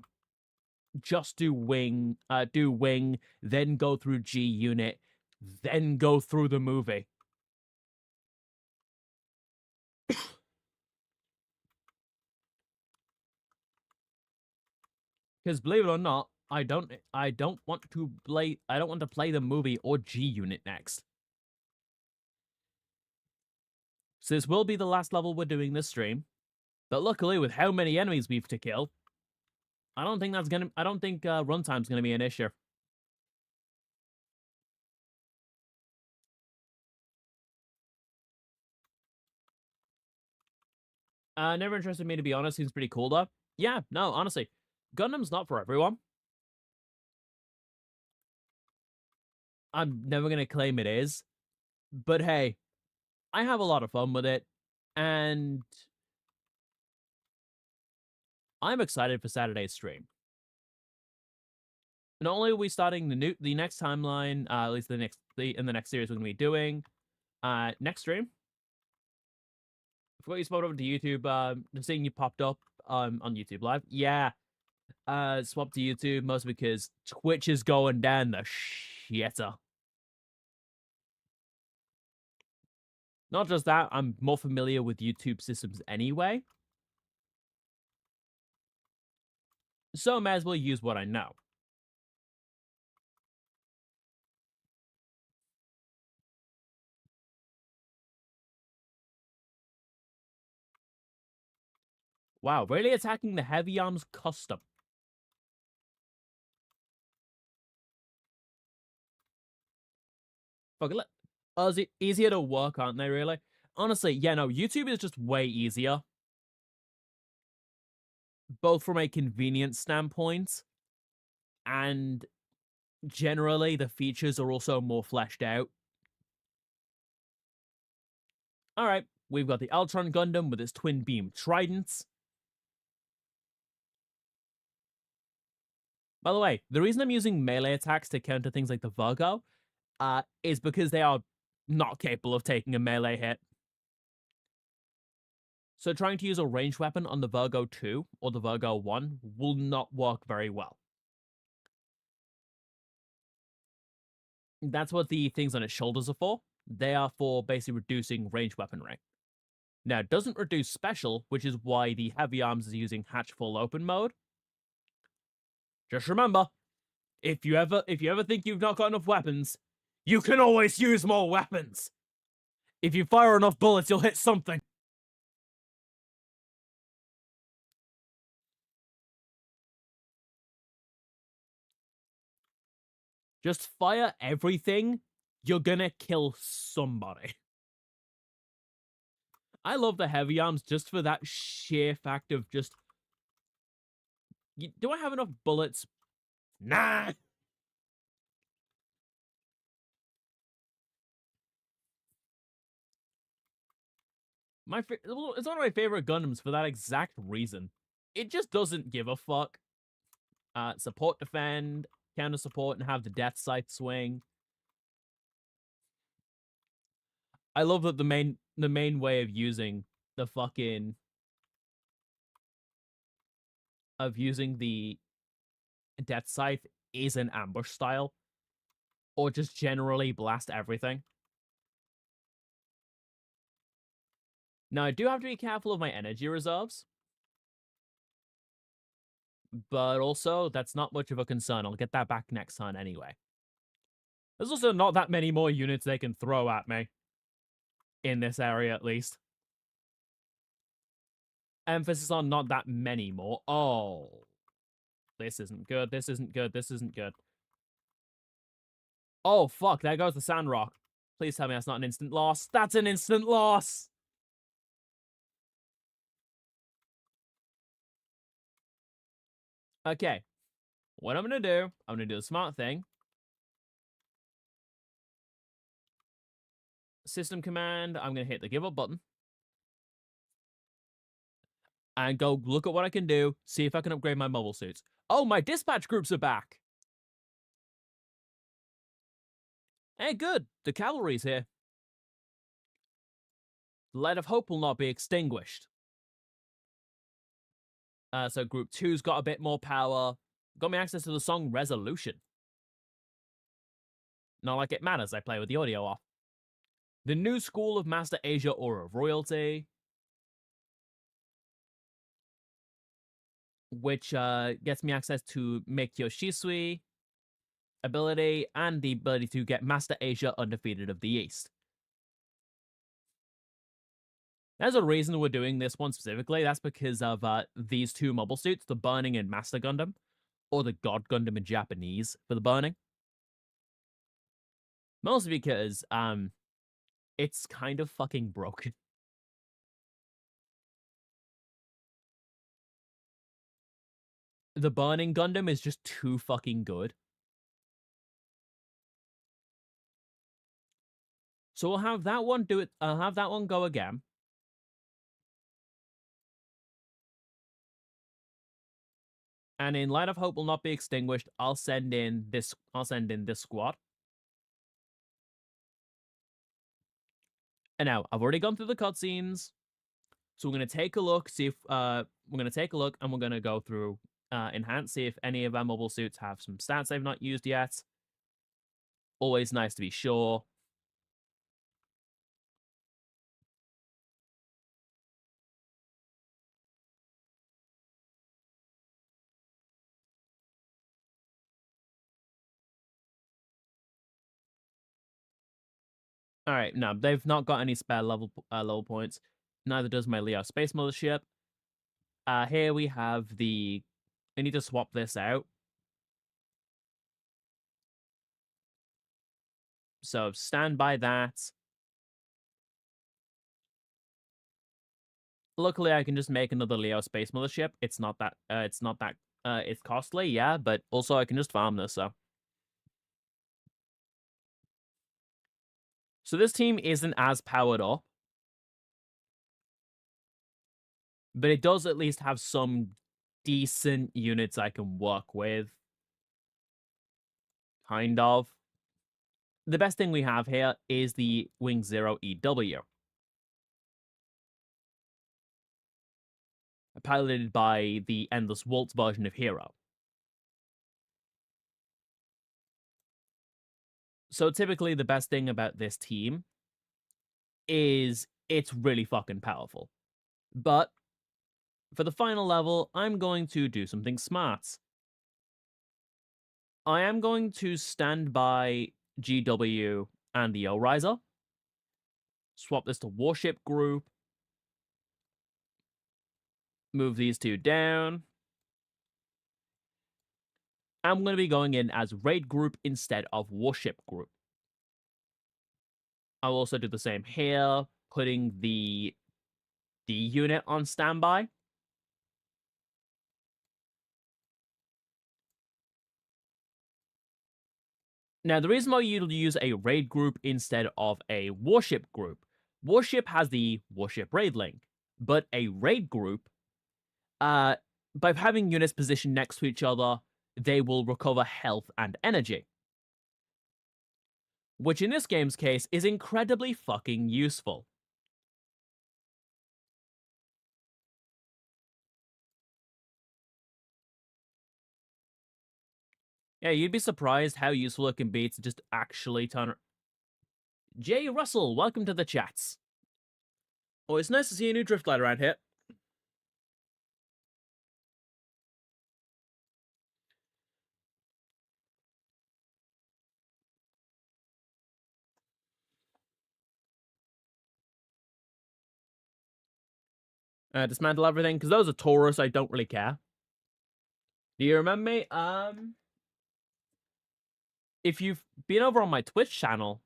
just do wing, then go through G Unit, then go through the movie. Because believe it or not, I don't want to play the movie or G Unit next. So this will be the last level we're doing this stream. But luckily, with how many enemies we've to kill, I don't think runtime's gonna be an issue. Never interested me, to be honest. Seems pretty cool though. Yeah, no, honestly, Gundam's not for everyone. I'm never gonna claim it is, but hey, I have a lot of fun with it, and I'm excited for Saturday's stream. Not only are we starting the next timeline, at least in the next series we're gonna be doing, next stream. I forgot you swapped over to YouTube. I'm seeing you popped up on YouTube Live. Yeah, swapped to YouTube mostly because Twitch is going down the shitter. Not just that, I'm more familiar with YouTube systems anyway, so I may as well use what I know. Wow, really attacking the heavy arms custom. Fuck, easier to work, aren't they, really? Honestly, yeah, no, YouTube is just way easier. Both from a convenience standpoint and generally the features are also more fleshed out. Alright, we've got the Ultron Gundam with its twin beam tridents. By the way, the reason I'm using melee attacks to counter things like the Virgo is because they are not capable of taking a melee hit. So trying to use a ranged weapon on the Virgo 2 or the Virgo 1 will not work very well. That's what the things on its shoulders are for. They are for basically reducing ranged weaponry. Now, it doesn't reduce special, which is why the heavy arms is using hatch full open mode. Just remember, if you ever think you've not got enough weapons, you can always use more weapons. If you fire enough bullets, you'll hit something. Just fire everything, you're gonna kill somebody. I love the heavy arms just for that sheer fact of just... Do I have enough bullets? Nah! It's one of my favorite Gundams for that exact reason. It just doesn't give a fuck. Support, defend, counter support, and have the death scythe swing. I love that the main way of using the fucking death scythe is an ambush style, or just generally blast everything. Now I do have to be careful of my energy reserves, but also that's not much of a concern. I'll get that back next turn anyway. There's also not that many more units they can throw at me. In this area, at least. Emphasis on not that many more. Oh. This isn't good. This isn't good. This isn't good. Oh, fuck. There goes the Sandrock. Please tell me that's not an instant loss. That's an instant loss! Okay. What I'm gonna do, I'm gonna do the smart thing. System command, I'm gonna hit the give up button. And go look at what I can do, see if I can upgrade my mobile suits. Oh, my dispatch groups are back! Hey, good. The cavalry's here. The light of hope will not be extinguished. So group 2's got a bit more power. Got me access to the song Resolution. Not like it matters, I play with the audio off. The new school of Master Asia Aura of Royalty. Which gets me access to Meteor Shisui ability and the ability to get Master Asia Undefeated of the East. There's a reason we're doing this one specifically. That's because of these two mobile suits, the Burning and Master Gundam, or the God Gundam in Japanese for the Burning. Mostly because it's kind of fucking broken. The Burning Gundam is just too fucking good. So we'll have that one do it. I'll have that one go again. And in Light of Hope will not be extinguished, I'll send in this squad. And now I've already gone through the cutscenes. So we're gonna take a look, see if we're gonna take a look and we're gonna go through enhance, see if any of our mobile suits have some stats they've not used yet. Always nice to be sure. All right, no, they've not got any spare level points. Neither does my Leo Space Mothership. Here we have the... I need to swap this out. So stand by that. Luckily, I can just make another Leo Space Mothership. It's not that it's costly, yeah, but also I can just farm this, so. So this team isn't as powered up, but it does at least have some decent units I can work with. Kind of. The best thing we have here is the Wing Zero EW. Piloted by the Endless Waltz version of Hero. So typically the best thing about this team is it's really fucking powerful. But for the final level, I'm going to do something smart. I am going to stand by GW and the O-Riser. Swap this to Warship Group. Move these two down. I'm going to be going in as Raid Group instead of Warship Group. I'll also do the same here, putting the D unit on standby. Now, the reason why you'll use a Raid Group instead of a Warship Group, Warship has the Warship Raid link, but a Raid Group, by having units positioned next to each other, they will recover health and energy. Which in this game's case is incredibly fucking useful. Yeah, you'd be surprised how useful it can be to just actually turn... Jay Russell, welcome to the chats. Oh, it's nice to see a new drift glider around here. Dismantle everything, because those are Taurus, I don't really care. Do you remember me? If you've been over on my Twitch channel,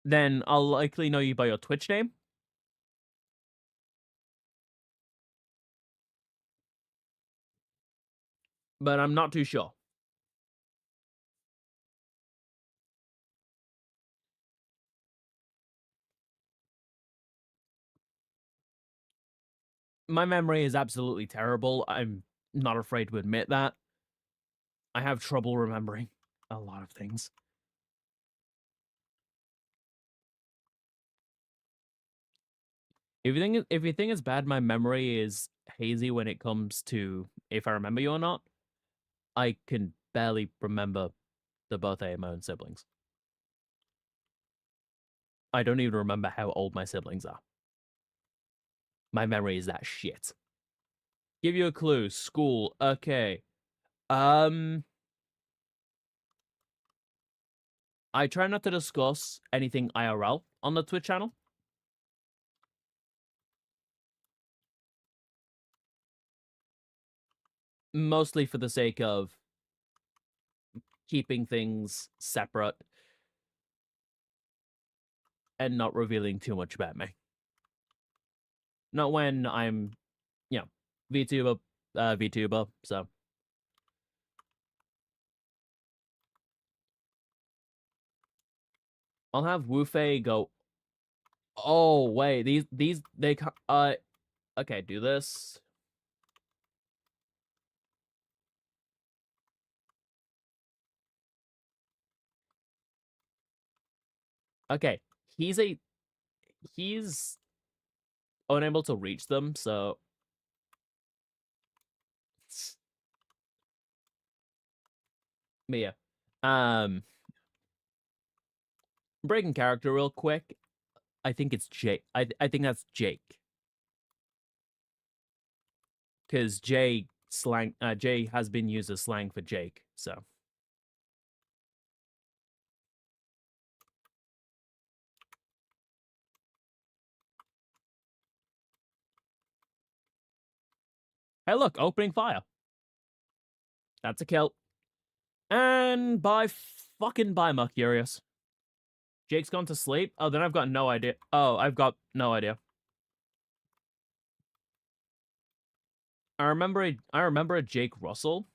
then I'll likely know you by your Twitch name. But I'm not too sure. My memory is absolutely terrible. I'm not afraid to admit that. I have trouble remembering a lot of things. If you think it's bad, my memory is hazy when it comes to if I remember you or not. I can barely remember the birthday of my own siblings. I don't even remember how old my siblings are. My memory is that shit. Give you a clue. School. Okay. I try not to discuss anything IRL on the Twitch channel. Mostly for the sake of keeping things separate and not revealing too much about me. Not when I'm, VTuber, so. I'll have Wufei go, oh, wait, okay, do this. Okay, he's unable to reach them, so. But yeah. Breaking character real quick. I think it's Jake. I think that's Jake. Because Jay has been used as slang for Jake, so. Hey, look, opening fire. That's a kill. And fucking bye, Mercurius. Jake's gone to sleep. Oh, then I've got no idea. Oh, I've got no idea. I remember a Jake Russell,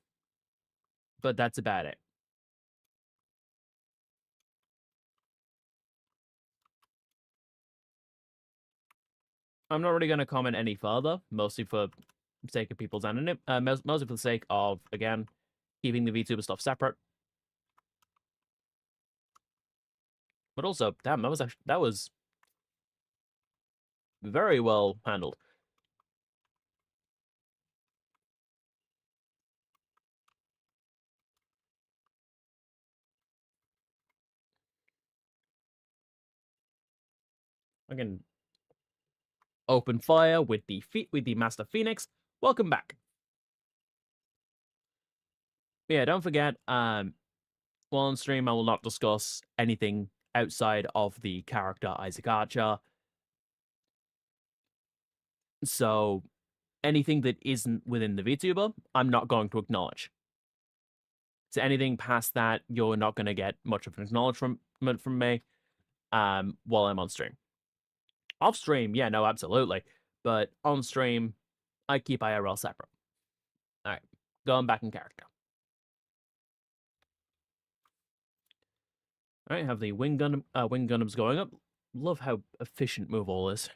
but that's about it. I'm not really going to comment any further, mostly for the sake of people's anonymity, mostly for the sake of, again, keeping the VTuber stuff separate. But also, damn, that was very well handled. I can open fire with the Master Phoenix. Welcome back. Yeah, don't forget, while on stream, I will not discuss anything outside of the character Isaac Archer. So anything that isn't within the VTuber, I'm not going to acknowledge. So anything past that, you're not going to get much of an acknowledgement from me while I'm on stream. Off stream, yeah, no, absolutely. But on stream, I keep IRL separate. All right, going back in character. All right, have the wing Gundams going up. Love how efficient move all is.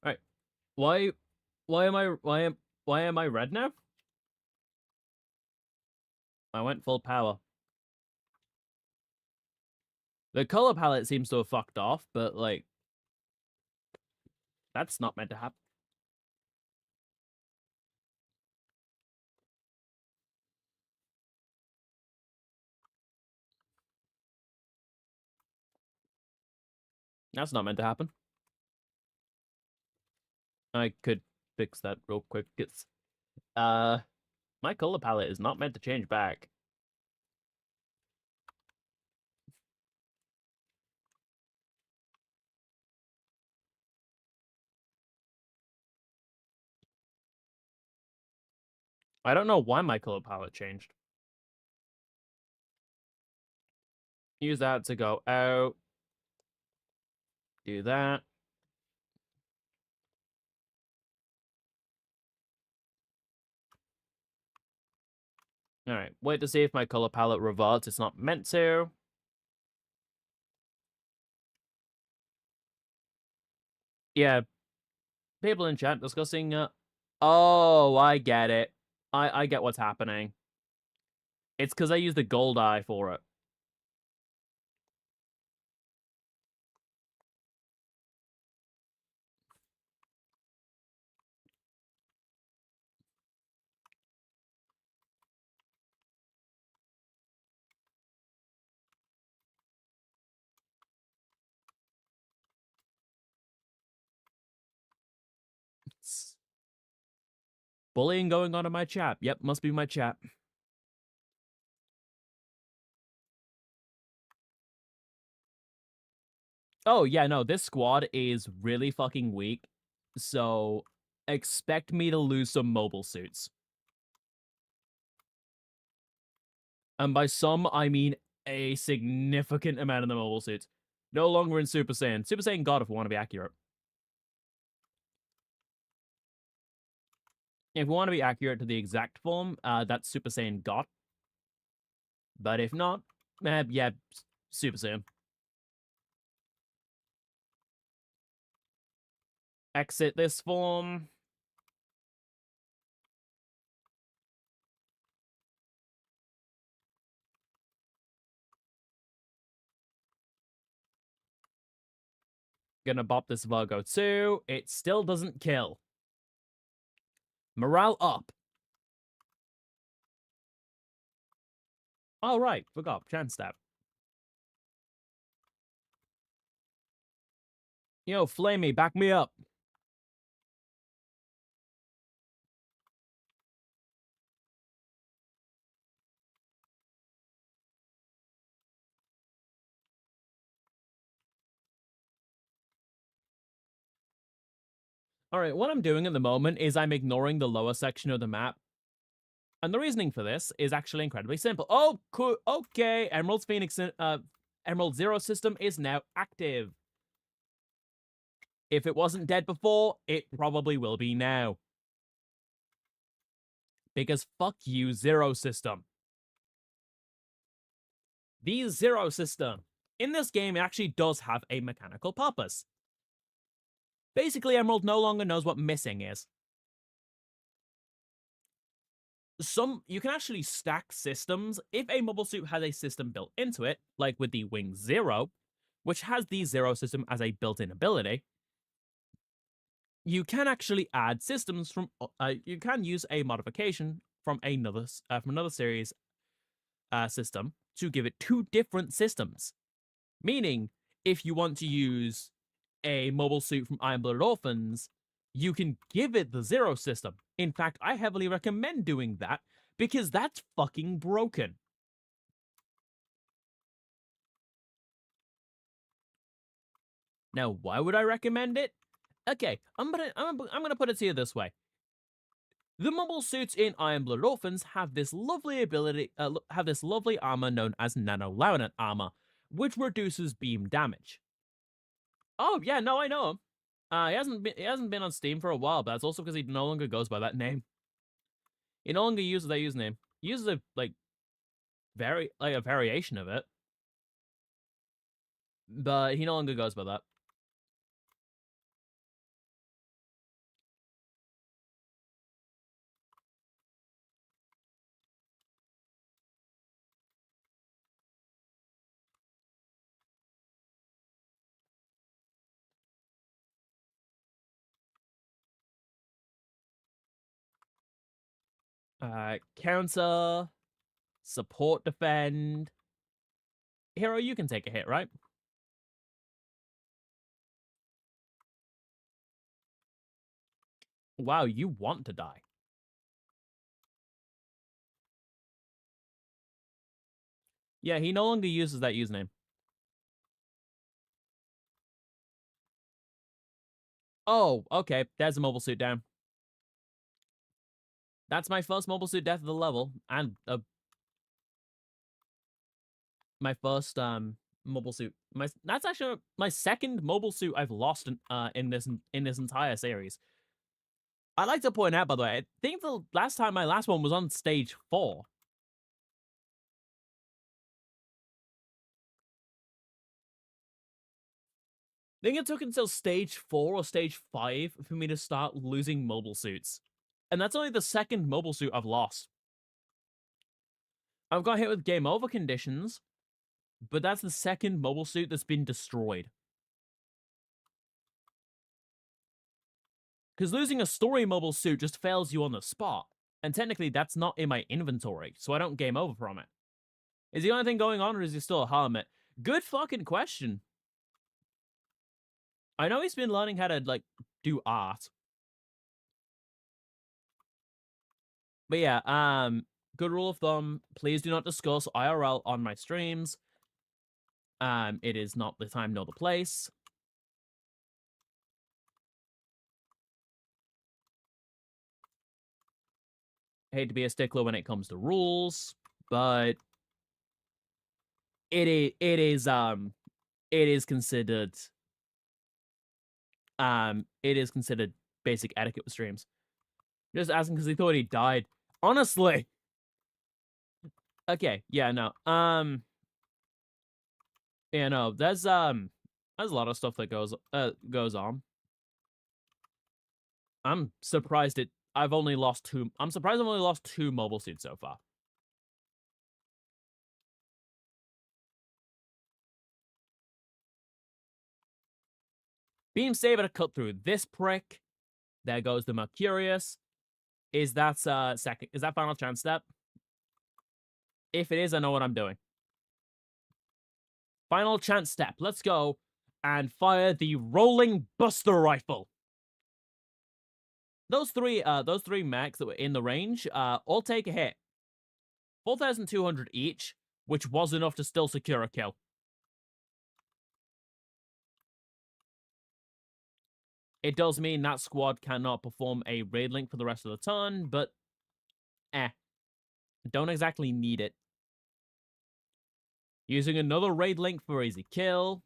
All right, why am I red now? I went full power. The color palette seems to have fucked off, but like, that's not meant to happen. That's not meant to happen. I could fix that real quick. It's my color palette is not meant to change back. I don't know why my color palette changed. Use that to go out. Do that. All right, wait to see if my color palette reverts. It's not meant to. Yeah, people in chat discussing. Oh, I get it. I get what's happening. It's because I used the gold eye for it. It's bullying going on in my chat. Yep, must be my chat. Oh, yeah, no, this squad is really fucking weak. So expect me to lose some mobile suits. And by some, I mean a significant amount of the mobile suits. No longer in Super Saiyan. Super Saiyan God, if we want to be accurate. If we want to be accurate to the exact form, that's Super Saiyan God. But if not, yeah, Super Saiyan. Exit this form. Gonna bop this Virgo too. It still doesn't kill. Morale up. Oh, right. Forgot. Chance stab. Yo, Flamey, back me up. All right, what I'm doing at the moment is I'm ignoring the lower section of the map. And the reasoning for this is actually incredibly simple. Oh, cool. Okay, Emerald Zero system is now active. If it wasn't dead before, it probably will be now. Because fuck you, Zero system. The Zero system. In this game, it actually does have a mechanical purpose. Basically, Emerald no longer knows what missing is. You can actually stack systems if a mobile suit has a system built into it, like with the Wing Zero, which has the Zero system as a built-in ability. You can actually add systems from. You can use a modification from another series system to give it two different systems. Meaning, if you want to use a mobile suit from Iron-Blooded Orphans, you can give it the Zero system. In fact, I heavily recommend doing that because that's fucking broken. Now, why would I recommend it? Okay, I'm gonna put it to you this way. The mobile suits in Iron-Blooded Orphans have this lovely armor known as Nano-Laminate armor, which reduces beam damage. Oh yeah, no, I know him. He hasn't been on Steam for a while, but that's also because he no longer goes by that name. He no longer uses that username. He uses a a variation of it, but he no longer goes by that. Counter, support, defend. Hero, you can take a hit, right? Wow, you want to die. Yeah, he no longer uses that username. Oh, okay. There's a mobile suit down. That's my first mobile suit death of the level, and my first mobile suit. That's actually my second mobile suit I've lost in this entire series. I'd like to point out, by the way, I think the last time my last one was on stage 4. I think it took until stage 4 or stage 5 for me to start losing mobile suits. And that's only the second mobile suit I've lost. I've got hit with game over conditions, but that's the second mobile suit that's been destroyed. Because losing a story mobile suit just fails you on the spot. And technically, that's not in my inventory, so I don't game over from it. Is the only thing going on, or is he still a hermit? Good fucking question. I know he's been learning how to, do art. But yeah, good rule of thumb, please do not discuss IRL on my streams. It is not the time nor the place. Hate to be a stickler when it comes to rules, but it is considered basic etiquette with streams. Just asking because he thought he died. Honestly. Okay, yeah, no. Yeah, no, there's a lot of stuff that goes on. I'm surprised I've only lost 2. I'm surprised I've only lost 2 mobile suits so far. Beam Saber to cut through this prick. There goes the Mercurius. Is that final chance step? If it is, I know what I'm doing. Final chance step. Let's go. and fire the rolling buster rifle. Those three mechs that were in the range, all take a hit. 4,200 each, which was enough to still secure a kill. It does mean that squad cannot perform a raid link for the rest of the turn, but don't exactly need it. Using another raid link for easy kill.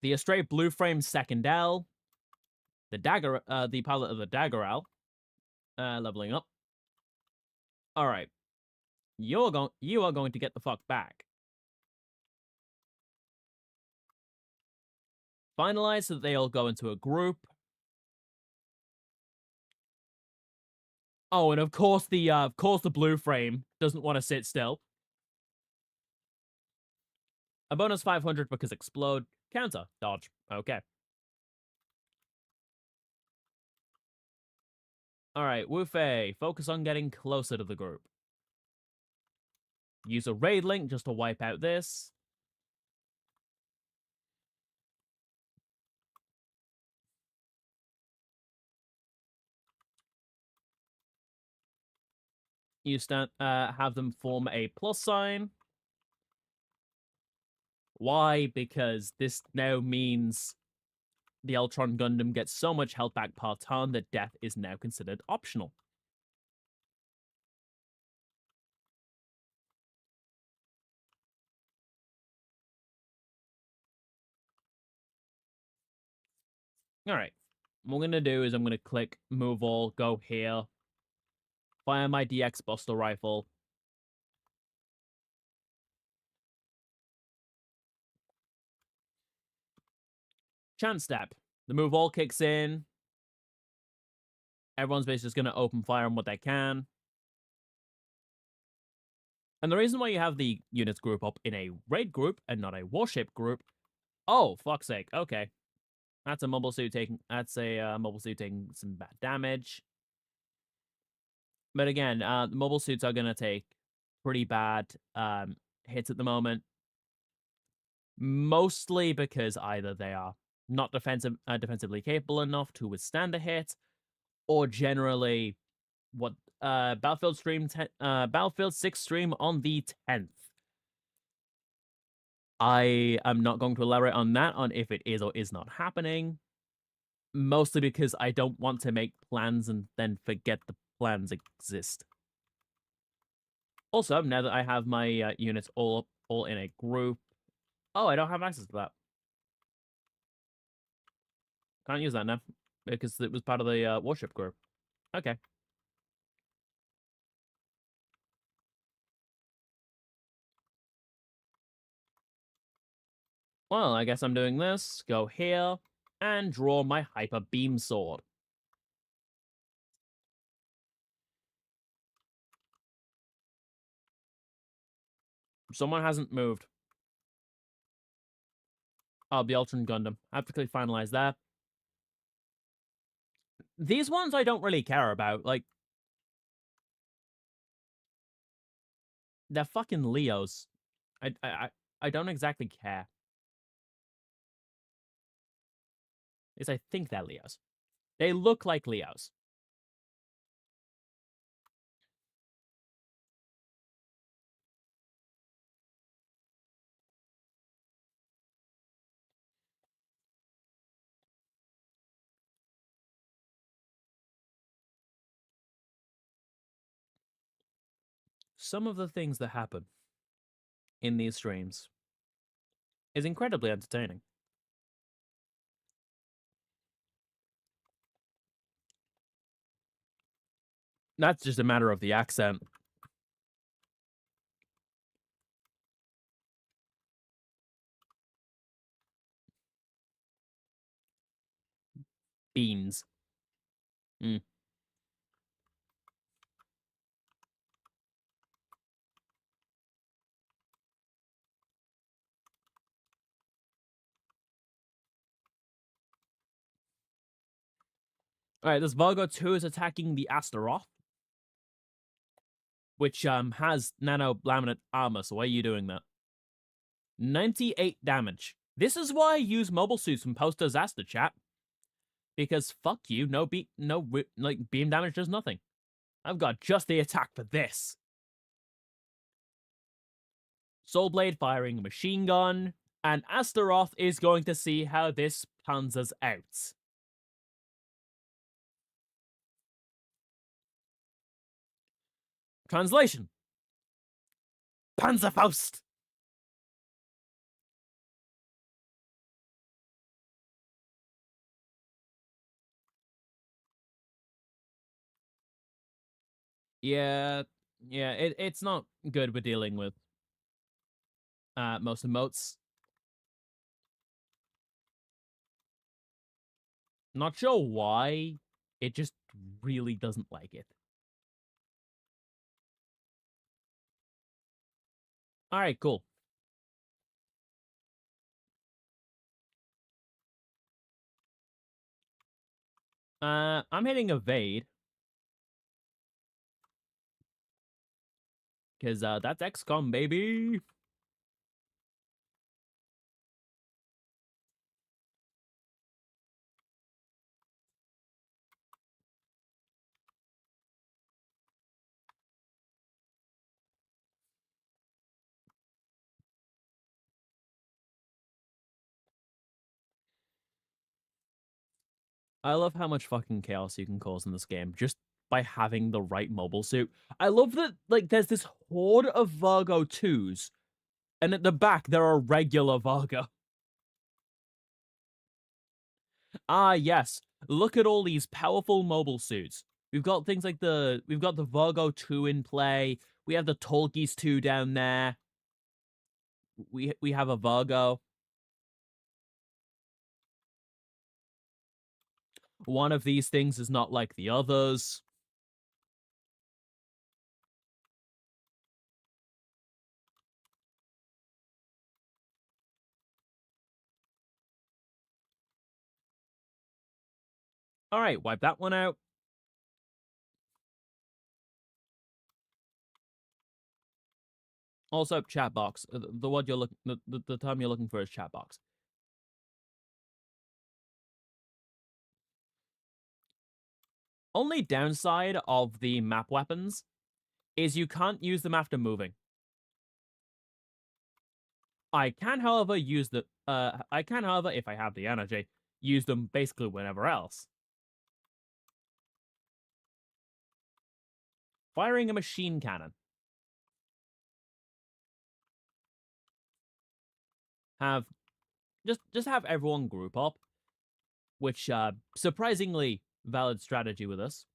The Astray Blue Frame second L. The dagger, the pilot of the Dagger L, leveling up. All right, you are going to get the fuck back. Finalize so that they all go into a group. Oh, and of course the blue frame doesn't want to sit still. A bonus 500 because explode. Counter. Dodge. Okay. Alright, Wu-Fei, focus on getting closer to the group. Use a raid link just to wipe out this. You have them form a plus sign. Why? Because this now means the Eltron Gundam gets so much health back per turn that death is now considered optional. Alright. What I'm going to do is I'm going to click move all, go here, fire my DX Buster Rifle. Chance step. The move all kicks in. Everyone's basically just going to open fire on what they can. And the reason why you have the units group up in a raid group and not a warship group... Oh, fuck's sake. Okay. That's a mobile suit taking... That's a mobile suit taking some bad damage. But again, the mobile suits are going to take pretty bad hits at the moment. Mostly because either they are not defensively capable enough to withstand a hit, or generally what Battlefield 6 stream on the 10th. I am not going to elaborate on that, on if it is or is not happening. Mostly because I don't want to make plans and then forget the plans exist. Also, now that I have my units all in a group... Oh, I don't have access to that. Can't use that now, because it was part of the warship group. Okay. Well, I guess I'm doing this. Go here, and draw my Hyper Beam Sword. Someone hasn't moved. Oh, the Ultron Gundam. I have to quickly finalize that. These ones I don't really care about. Like, they're fucking Leos. I don't exactly care. Is I think they're Leos. They look like Leos. Some of the things that happen in these streams is incredibly entertaining. That's just a matter of the accent. Beans. Mm. Alright, this Vargo 2 is attacking the Astaroth. which has nano laminate armor. So why are you doing that? 98 damage. This is why I use mobile suits from post-disaster, chat. Because fuck you, like beam damage does nothing. I've got just the attack for this. Soul Blade firing a machine gun, and Astaroth is going to see how this pans us out. Translation: Panzerfaust! Yeah, it's not good with dealing with most emotes. Not sure why. It just really doesn't like it. Alright, cool. I'm hitting evade. Because that's XCOM, baby! I love how much fucking chaos you can cause in this game just by having the right mobile suit. I love that, like, there's this horde of Vargo 2s, and at the back there are regular Vargo. Ah, yes. Look at all these powerful mobile suits. We've got things like we've got the Vargo 2 in play. We have the Tolkis 2 down there. We have a Vargo. One of these things is not like the others. All right, wipe that one out. Also, chat box. The word you're looking, the term you're looking for is chat box. Only downside of the map weapons is you can't use them after moving. I can, however, if I have the energy, use them basically whenever else. Firing a machine cannon. Just have everyone group up, which surprisingly valid strategy with us.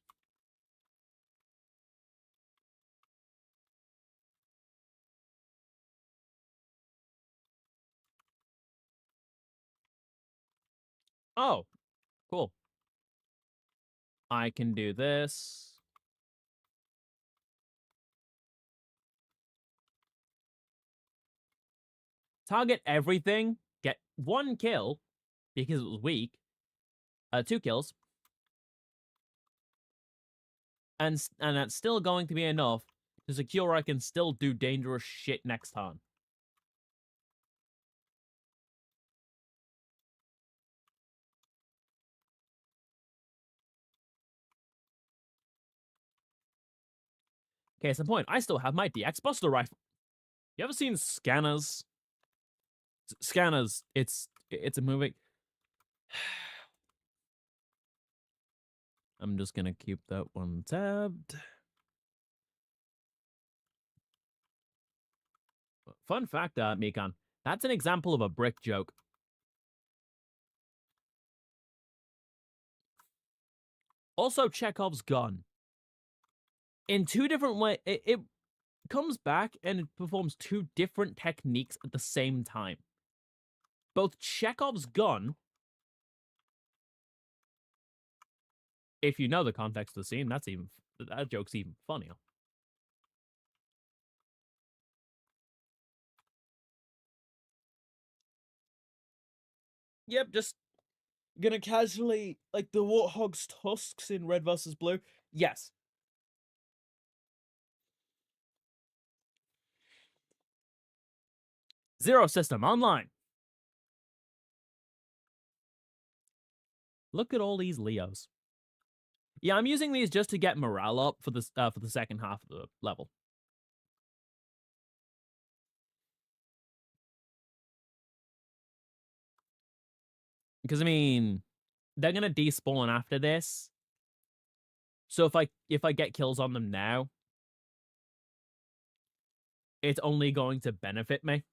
Oh, cool. I can do this. Target everything, get 1 kill, because it was weak. 2 kills. And that's still going to be enough to secure I can still do dangerous shit next turn. Case in point, I still have my DX Buster Rifle. You ever seen Scanners? Scanners, it's a movie. I'm just gonna keep that one tabbed. Fun fact, Mikan, that's an example of a brick joke. Also, Chekhov's gun. In 2 different ways, it comes back and it performs 2 different techniques at the same time. Both Chekhov's gun, if you know the context of the scene, that joke's even funnier. Yep, just gonna casually, like the Warthog's tusks in Red vs. Blue. Yes. Zero system online. Look at all these Leos. Yeah, I'm using these just to get morale up for the second half of the level. Because I mean, they're gonna despawn after this. So if I get kills on them now, it's only going to benefit me.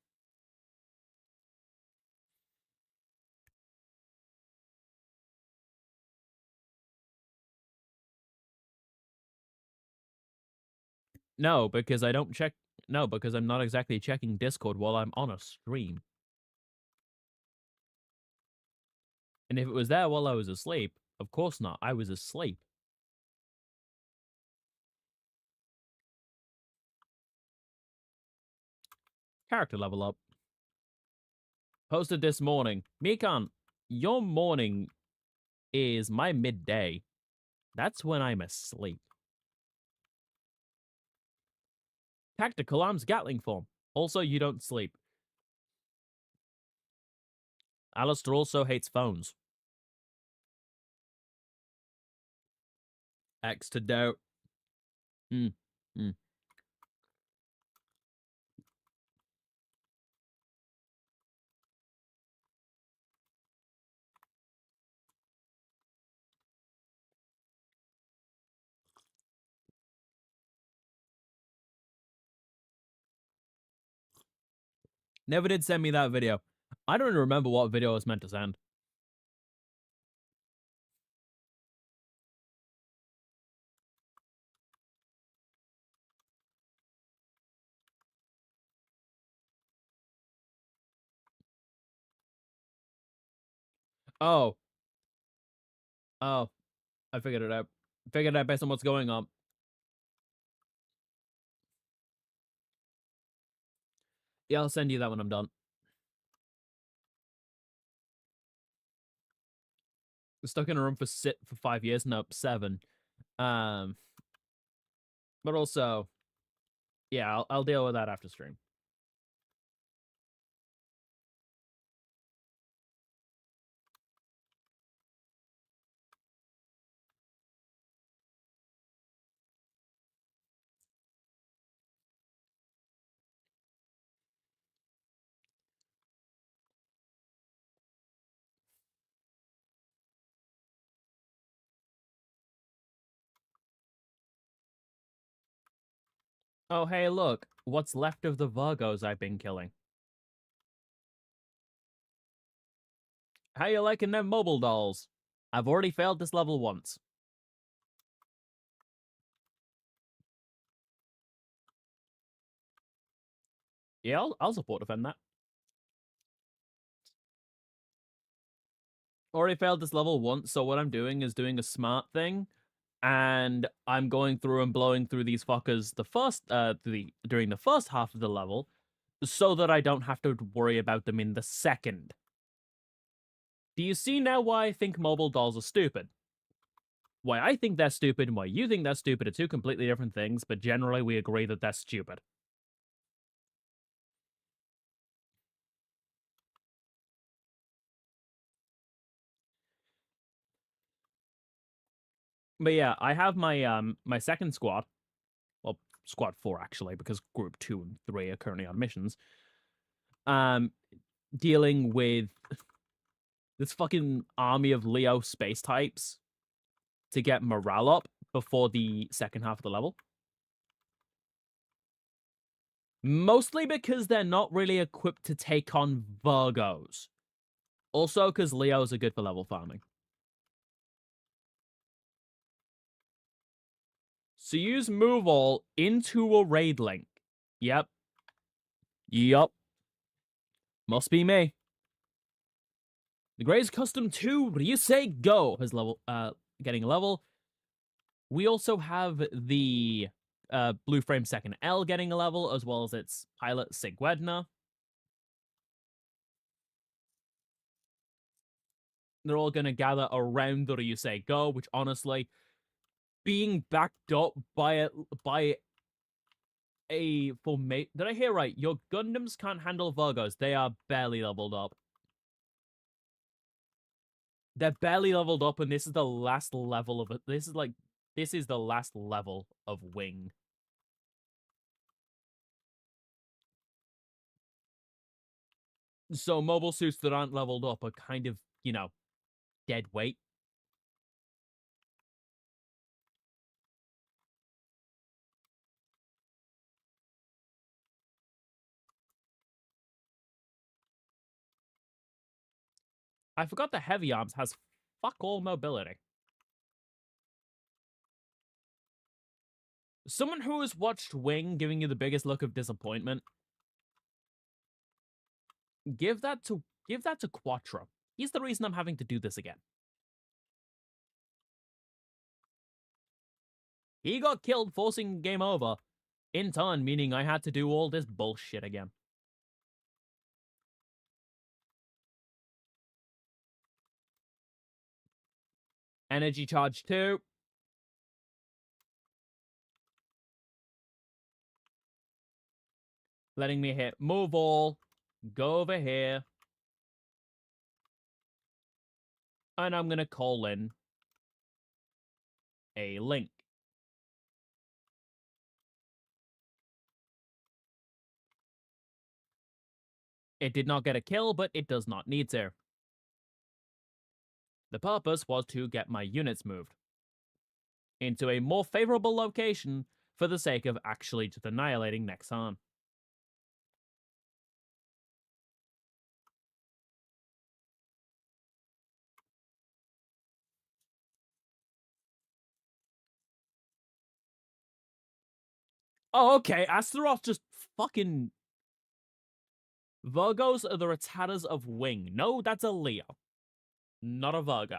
No, because I don't check. No, because I'm not exactly checking Discord while I'm on a stream. And if it was there while I was asleep, of course not. I was asleep. Character level up. Posted this morning. Mikan, your morning is my midday. That's when I'm asleep. Tactical Arms Gatling form. Also, you don't sleep. Alistair also hates phones. X to doubt. Never did send me that video. I don't even remember what video I was meant to send. Oh. Oh. I figured it out. Figured it out based on what's going on. Yeah, I'll send you that when I'm done. Stuck in a room for 5 years. Nope, 7. But also, yeah, I'll deal with that after stream. Oh, hey, look. What's left of the Virgos I've been killing. How you liking them mobile dolls? I've already failed this level once. Yeah, I'll support defend that. Already failed this level once, so what I'm doing is doing a smart thing, and I'm going through and blowing through these fuckers during the first half of the level, so that I don't have to worry about them in the second. Do you see now why I think mobile dolls are stupid? Why I think they're stupid and why you think they're stupid are two completely different things, but generally we agree that they're stupid. But yeah, I have my second squad, well, squad 4 actually, because group 2 and 3 are currently on missions. Dealing with this fucking army of Leo space types to get morale up before the second half of the level. Mostly because they're not really equipped to take on Virgos. Also because Leos are good for level farming. So use move all into a raid link. Yep. Must be me. The Greatest Custom 2 Ryusei Go has getting a level. We also have the Blue Frame 2nd L getting a level, as well as its pilot Sigwedna. They're all going to gather around the Ryusei Go, which honestly, being backed up by Did I hear right? Your Gundams can't handle Virgos. They are barely leveled up. They're barely leveled up, and this is the last level of it. This is the last level of wing. So mobile suits that aren't leveled up are kind of, dead weight. I forgot the heavy arms has fuck all mobility. Someone who has watched Wing giving you the biggest look of disappointment, give that to Quattro. He's the reason I'm having to do this again. He got killed, forcing game over. In turn, meaning I had to do all this bullshit again. Energy charge 2. Letting me hit move all. Go over here. And I'm going to call in a link. It did not get a kill, but it does not need to. The purpose was to get my units moved into a more favorable location for the sake of actually just annihilating next turn. Oh, okay. Astaroth just fucking... Virgos are the Rattatas of Wing. No, that's a Leo. Not a Virgo.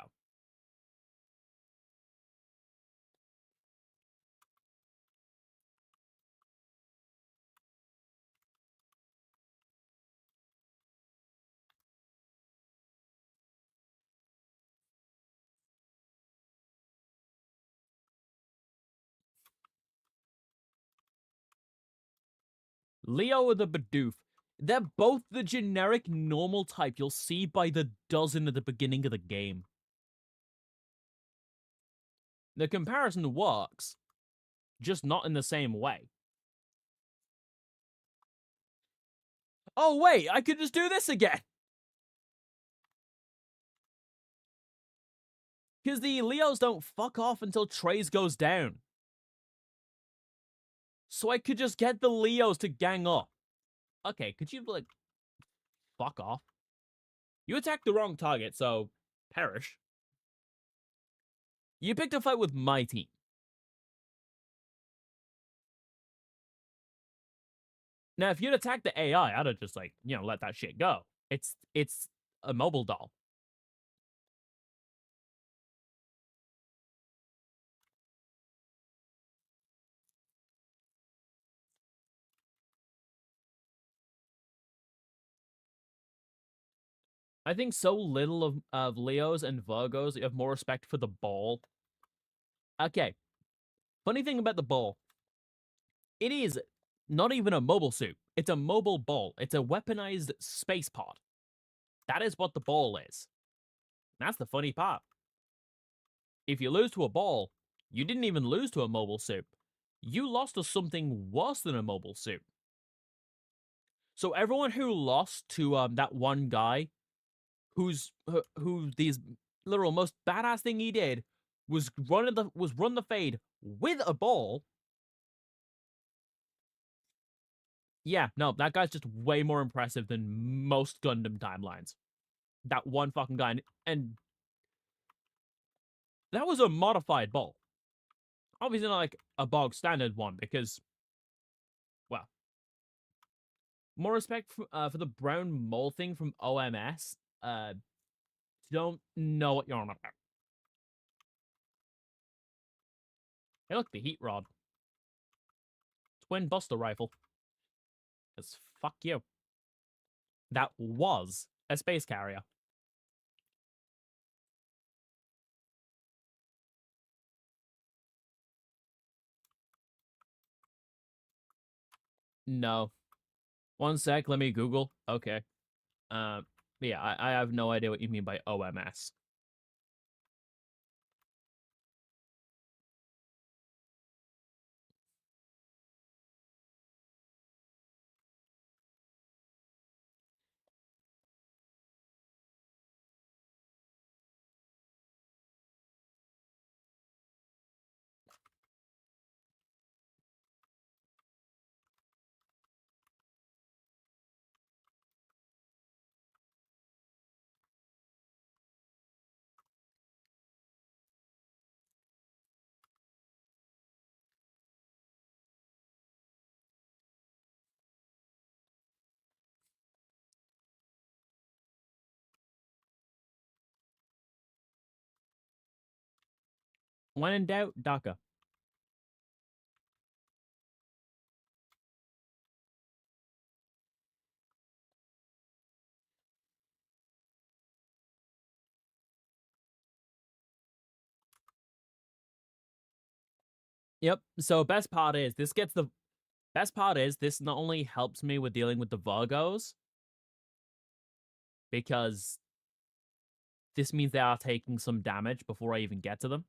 Leo or the Bidoof. They're both the generic normal type you'll see by the dozen at the beginning of the game. The comparison works, just not in the same way. Oh wait, I could just do this again! Because the Leos don't fuck off until Trace goes down. So I could just get the Leos to gang up. Okay, could you, like, fuck off? You attacked the wrong target, so perish. You picked a fight with my team. Now, if you'd attacked the AI, I'd have just, like, let that shit go. It's a mobile doll. I think so little of Leos and Virgos have more respect for the ball. Okay. Funny thing about the ball. It is not even a mobile suit. It's a mobile ball. It's a weaponized space pod. That is what the ball is. That's the funny part. If you lose to a ball, you didn't even lose to a mobile suit. You lost to something worse than a mobile suit. So everyone who lost to that one guy who these literal most badass thing he did was run the fade with a ball. Yeah, no, that guy's just way more impressive than most Gundam timelines. That one fucking guy, and that was a modified ball. Obviously not like a bog standard one because, well, more respect for the brown mole thing from OMS. Don't know what you're on about. Hey, look, the heat rod. Twin Buster Rifle. Because fuck you. That was a space carrier. No. One sec, let me Google. Okay. Yeah, I have no idea what you mean by OMS. When in doubt, DACA. Yep. So best part is this not only helps me with dealing with the Virgos, because this means they are taking some damage before I even get to them.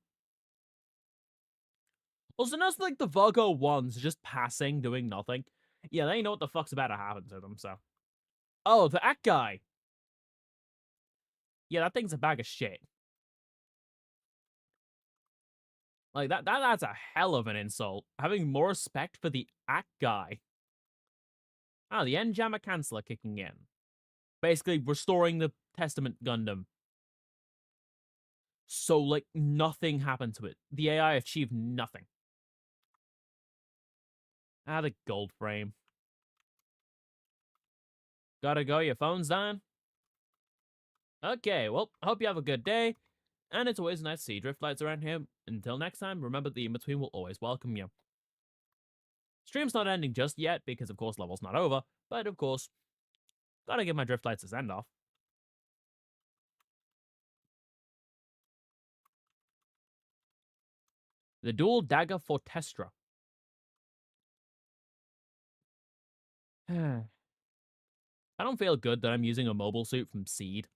Also, notice like the Virgo ones just passing, doing nothing. Yeah, they know what the fuck's about to happen to them, so. Oh, the Act guy. Yeah, that thing's a bag of shit. Like that's a hell of an insult. Having more respect for the Act guy. Ah, the Endjammer Canceller kicking in. Basically restoring the Testament Gundam. So, like, nothing happened to it. The AI achieved nothing. Ah, the gold frame. Gotta go, your phone's on? Okay, well, I hope you have a good day. And it's always nice to see drift lights around here. Until next time, remember the in-between will always welcome you. Stream's not ending just yet, because of course level's not over. But of course, gotta give my drift lights a send-off. The dual dagger for Testra. I don't feel good that I'm using a mobile suit from Seed.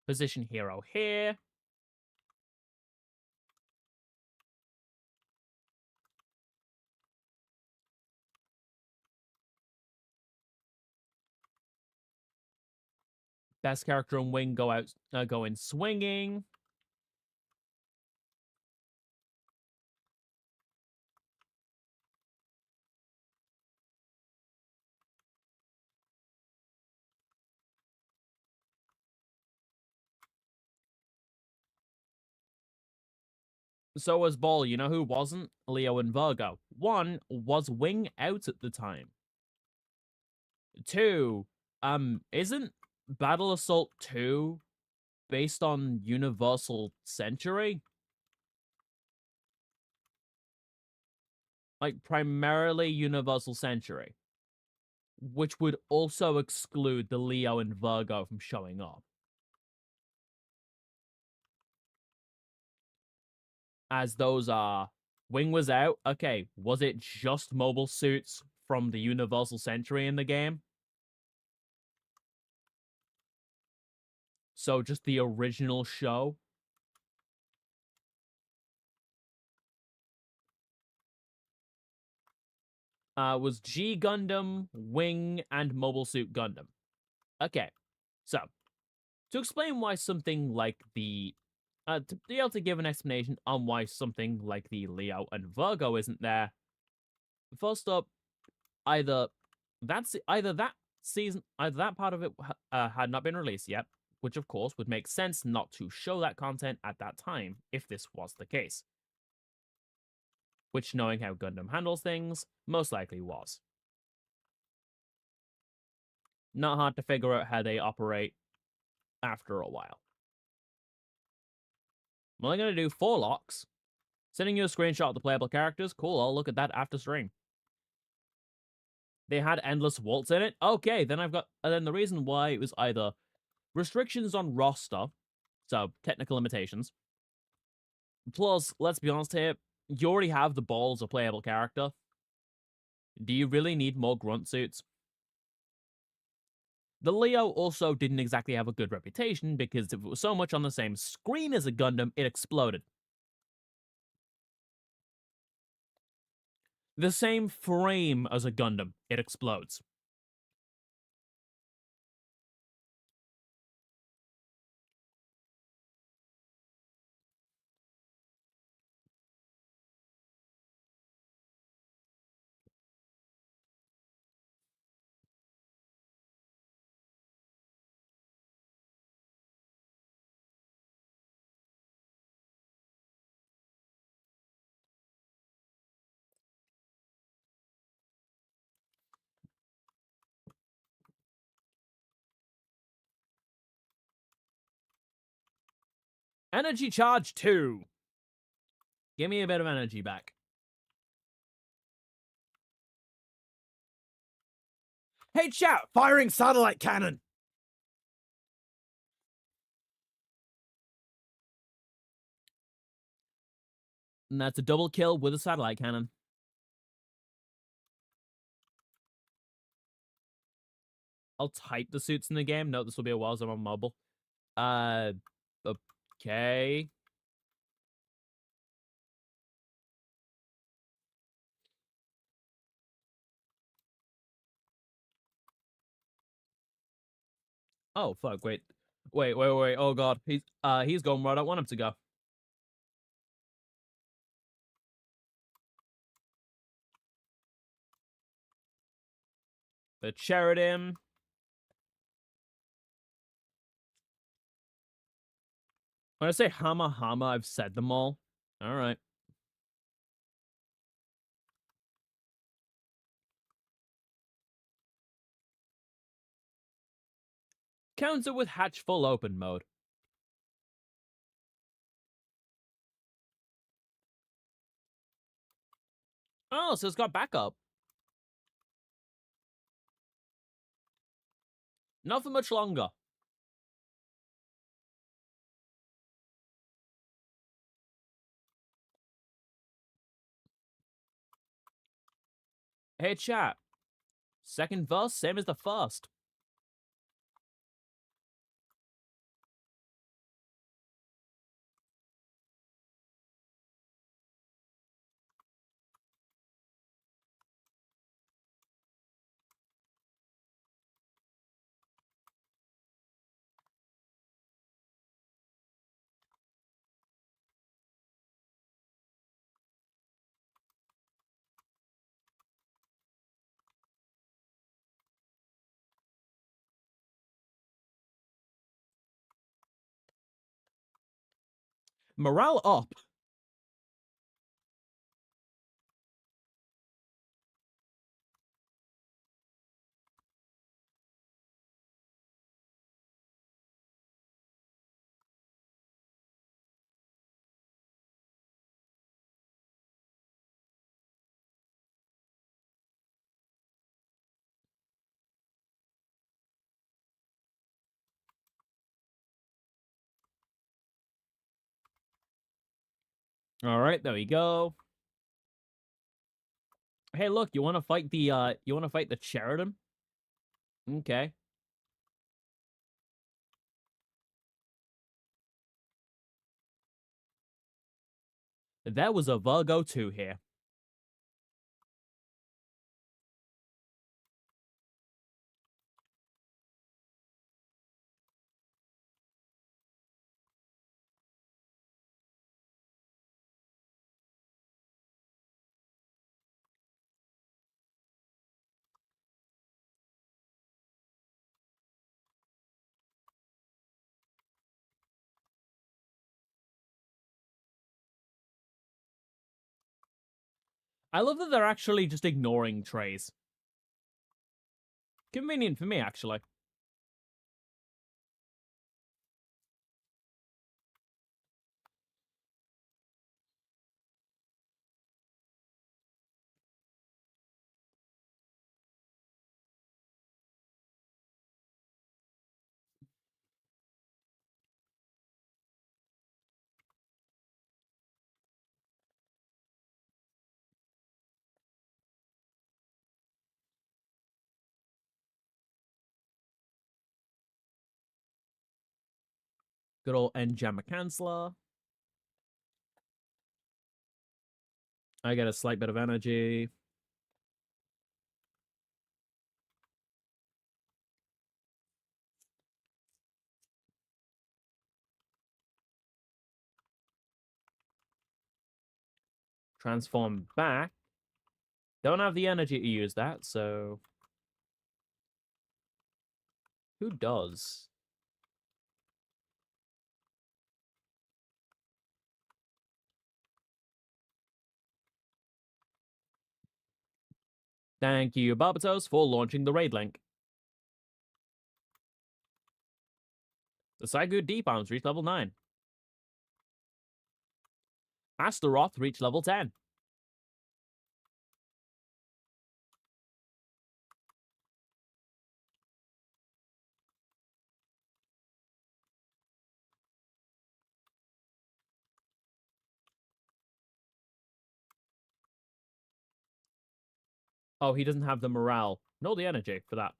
Position hero here. Best character and wing go in swinging. So was Ball. You know who wasn't? Leo and Virgo. One was wing out at the time. Two, isn't Battle Assault 2 based on Universal Century? Like, primarily Universal Century. Which would also exclude the Leo and Virgo from showing up. As those are... Wing was out. Okay, was it just mobile suits from the Universal Century in the game? So just the original show? Was G Gundam, Wing, and Mobile Suit Gundam. Okay, so to explain why something like the to be able to give an explanation on why something like the Leo and Virgo isn't there. First up, either that part of it had not been released yet, which of course would make sense not to show that content at that time if this was the case. Which, knowing how Gundam handles things, most likely was. Not hard to figure out how they operate after a while. I'm only going to do 4 locks. Sending you a screenshot of the playable characters. Cool, I'll look at that after stream. They had Endless Waltz in it. Okay, then then the reason why it was either restrictions on roster, so technical limitations, plus, let's be honest here, You already have the balls of playable character. Do you really need more grunt suits? The Leo also didn't exactly have a good reputation because if it was so much on the same screen as a Gundam, it exploded. The same frame as a Gundam, it explodes. Energy charge 2. Give me a bit of energy back. Hey chat, firing satellite cannon! And that's a double kill with a satellite cannon. I'll type the suits in the game. No, this will be a while as I'm on mobile. Okay. Oh, fuck, wait. Wait. Oh, God. He's going where I don't want him to go. The Sheridan. When I say Hama Hama, I've said them all. Alright. Counter with hatch full open mode. Oh, so it's got backup. Not for much longer. Hey, chat. Second verse, same as the first. Morale up. Alright, there we go. Hey, look, you want to fight the Sheridan? Okay. There was a Virgo 2 here. I love that they're actually just ignoring trays. Convenient for me, actually. Good old N Jammer Canceller. I get a slight bit of energy. Transform back. Don't have the energy to use that, so... Who does? Thank you, Barbatos, for launching the raid link. The Saigu Deep Arms reached level 9. Astaroth reached level 10. Oh, he doesn't have the morale, nor the energy for that.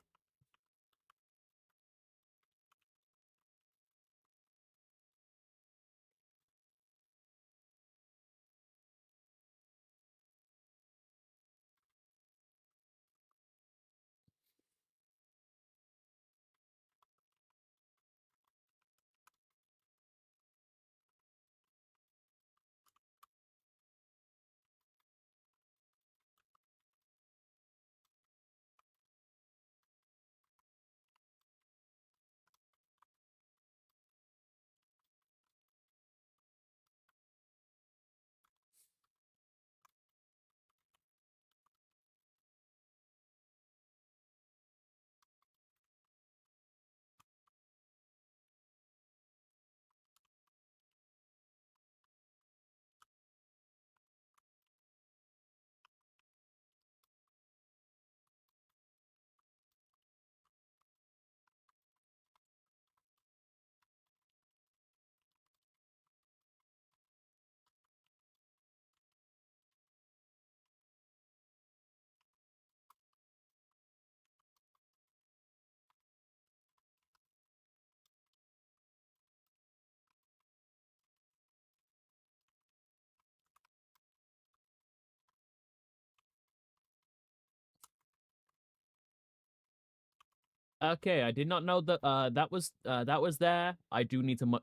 Okay, I did not know that that was there. I do need to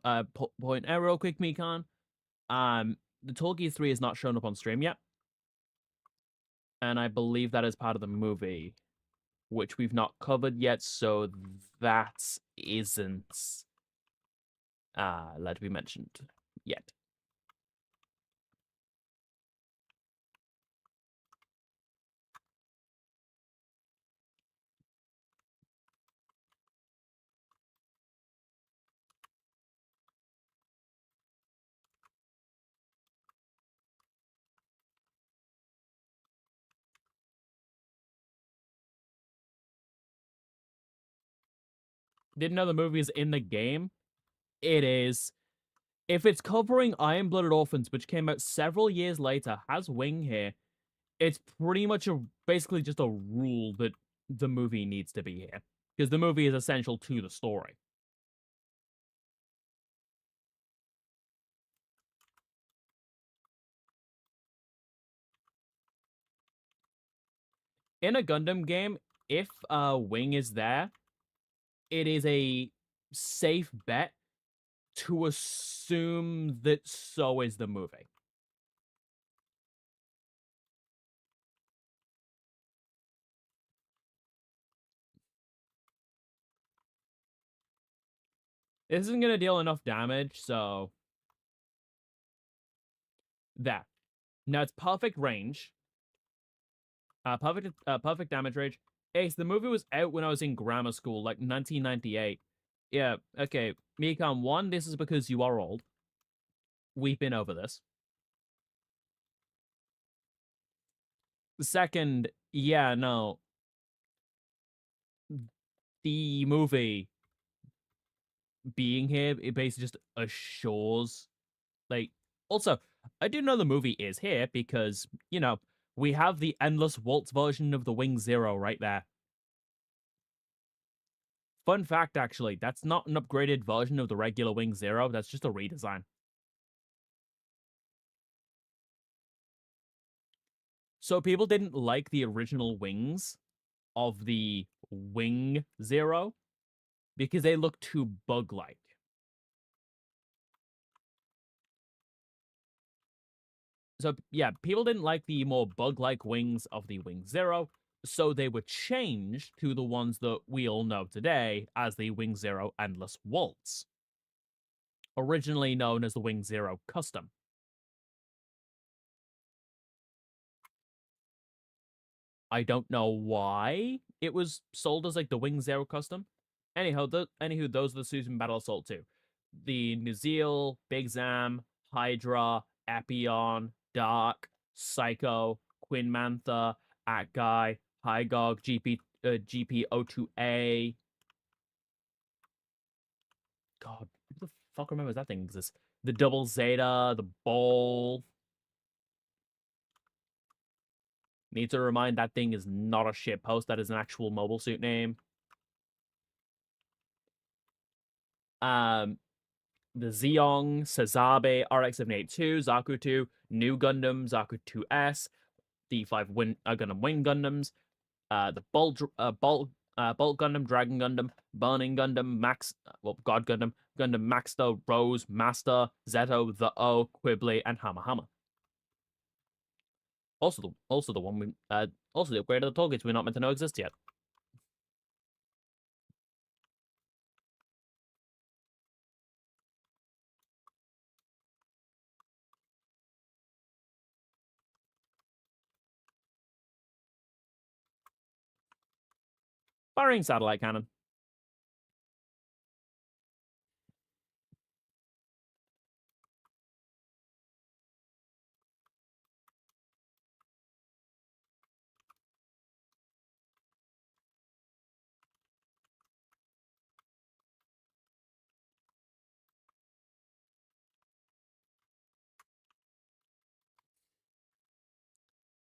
point out real quick, Mikan. The Tolkien 3 is not shown up on stream yet, and I believe that is part of the movie, which we've not covered yet, so that isn't let be mentioned yet. Didn't know the movie is in the game. It is. If it's covering Iron-Blooded Orphans, which came out several years later, has Wing here, it's pretty much basically just a rule that the movie needs to be here. Because the movie is essential to the story. In a Gundam game, if Wing is there, it is a safe bet to assume that so is the movie. This isn't going to deal enough damage, so... There. Now it's perfect range. Perfect damage range. Ace, the movie was out when I was in grammar school, like 1998. Yeah, okay. Mikan, 1, this is because you are old. We've been over this. Second, yeah, no. The movie being here, it basically just assures, like, also, I do know the movie is here because, you know, we have the Endless Waltz version of the Wing Zero right there. Fun fact, actually, that's not an upgraded version of the regular Wing Zero. That's just a redesign. So people didn't like the original wings of the Wing Zero because they look too bug-like. So yeah, people didn't like the more bug-like wings of the Wing Zero, so they were changed to the ones that we all know today as the Wing Zero Endless Waltz, originally known as the Wing Zero Custom. I don't know why it was sold as like the Wing Zero Custom. Anyhow, anywho, those are the suits in Battle Assault 2. The Nuzeal, Big Zam, Hydra, Epion, Dark, Psycho, Quinn Mantha, Atguy, Hygog, GP02A. God, who the fuck remembers that thing exists? The Double Zeta, the Bowl. Need to remind that thing is not a shitpost. That is an actual mobile suit name. The Zeong, Sazabe, RX-782, Zaku 2, New Gundam, Zaku 2S, D5 Gundam Wing Gundams, the Bolt Gundam, Dragon Gundam, Burning Gundam, God Gundam, Gundam Maxto, Rose, Master, Zeto, the O, Quibbly, and Hama Hama. Also the one we also the upgrade of the targets we're not meant to know exist yet. Firing satellite cannon.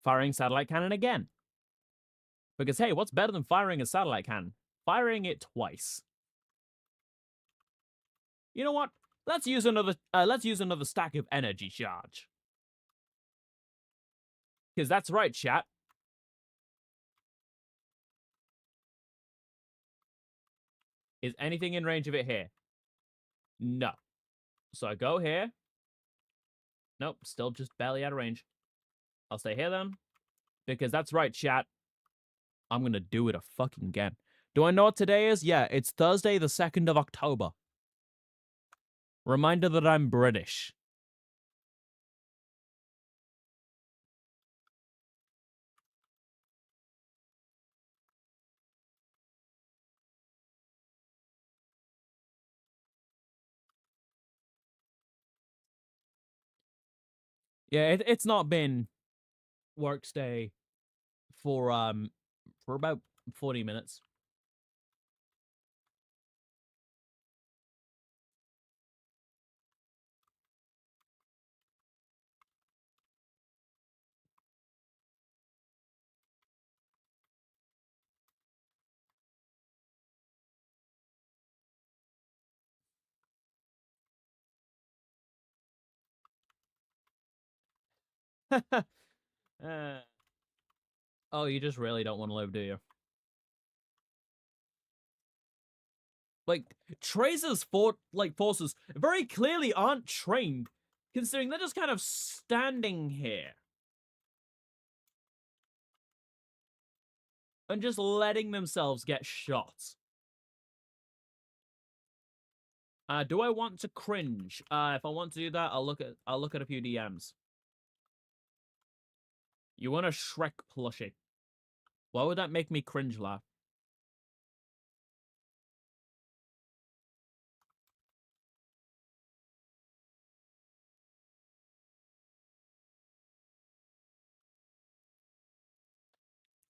Firing satellite cannon again. Because hey, what's better than firing a satellite cannon? Firing it twice. You know what? Let's use another stack of energy charge. Because that's right, chat. Is anything in range of it here? No. So I go here. Nope, still just barely out of range. I'll stay here then. Because that's right, chat. I'm gonna do it a fucking again. Do I know what today is? Yeah, it's Thursday, the 2nd of October. Reminder that I'm British. Yeah, it's not been work day for about 40 minutes. Oh, you just really don't want to live, do you? Like, Tracer's forces very clearly aren't trained, considering they're just kind of standing here. And just letting themselves get shot. Do I want to cringe? If I want to do that, I'll look at a few DMs. You want a Shrek plushie? Why would that make me cringe laugh?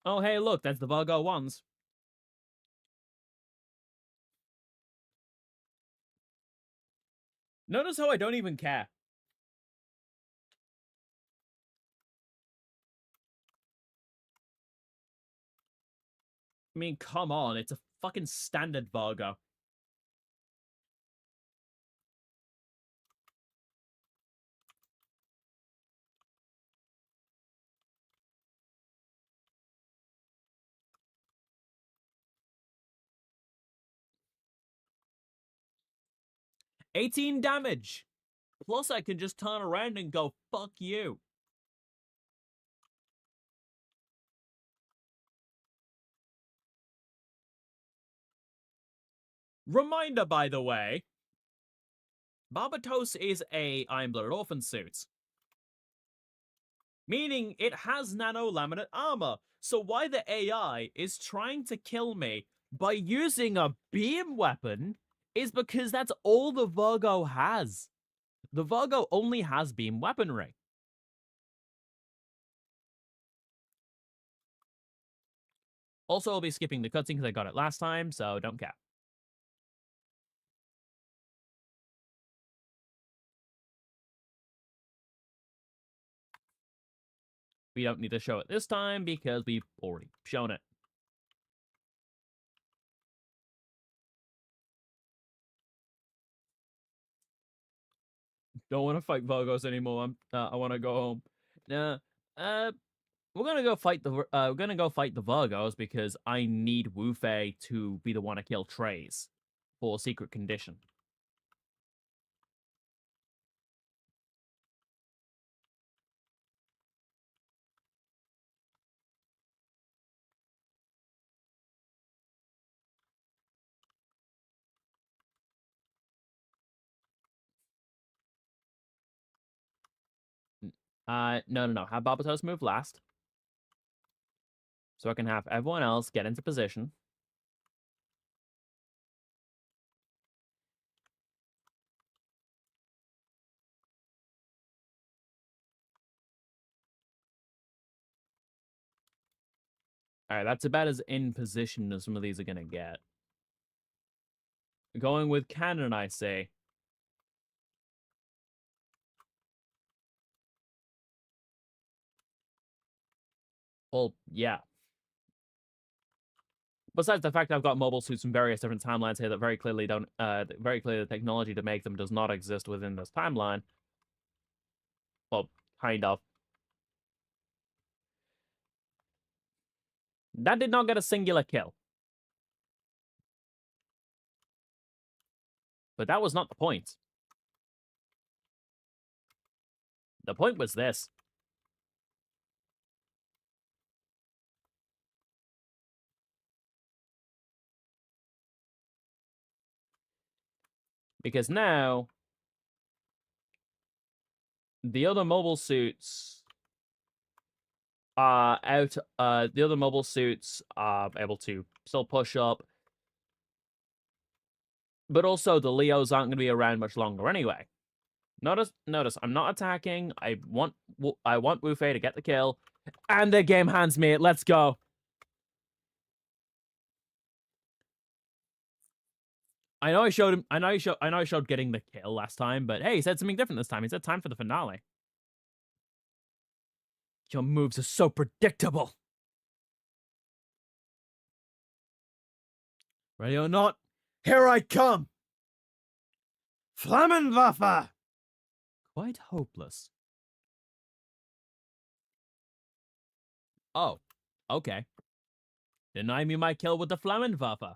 Oh, hey, look, that's the Virgo ones. Notice how I don't even care. I mean, come on, it's a fucking standard Vargo. $18 damage. Plus, I can just turn around and go, fuck you. Reminder, by the way, Barbatos is a Iron-Blooded Orphan suit. Meaning it has nano-laminate armor. So why the AI is trying to kill me by using a beam weapon is because that's all the Vargo has. The Vargo only has beam weaponry. Also, I'll be skipping the cutscene because I got it last time, so don't care. We don't need to show it this time because we've already shown it. Don't want to fight Vargos anymore. I want to go home. We're gonna go fight the Vargos because I need Wu Fei to be the one to kill Trays for secret condition. No. Have Barbatos move last. So I can have everyone else get into position. Alright, that's about as in position as some of these are gonna get. Going with cannon, I say. Well, yeah. Besides the fact I've got mobile suits from various different timelines here that very clearly the technology to make them does not exist within this timeline. Well, kind of. That did not get a singular kill. But that was not the point. The point was this. Because now the other mobile suits are out. The other mobile suits are able to still push up, but also the Leos aren't going to be around much longer anyway. Notice, I'm not attacking. I want Wu Fei to get the kill, and the game hands me it. Let's go. I know I showed him. I know I showed getting the kill last time, but hey, he said something different this time. He said time for the finale. Your moves are so predictable. Ready or not, here I come! Flammenwaffe! Quite hopeless. Oh, okay. Deny me my kill with the Flammenwaffe.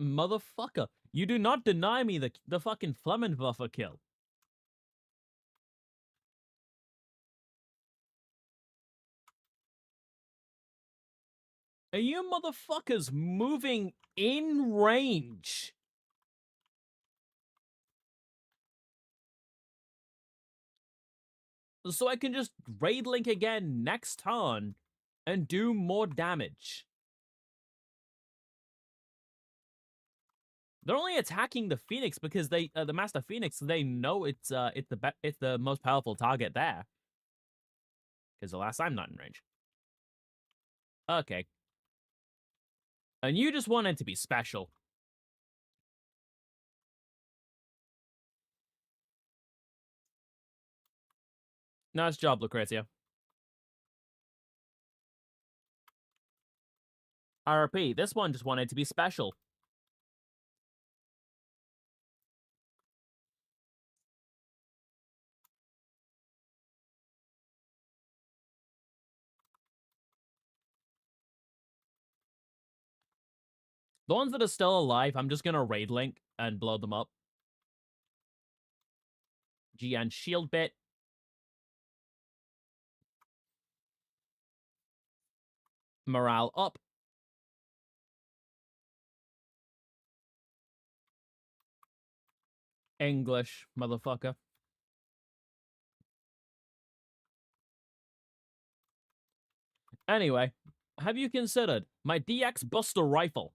Motherfucker, you do not deny me the fucking Flammenwaffe kill. Are you motherfuckers moving in range? So I can just raid link again next turn and do more damage. They're only attacking the Phoenix because the Master Phoenix, they know it's the most powerful target there. Because alas, I'm not in range. Okay. And you just want it to be special. Nice job, Lucrezia. I repeat, this one just wanted to be special. The ones that are still alive, I'm just gonna raid link and blow them up. GN shield bit. Morale up. English, motherfucker. Anyway, have you considered my DX Buster Rifle?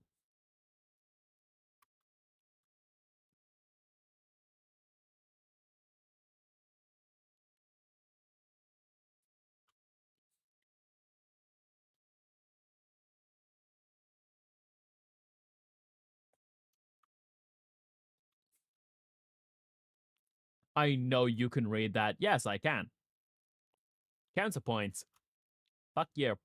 I know you can read that. Yes, I can. Counterpoints. Fuck you.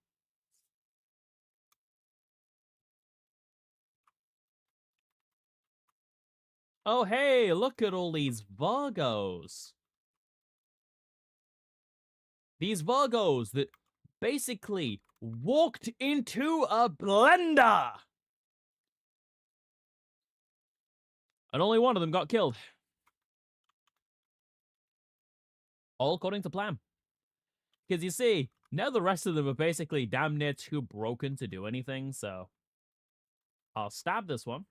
Oh, hey, look at all these Virgos. These Virgos that basically walked into a blender. And only one of them got killed. All according to plan. Because you see, now the rest of them are basically damn near too broken to do anything, so I'll stab this one.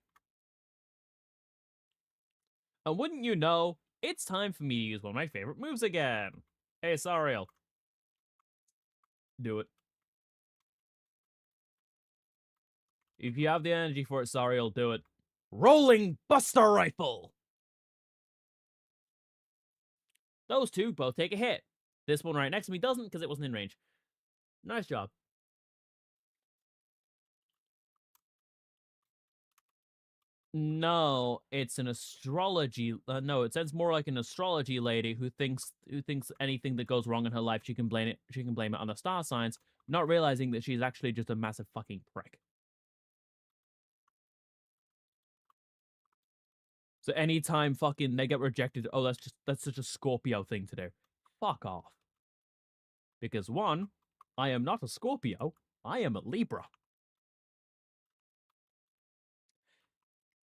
And wouldn't you know, it's time for me to use one of my favorite moves again. Hey, Sariel. Do it. If you have the energy for it, Sariel, do it. Rolling Buster Rifle! Those two both take a hit. This one right next to me doesn't because it wasn't in range. Nice job. No, it's an astrology. No, it sounds more like an astrology lady who thinks anything that goes wrong in her life she can blame it. She can blame it on the star signs, not realizing that she's actually just a massive fucking prick. So anytime fucking they get rejected, oh, that's such a Scorpio thing to do. Fuck off. Because one, I am not a Scorpio. I am a Libra.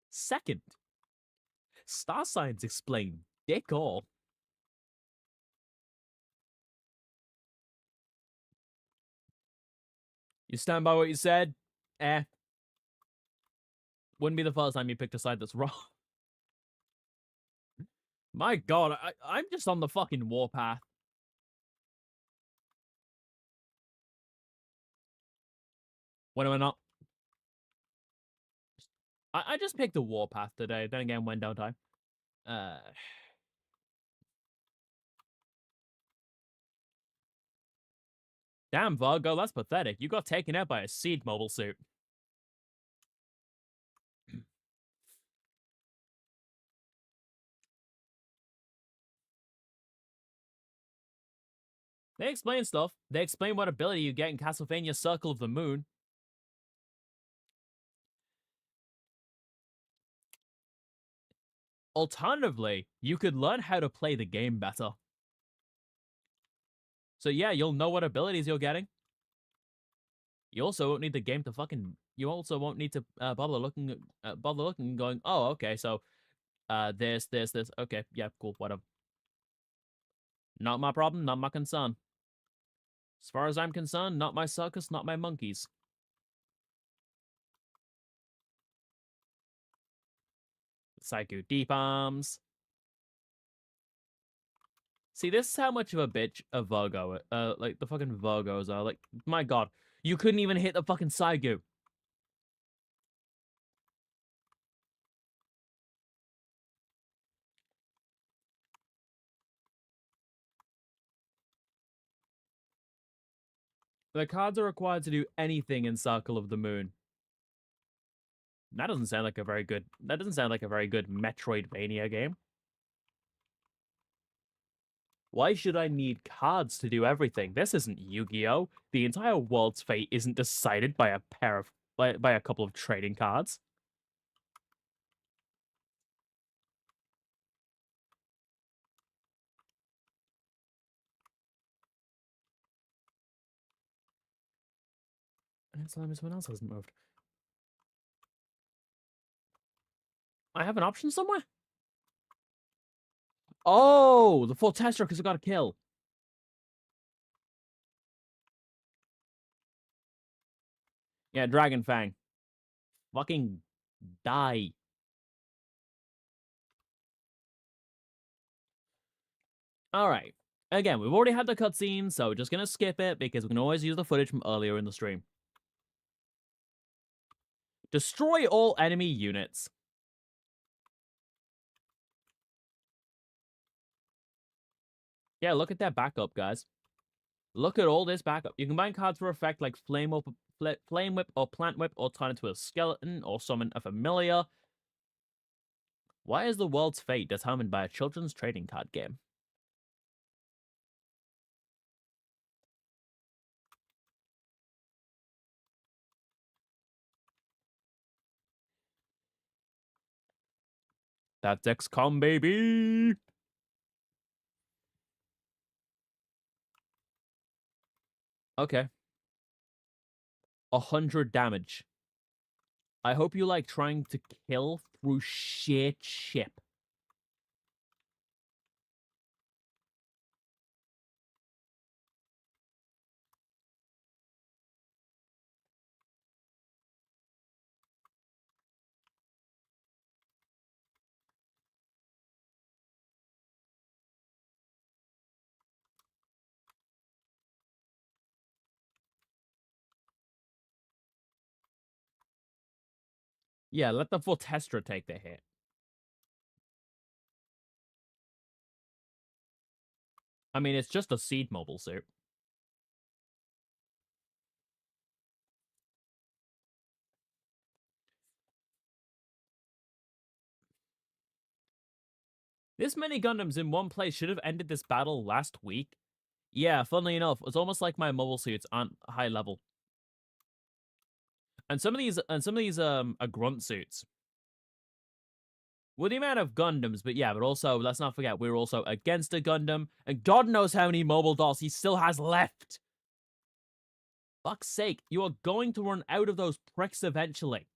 Second, star signs explain dick all. You stand by what you said? Eh. Wouldn't be the first time you picked a side that's wrong. My god, I'm just on the fucking warpath. When am I not? I just picked the warpath today. Then again, when don't I? Damn, Vargo, that's pathetic. You got taken out by a seed mobile suit. They explain stuff. They explain what ability you get in Castlevania Circle of the Moon. Alternatively, you could learn how to play the game better. So yeah, you'll know what abilities you're getting. You also won't need the game to fucking. You also won't need to bother looking and going, oh, okay, so this. Okay, yeah, cool, whatever. Not my problem, not my concern. As far as I'm concerned, not my circus, not my monkeys. Psycho Deep Arms. See, this is how much of a bitch a Virgo, like the fucking Virgos are. Like, my god, you couldn't even hit the fucking Saigu. The cards are required to do anything in Circle of the Moon. That doesn't sound like a very good. That doesn't sound like a very good Metroidvania game. Why should I need cards to do everything? This isn't Yu-Gi-Oh! The entire world's fate isn't decided by a pair of by a couple of trading cards. And it's like someone else hasn't moved. I have an option somewhere? Oh, the full tester because I got a kill. Yeah, Dragon Fang. Fucking die. Alright. Again, we've already had the cutscene, so we're just gonna skip it because we can always use the footage from earlier in the stream. Destroy all enemy units. Yeah, look at that backup, guys. Look at all this backup. You can combine cards for effect like Flame Whip or Plant Whip, or turn into a skeleton, or summon a familiar. Why is the world's fate determined by a children's trading card game? That's XCOM, baby! Okay. 100 damage. I hope you like trying to kill through sheer chip. Yeah, let the Fortestra take the hit. I mean, it's just a seed mobile suit. This many Gundams in one place should have ended this battle last week. Yeah, funnily enough, it's almost like my mobile suits aren't high level. And some of these are grunt suits. With the amount of Gundams, but yeah, but also let's not forget we're also against a Gundam, and God knows how many mobile dolls he still has left. Fuck's sake, you are going to run out of those pricks eventually.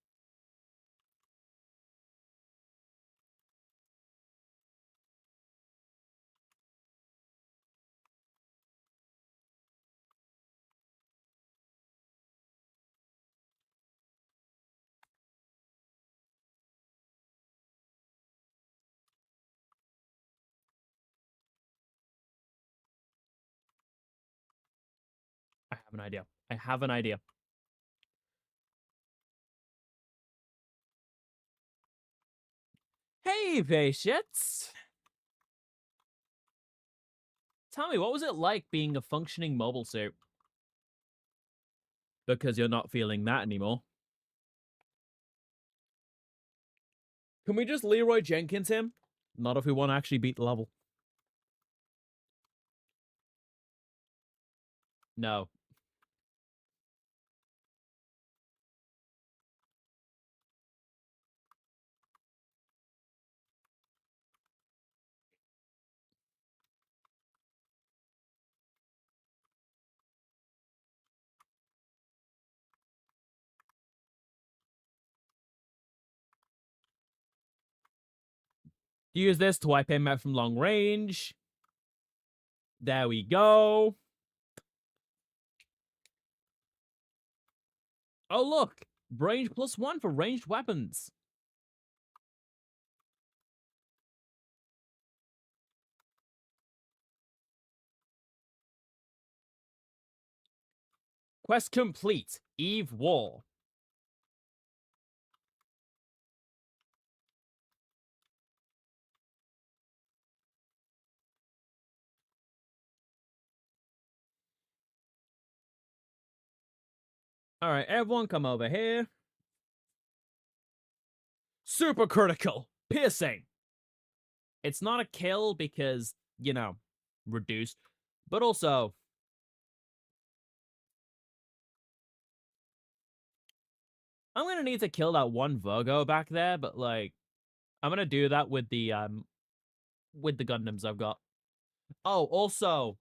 I have an idea. I have an idea. Hey, patience. Tell me, what was it like being a functioning mobile suit? Because you're not feeling that anymore. Can we just Leroy Jenkins him? Not if we want to actually beat the level. No. Use this to wipe him out from long range. There we go. Oh, look. Range +1 for ranged weapons. Quest complete. Eve War. Alright, everyone come over here. Super critical. Piercing. It's not a kill because, you know, reduced. But also, I'm gonna need to kill that one Virgo back there, but like, I'm gonna do that with the Gundams I've got. Oh, also,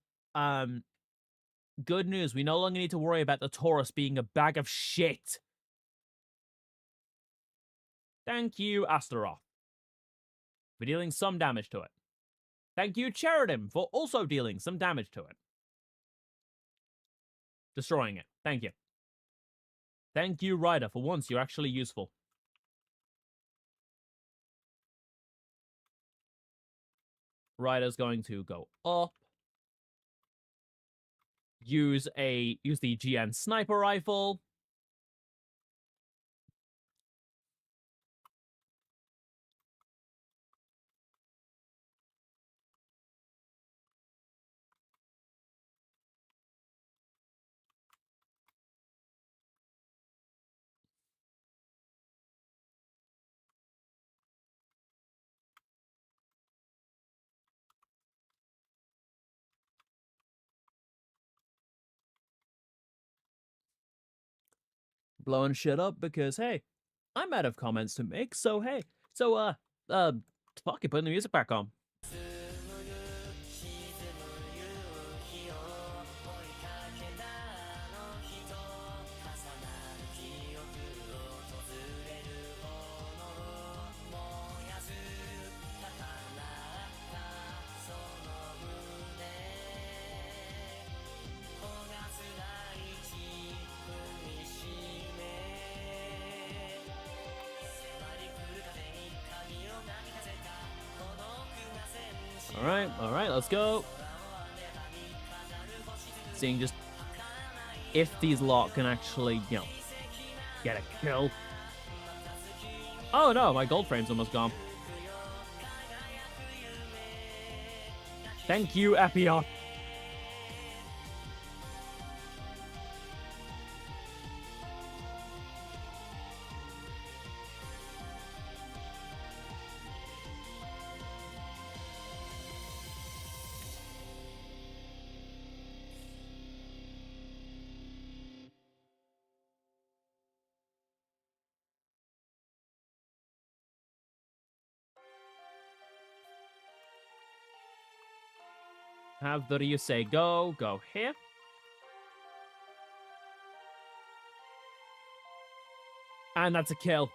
good news, we no longer need to worry about the Taurus being a bag of shit. Thank you, Astaroth, for dealing some damage to it. Thank you, Cheridim, for also dealing some damage to it. Destroying it. Thank you. Thank you, Ryder, for once you're actually useful. Ryder's going to go up. Use the GN sniper rifle. Blowing shit up because, hey, I'm out of comments to make, so hey. So, fuck it, putting the music back on. Alright, let's go. Seeing just if these lot can actually, you know, get a kill. Oh no, my gold frame's almost gone. Thank you, Epion. Have the Ryusei go here. And that's a kill.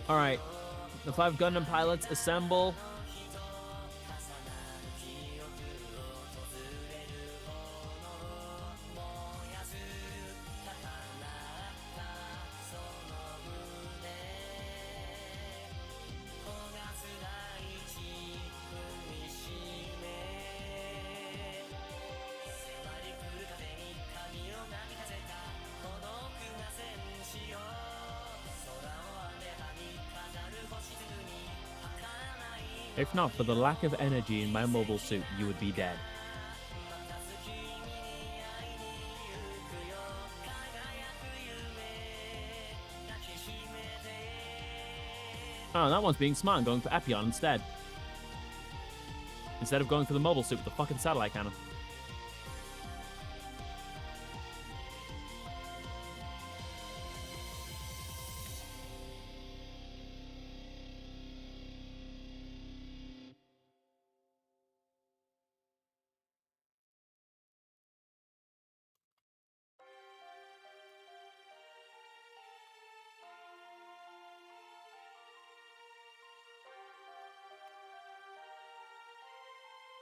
Alright, the 5 Gundam pilots assemble. If not for the lack of energy in my mobile suit, you would be dead. Oh, that one's being smart and going for Epion instead. Instead of going for the mobile suit with the fucking satellite cannon.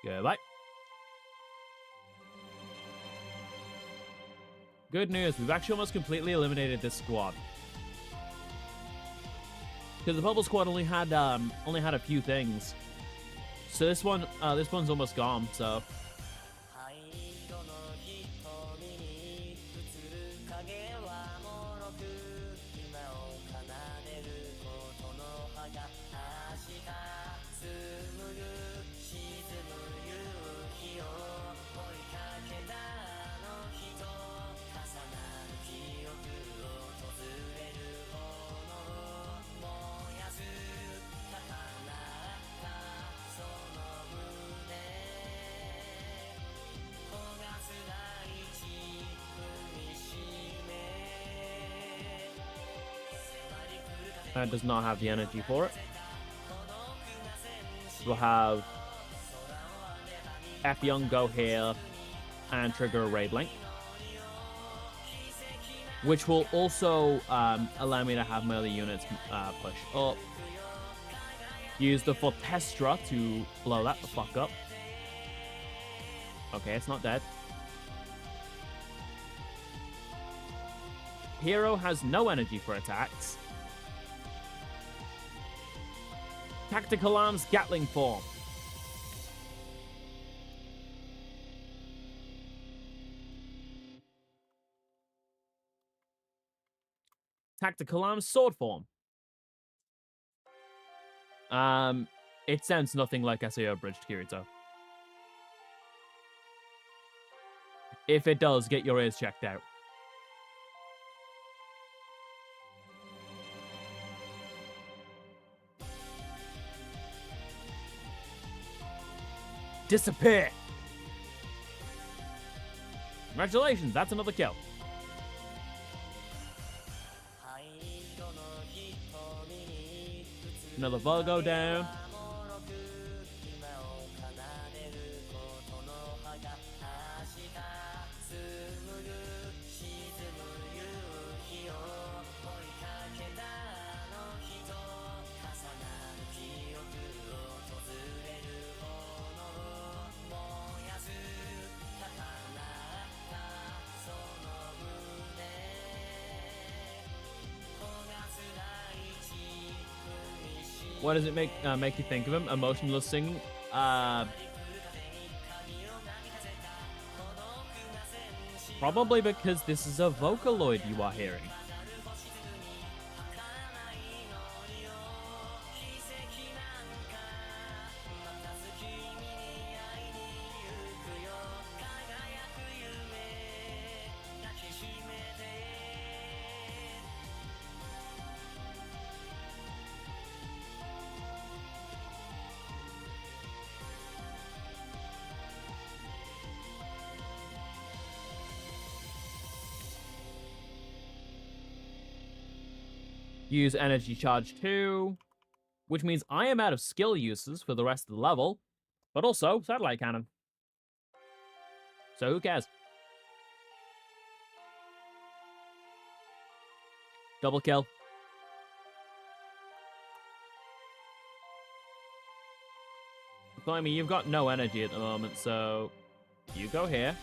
Goodbye. Good news, we've actually almost completely eliminated this squad. Because the bubble squad only had a few things. So this one's almost gone, so. does not have the energy for it. We'll have F-Young go here and trigger a Ray Blink, which will also allow me to have my other units push up. Use the Fortestra to blow that the fuck up. Okay, it's not dead. Hero has no energy for attacks. Tactical Arms Gatling form. Tactical Arms Sword form. It sounds nothing like SAO Bridged Kirito. If it does, get your ears checked out. Disappear! Congratulations, that's another kill. Another Volgo down. What does it make you think of him? Emotionless singing? Probably because this is a Vocaloid you are hearing. Use Energy Charge 2, which means I am out of skill uses for the rest of the level, but also Satellite Cannon. So who cares? Double kill. Blimey, you've got no energy at the moment, so you go here.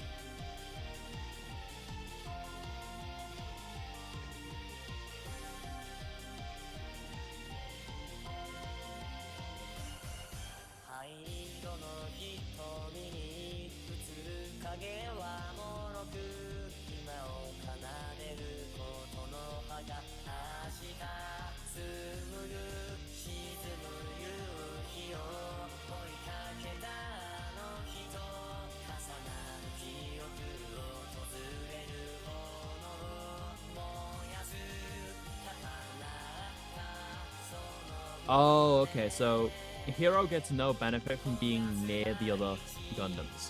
Oh, okay, so Hero gets no benefit from being near the other Gundams.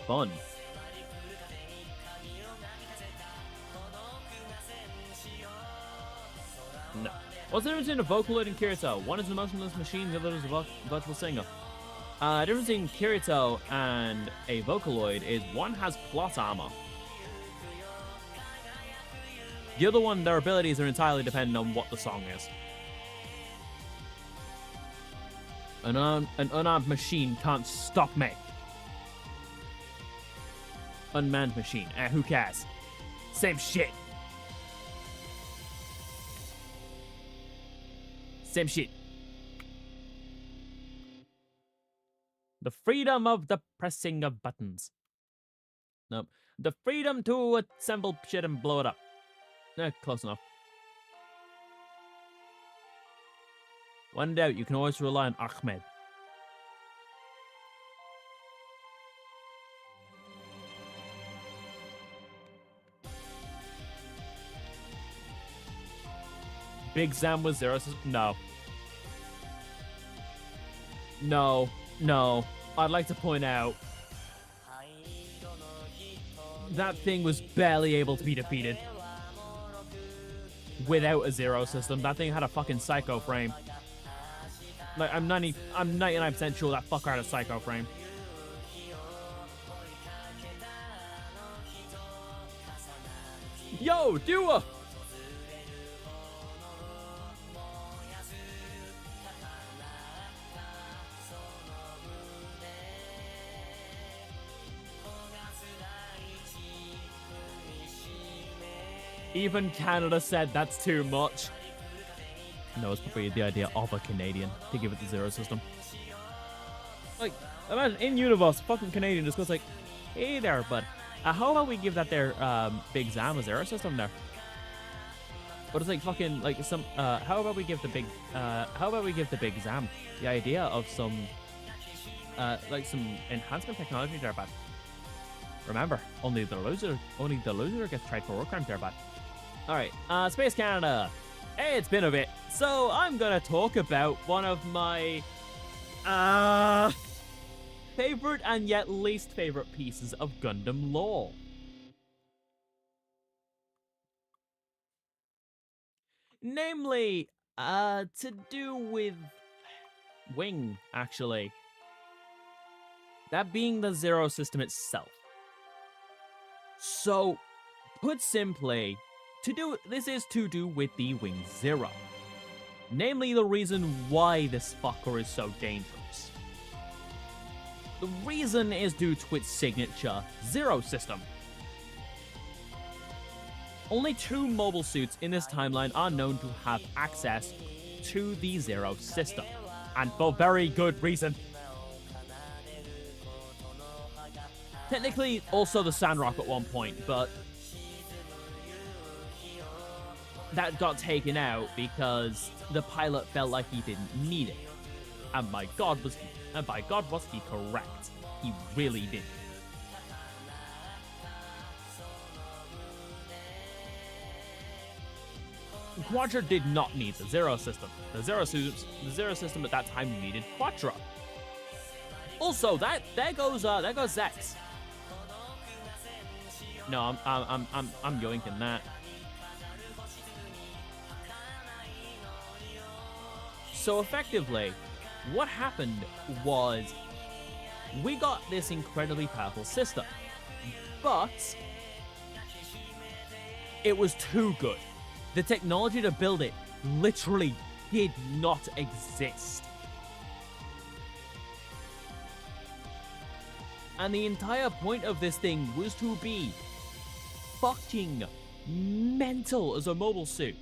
Fun. No. What's the difference between a Vocaloid and Kirito? One is an emotionless machine, the other is a virtual singer. The difference between Kirito and a Vocaloid is one has plot armor. The other one, their abilities are entirely dependent on what the song is. An unarmed machine can't stop me. Unmanned machine. Who cares? Same shit. Same shit. The freedom of the pressing of buttons. Nope. The freedom to assemble shit and blow it up. Close enough. One doubt, you can always rely on Ahmed. Big Zam was 0. No. No. I'd like to point out that thing was barely able to be defeated. without a zero system. That thing had a fucking psycho frame. Like, I'm 99% sure that fucker had a psycho frame. Yo, Dua! Even Canada said that's too much. No, it's probably the idea of a Canadian to give it the zero system. Like, imagine in universe, fucking Canadian just goes like, "Hey there, bud. How about we give that there big Zam a zero system there?" But it's like fucking like some. How about we give the big Zam the idea of some like some enhancement technology there, bud. Remember, only the loser gets tried for war crimes there, bud. All right, Space Canada. Hey, it's been a bit, so I'm gonna talk about one of my favorite and yet least favorite pieces of Gundam lore. Namely, to do with Wing, actually. That being the zero system itself. So, put simply, this is to do with the Wing Zero. Namely, the reason why this fucker is so dangerous. The reason is due to its signature Zero system. Only 2 mobile suits in this timeline are known to have access to the Zero system, and for very good reason. Technically, also the Sandrock at one point, but that got taken out because the pilot felt like he didn't need it. And by God was he correct. He really did. Quadra did not need the Zero system. The Zero system at that time needed Quadra. Also, there goes Zex. No, I'm yoinking that. So effectively, what happened was we got this incredibly powerful system, but it was too good. The technology to build it literally did not exist. And the entire point of this thing was to be fucking mental as a mobile suit.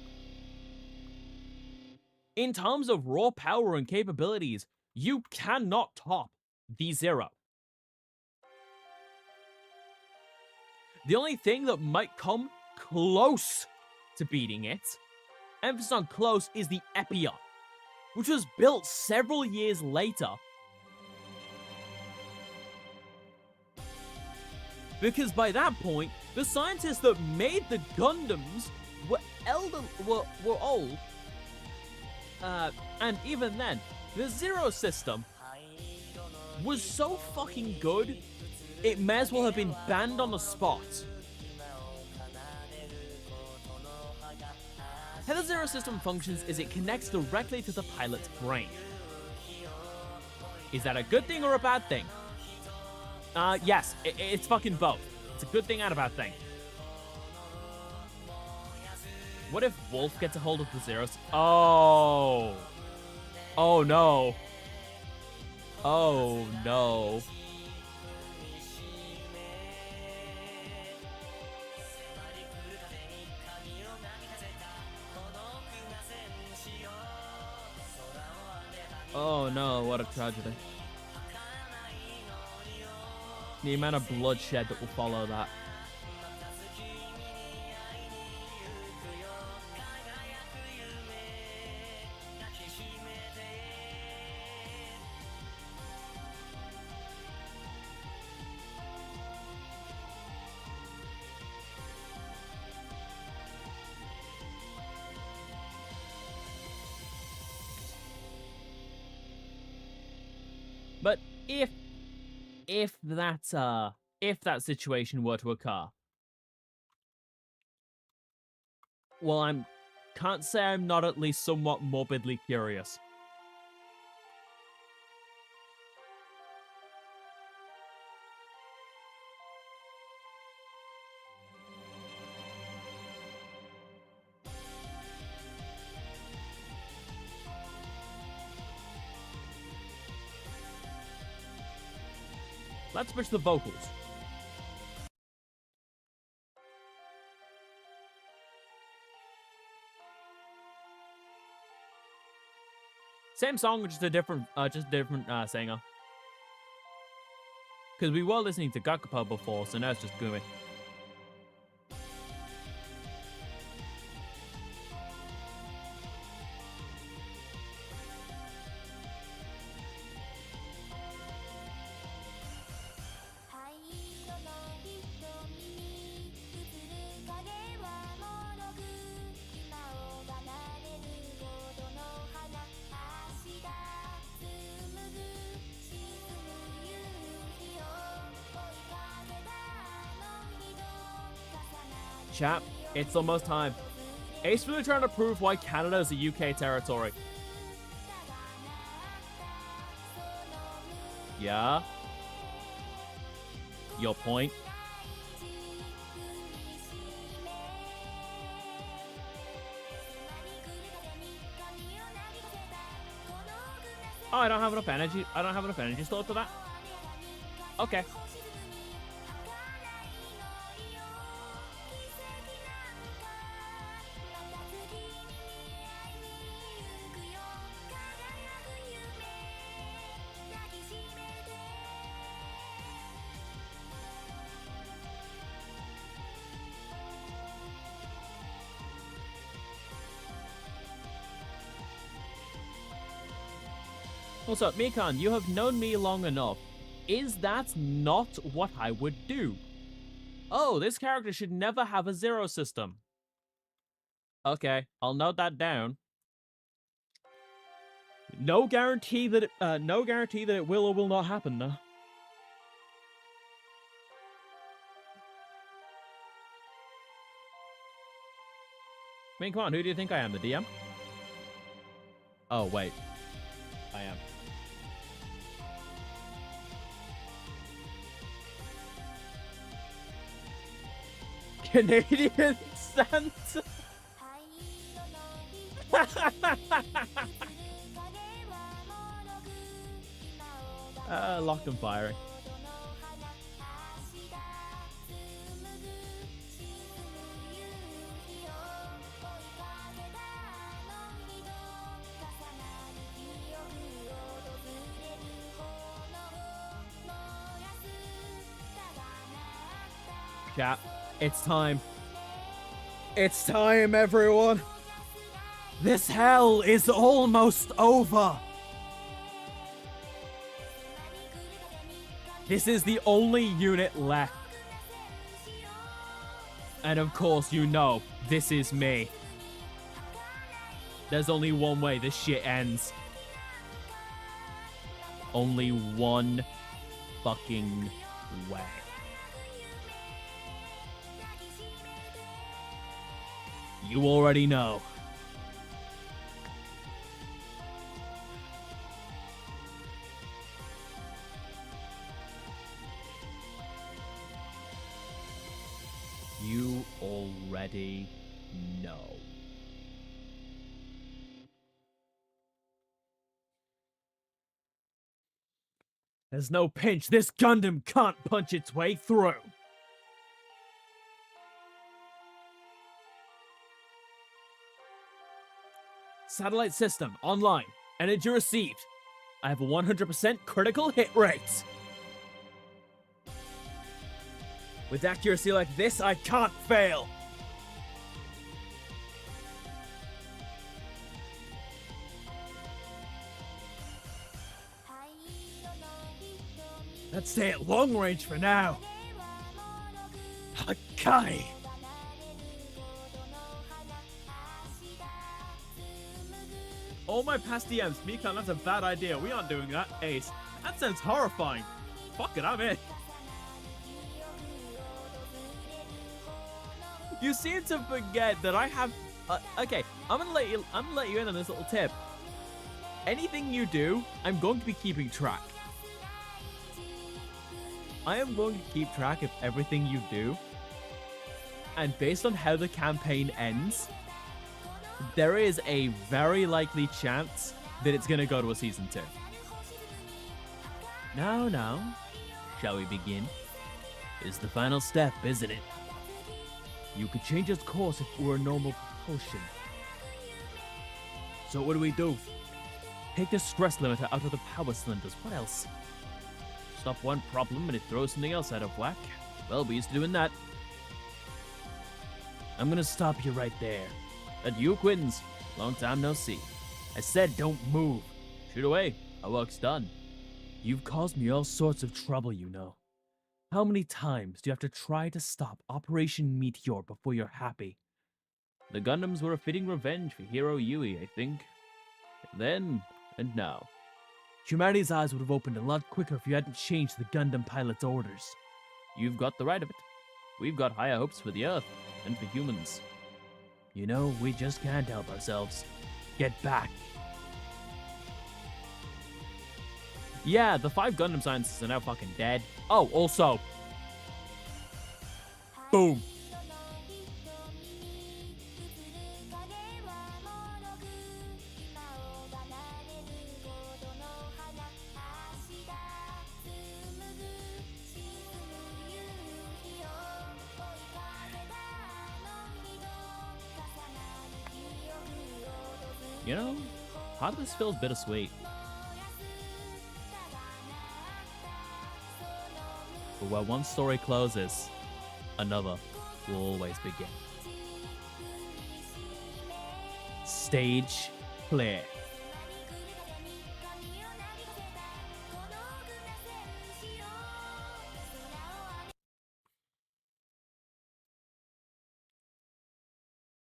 In terms of raw power and capabilities, you cannot top the Zero. The only thing that might come close to beating it, emphasis on close, is the Meteor, which was built several years later. Because by that point, the scientists that made the Gundams were old. And even then, the Zero system was so fucking good, it may as well have been banned on the spot. How the Zero system functions is it connects directly to the pilot's brain. Is that a good thing or a bad thing? Yes, it's fucking both. It's a good thing and a bad thing. What if Wolf gets a hold of the Zeros? Oh. Oh no. Oh no. Oh no, what a tragedy. The amount of bloodshed that will follow that. But if that situation were to occur, well, I'm can't say I'm not at least somewhat morbidly curious. Let's switch the vocals. Same song, just a different singer. Because we were listening to Gakupo before, so now it's just Gumi. Chap, it's almost time. Ace really trying to prove why Canada is a UK territory. Yeah? Your point? Oh, I don't have enough energy. I don't have enough energy stored for that. Okay. What's up, Mikan? You have known me long enough. Is that not what I would do? Oh, this character should never have a zero system. Okay, I'll note that down. No guarantee that it will or will not happen, though. I mean, come on, who do you think I am, the DM? Oh, wait. I am. Canadian Santa. Locked and firing. Chat. It's time. It's time, everyone. This hell is almost over. This is the only unit left. And of course, you know, this is me. There's only one way this shit ends. Only one fucking way. You already know. You already know. There's no pinch. This Gundam can't punch its way through. Satellite system online. Energy received. I have a 100% critical hit rate. With accuracy like this, I can't fail. Let's stay at long range for now. Hakai. All my past DMs, Mikan, that's a bad idea. We aren't doing that. Ace, that sounds horrifying. Fuck it, I'm in. You seem to forget that I have... okay, I'm gonna let you in on this little tip. Anything you do, I'm going to be keeping track. I am going to keep track of everything you do. And based on how the campaign ends, there is a very likely chance that it's going to go to a season 2. Now, shall we begin? Is the final step, isn't it? You could change its course if it were a normal propulsion. So what do we do? Take the stress limiter out of the power cylinders. What else? Stop one problem and it throws something else out of whack. Well, we used to doing that. I'm gonna stop you right there. And you, Quins, long time no see. I said don't move. Shoot away. Our work's done. You've caused me all sorts of trouble, you know. How many times do you have to try to stop Operation Meteor before you're happy? The Gundams were a fitting revenge for Hero Yui, I think. Then, and now. Humanity's eyes would have opened a lot quicker if you hadn't changed the Gundam pilot's orders. You've got the right of it. We've got higher hopes for the Earth and for humans. You know, we just can't help ourselves. Get back. Yeah, the 5 Gundam scientists are now fucking dead. Oh, also. Boom. You know, part of this feels bittersweet. But where one story closes, another will always begin. Stage clear.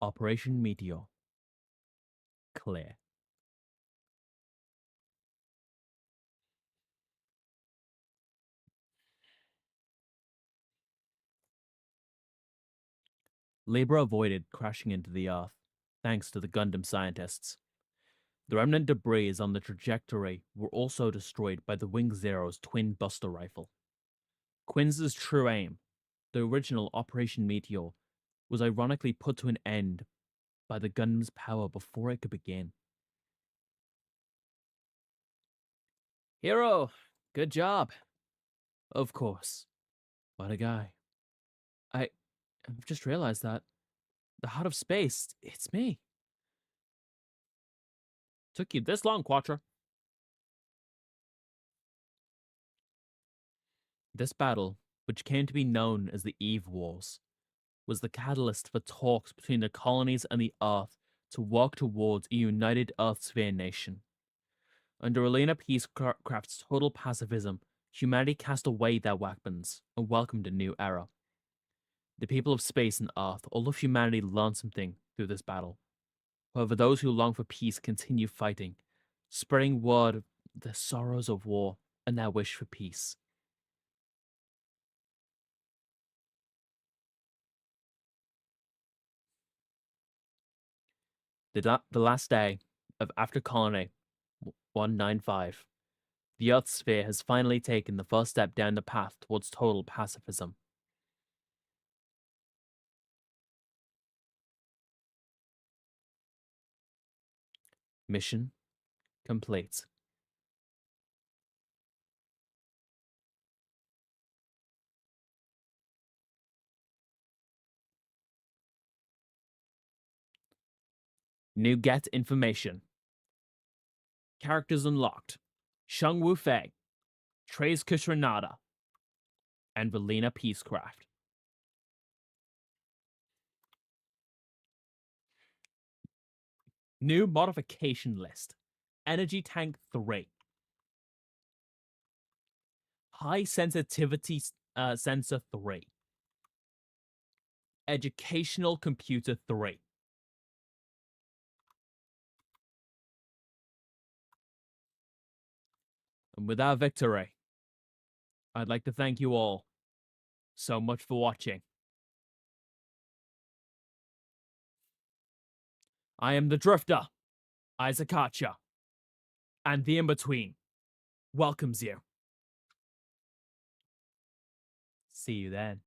Operation Meteor. Clear. Libra avoided crashing into the Earth, thanks to the Gundam scientists. The remnant debris on the trajectory were also destroyed by the Wing Zero's twin buster rifle. Quinz's true aim, the original Operation Meteor, was ironically put to an end by the Gundam's power before it could begin. Hero, good job. Of course. What a guy. I've just realized that. The heart of space, it's me. Took you this long, Quattro. This battle, which came to be known as the Eve Wars, was the catalyst for talks between the colonies and the Earth to work towards a united Earth-sphere nation. Under Elena Peacecraft's total pacifism, humanity cast away their weapons and welcomed a new era. The people of space and Earth, all of humanity learned something through this battle. However, those who long for peace continue fighting, spreading word of the sorrows of war and their wish for peace. The last day of After Colony 195, the Earth sphere has finally taken the first step down the path towards total pacifism. Mission complete. New get information. Characters unlocked. Shang Wu Fei, Trace Kushranada, and Velena Peacecraft. New modification list. Energy Tank 3. High sensitivity sensor 3. Educational computer 3. And with our victory, I'd like to thank you all so much for watching. I am the Drifter, Isakacha, and the in-between welcomes you. See you then.